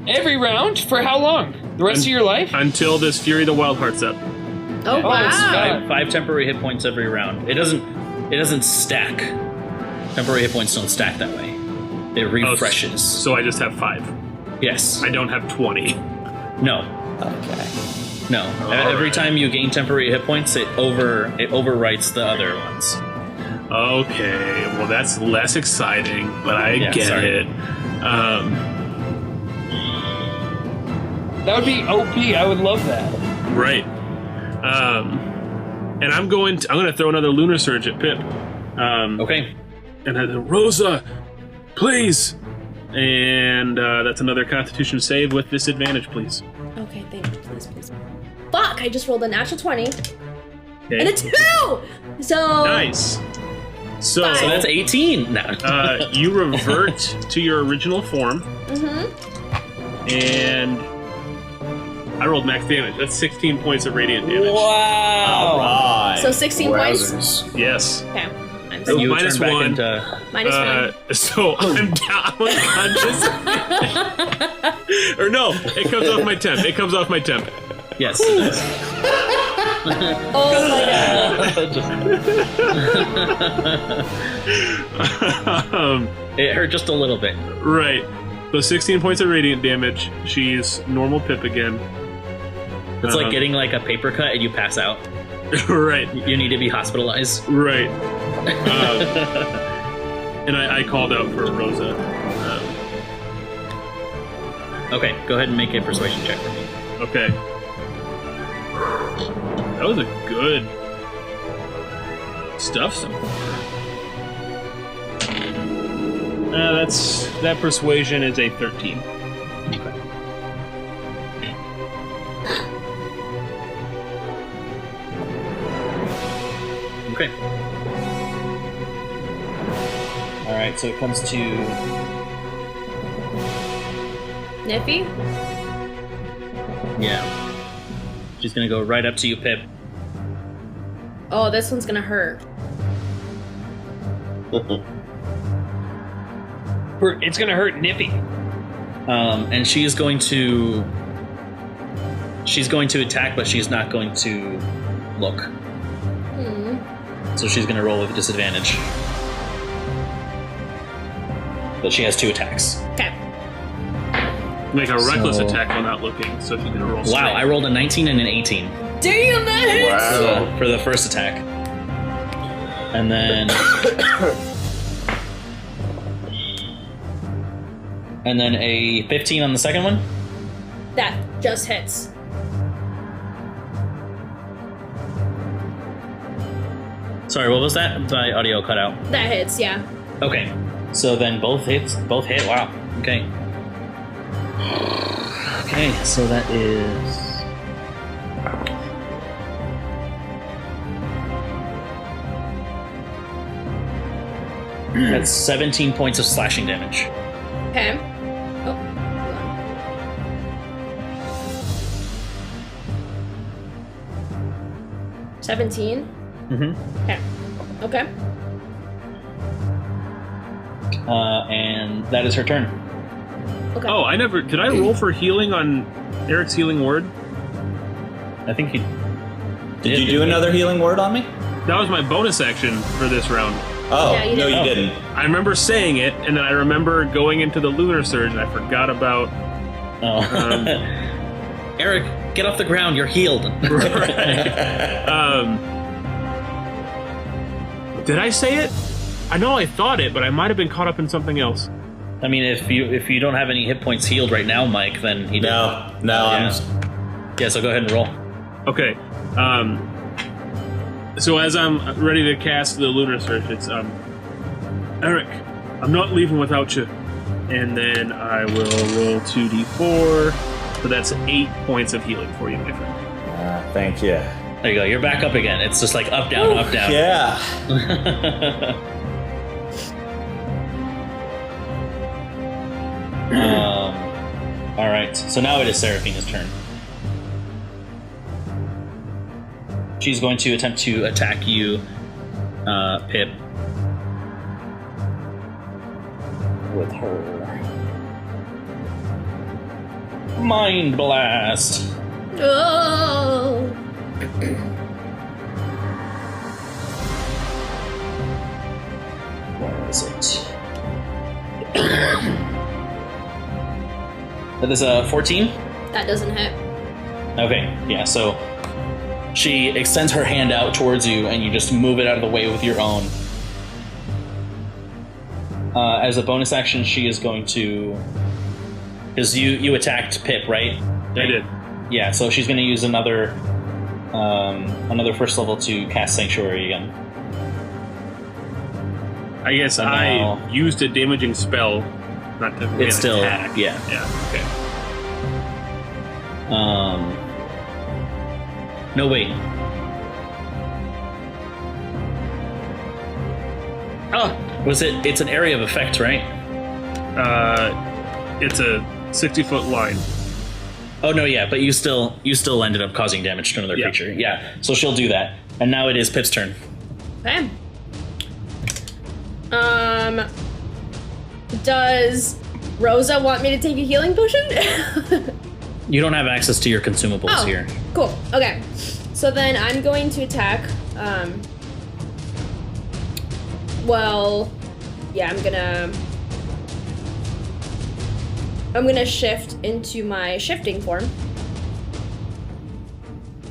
Every round? For how long? The rest of your life? Until this Fury of the Wild Heart's up. Oh, wow. it's Five temporary hit points every round. It doesn't stack. Temporary hit points don't stack that way. It refreshes. So I just have 5. Yes. I don't have 20. No. Okay. No. Every time you gain temporary hit points, it overwrites the other ones. Okay, well that's less exciting, but I get sorry. it. That would be OP. I would love that. Right. And I'm going to throw another Lunar Surge at Pip. Okay. And I Rosa, please. And that's another Constitution save with disadvantage, please. Okay, thank you. Please. Fuck! I just rolled a natural 20 Okay. and a 2. So Nice. So that's 18 now. you revert to your original form, and I rolled max damage. That's 16 points of radiant damage. Wow. Right. So 16 points. Wowzers. Yes. Okay. I'm So You minus turn back 1. into minus 1. So I'm down unconscious. Or no, it comes off my temp. yes. Oh my god. It hurt just a little bit. Right. So 16 points of radiant damage. She's normal Pip again. It's like getting like a paper cut and you pass out. Right. You need to be hospitalized. Right. And I called out for Rosa. Okay, go ahead and make a persuasion check for me. Okay. That was a good stuff so far. That persuasion is a 13. Okay. All right, so it comes to Nippy? yeah. She's gonna go right up to you, Pip. Oh, this one's gonna hurt. It's gonna hurt Nippy. And she's going to attack, but she's not going to look. So she's going to roll with disadvantage. But she has 2 attacks. Okay. Make a reckless attack while not looking, so she's gonna roll straight. Wow, I rolled a 19 and an 18 Damn, that hits! for the first attack. And then a 15 on the second one. That just hits. Sorry, what was that? My audio cut out. That hits, yeah. Okay, so then both hit. Wow. Okay. Okay, so that is that's 17 points of slashing damage. Okay. Oh, hold on. 17? Mm-hmm. Okay. And that is her turn. Okay. Oh, did I roll for healing on Eric's healing word? I think you Did you do another healing word on me? That was my bonus action for this round. Oh, Yeah, you no, did. you didn't. I remember saying it, and then I remember going into the Lunar Surge, and I forgot about... Oh. Eric, get off the ground. You're healed. Did I say it? I know I thought it, but I might have been caught up in something else. I mean, if you don't have any hit points healed right now, Mike, then he No, Yeah, so go ahead and roll. Okay. So as I'm ready to cast the Lunar Surge, it's Eric, I'm not leaving without you. And then I will roll 2d4. So that's 8 points of healing for you, my friend. Thank you. There you go. You're back up again. It's just like up, down, up, down. Yeah. All right. So now it is Seraphina's turn. She's going to attempt to attack you, Pip, with her Mind Blast. Oh. Where is it? That is a 14? That doesn't hit. Okay, yeah, so she extends her hand out towards you, and you just move it out of the way with your own. As a bonus action, she is going to... Because you attacked Pip, right? I did. Yeah, so she's going to use another first level to cast Sanctuary again. I guess So now- I used a damaging spell, not to It's still... attack. Yeah. Yeah, okay. No, wait. Oh, it's an area of effect, right? It's a 60-foot line. Oh, no, yeah, but you still ended up causing damage to another Yeah. creature. Yeah, so she'll do that. And now it is Pip's turn. Okay. Does Rosa want me to take a healing potion? You don't have access to your consumables here. Cool. Okay. So then I'm going to attack. Well, yeah, I'm gonna shift into my shifting form.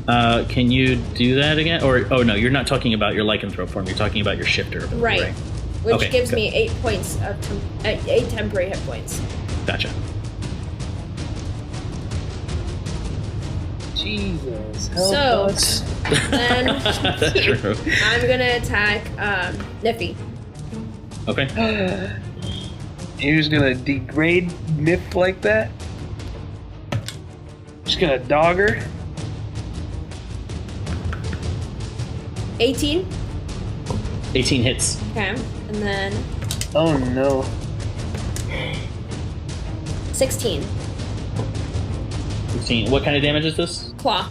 Can you do that again? Or, oh no, you're not talking about your lycanthrope form. You're talking about your shifter ability, Right. Which Okay, gives good. me 8 points of 8 temporary hit points. Gotcha. Jesus. Help So us. then That's true. I'm gonna attack Niffy. Okay. You're just gonna degrade Nif like that? Just gonna dog her? 18. 18 hits. Okay. And then Oh no. 16. 15. What kind of damage is this? Claw.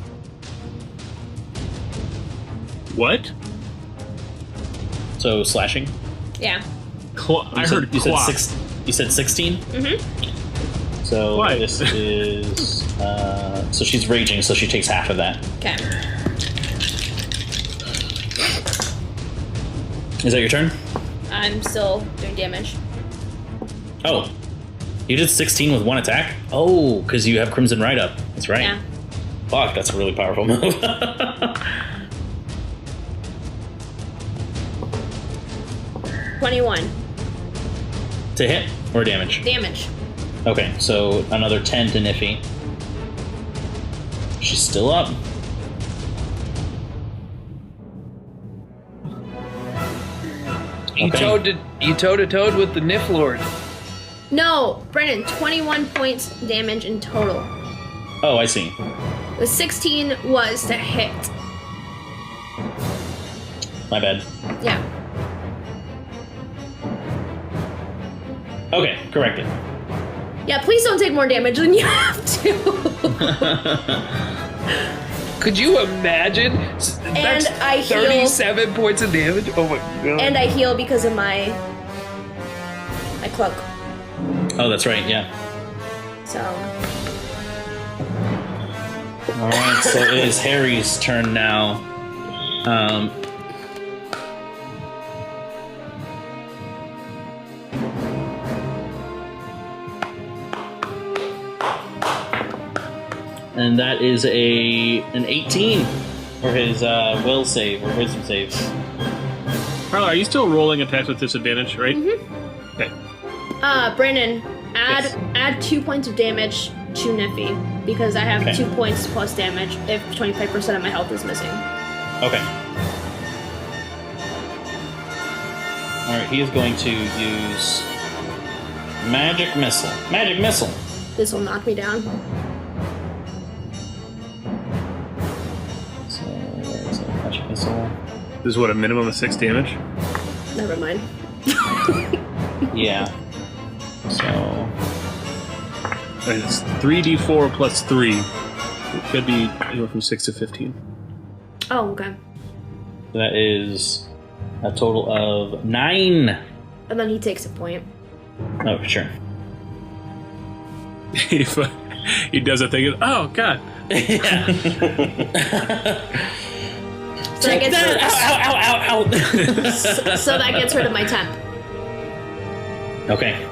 What? So slashing? Yeah. I heard you claw. said you said 16? Mm-hmm. So Why? this is so she's raging, so she takes half of that. Okay. Is that your turn? I'm still doing damage. Oh. You did 16 with one attack? Oh, because you have Crimson Ride up. That's right. Yeah. Fuck, that's a really powerful move. 21 To hit or damage? damage. Okay, so another 10 to Niffy. She's still up. You Okay. toe-to-toed with the Nif Lord. No, Brennan, 21 points damage in total. Oh, I see. The 16 was to hit. My bad. Yeah. Okay, corrected. Yeah, please don't take more damage than you have to. Could you imagine? That's I heal. 37 points of damage? Oh my god. And I heal because of my cloak. Oh, that's right, yeah. So, Alright, so it is Harry's turn now. And that is an 18 for his will save or wisdom save. Carla, are you still rolling attacks with disadvantage, right? Mm-hmm. Okay. Brandon, Yes. add 2 points of damage to Niffy because I have Okay. 2 points plus damage if 25% of my health is missing. Okay. Alright, he is going to use Magic Missile. Magic Missile! This will knock me down. So, where is it? Magic Missile. This is what, a minimum of 6 damage? Never mind. Yeah. So, And it's 3d4 plus 3. It could be anywhere from 6 to 15. Oh, okay. That is a total of 9. And then he takes a point. Oh, sure. He does a thing. Oh God! Yeah. So that gets rid Ow. so that gets rid of my temp. Okay.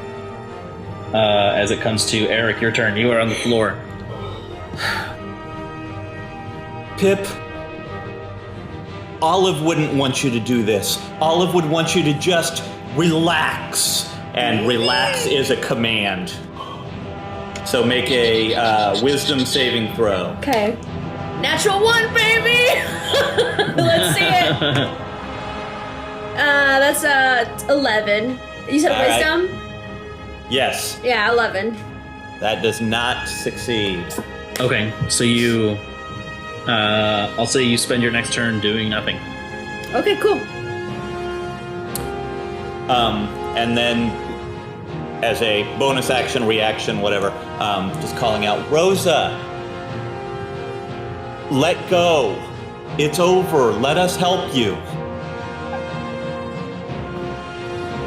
As it comes to Eric, your turn. You are on the floor. Pip, Olive wouldn't want you to do this. Olive would want you to just relax. And relax is a command. So make a wisdom saving throw. Okay. Natural 1, baby! Let's see it. That's 11. You said All right. wisdom? Yes, Yeah, 11. that does not succeed. Okay, so you... I'll say you spend your next turn doing nothing. Okay, cool. And then, as a bonus action, reaction, whatever, just calling out, Rosa, let go. It's over. Let us help you.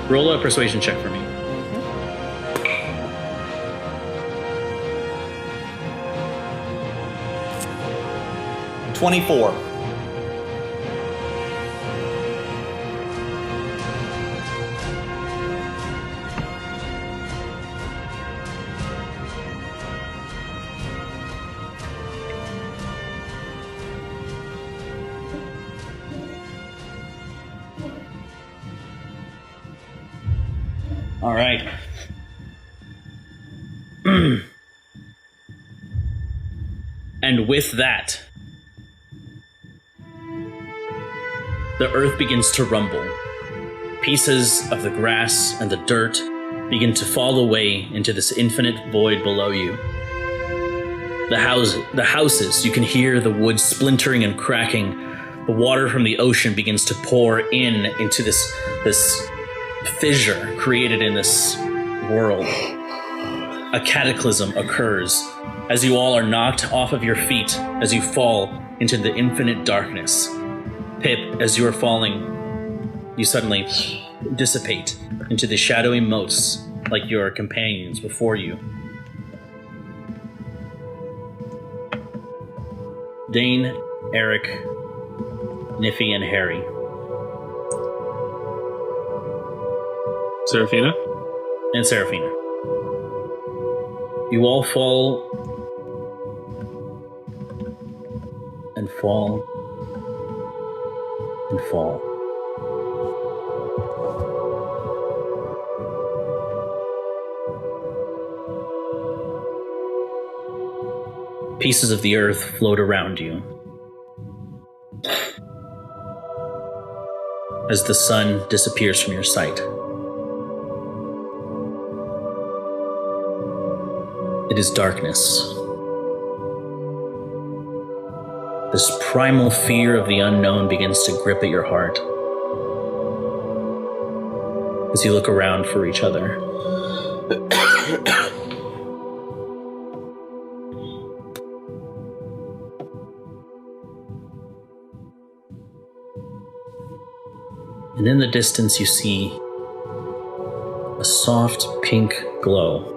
Roll a persuasion check for me. 24. All right. And with that, the earth begins to rumble. Pieces of the grass and the dirt begin to fall away into this infinite void below you. The houses, you can hear the wood splintering and cracking. The water from the ocean begins to pour into this fissure created in this world. A cataclysm occurs as you all are knocked off of your feet as you fall into the infinite darkness. Pip, as you are falling, you suddenly dissipate into the shadowy motes like your companions before you. Dane, Eric, Niffy, and Harry. Seraphina? And Seraphina. You all fall and fall and fall. Pieces of the earth float around you as the sun disappears from your sight. It is darkness. This primal fear of the unknown begins to grip at your heart as you look around for each other. And in the distance you see a soft pink glow.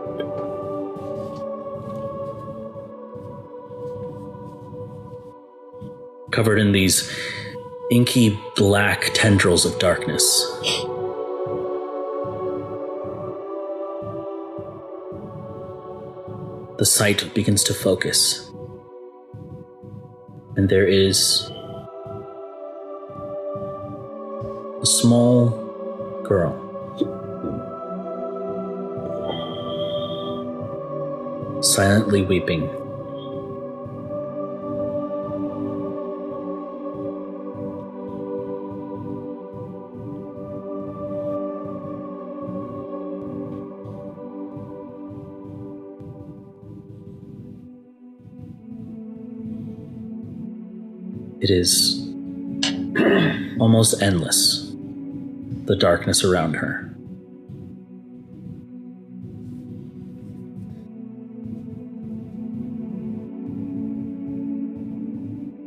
Covered in these inky black tendrils of darkness. The sight begins to focus. And there is a small girl. Silently weeping. It is almost endless, the darkness around her.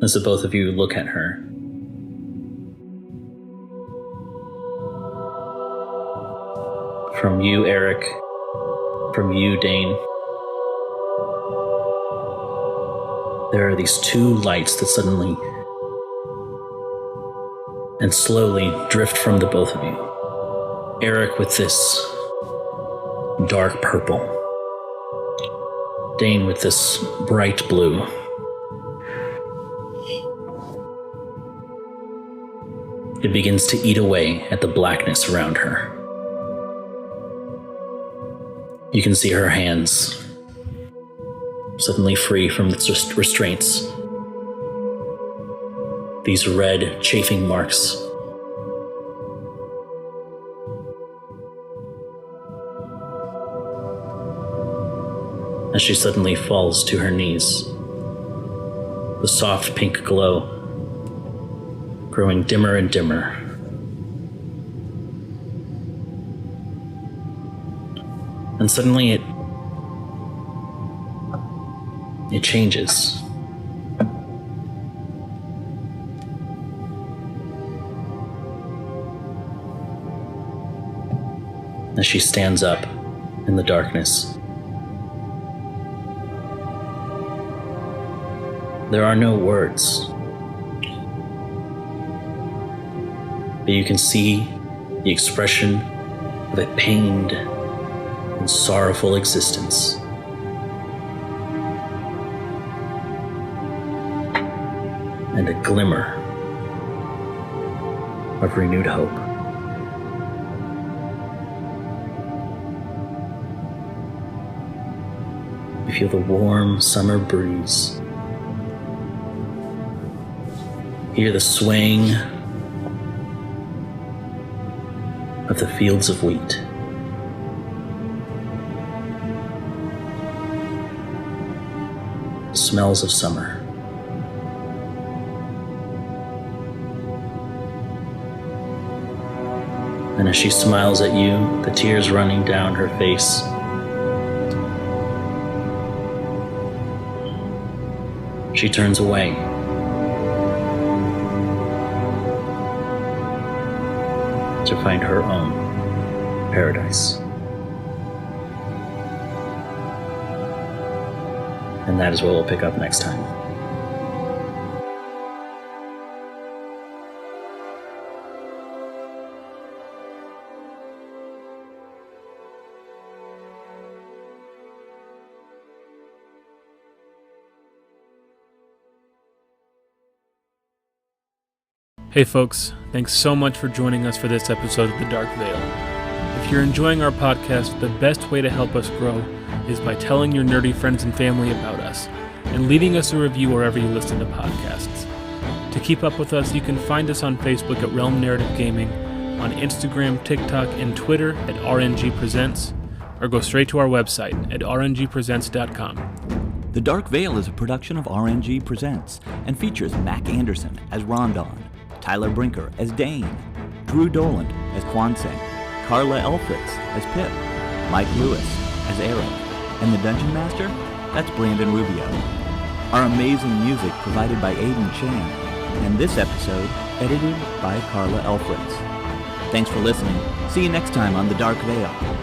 as the both of you look at her. From you, Eric, from you, Dane, there are these two lights that suddenly and slowly drift from the both of you. Eric with this dark purple, Dane with this bright blue. It begins to eat away at the blackness around her. You can see her hands suddenly free from its restraints. These red, chafing marks. As she suddenly falls to her knees, the soft pink glow growing dimmer and dimmer. And suddenly it changes. As she stands up in the darkness. There are no words, but you can see the expression of a pained and sorrowful existence. And a glimmer of renewed hope. You feel the warm summer breeze. Hear the swaying of the fields of wheat. Smells of summer. And as she smiles at you, the tears running down her face, she turns away. To find her own paradise. And that is what we'll pick up next time. Hey folks, thanks so much for joining us for this episode of The Dark Veil. If you're enjoying our podcast, the best way to help us grow is by telling your nerdy friends and family about us, and leaving us a review wherever you listen to podcasts. To keep up with us, you can find us on Facebook at Realm Narrative Gaming, on Instagram, TikTok, and Twitter at RNG Presents, or go straight to our website at rngpresents.com. The Dark Veil is a production of RNG Presents and features Mac Anderson as Rondon, Tyler Brinker as Dane, Drew Doland as Kwanseng, Carla Elfritz as Pip, Mike Lewis as Eric, and the Dungeon Master, that's Brandon Rubio. Our amazing music provided by Aiden Chan, and this episode edited by Carla Elfritz. Thanks for listening. See you next time on The Dark Veil.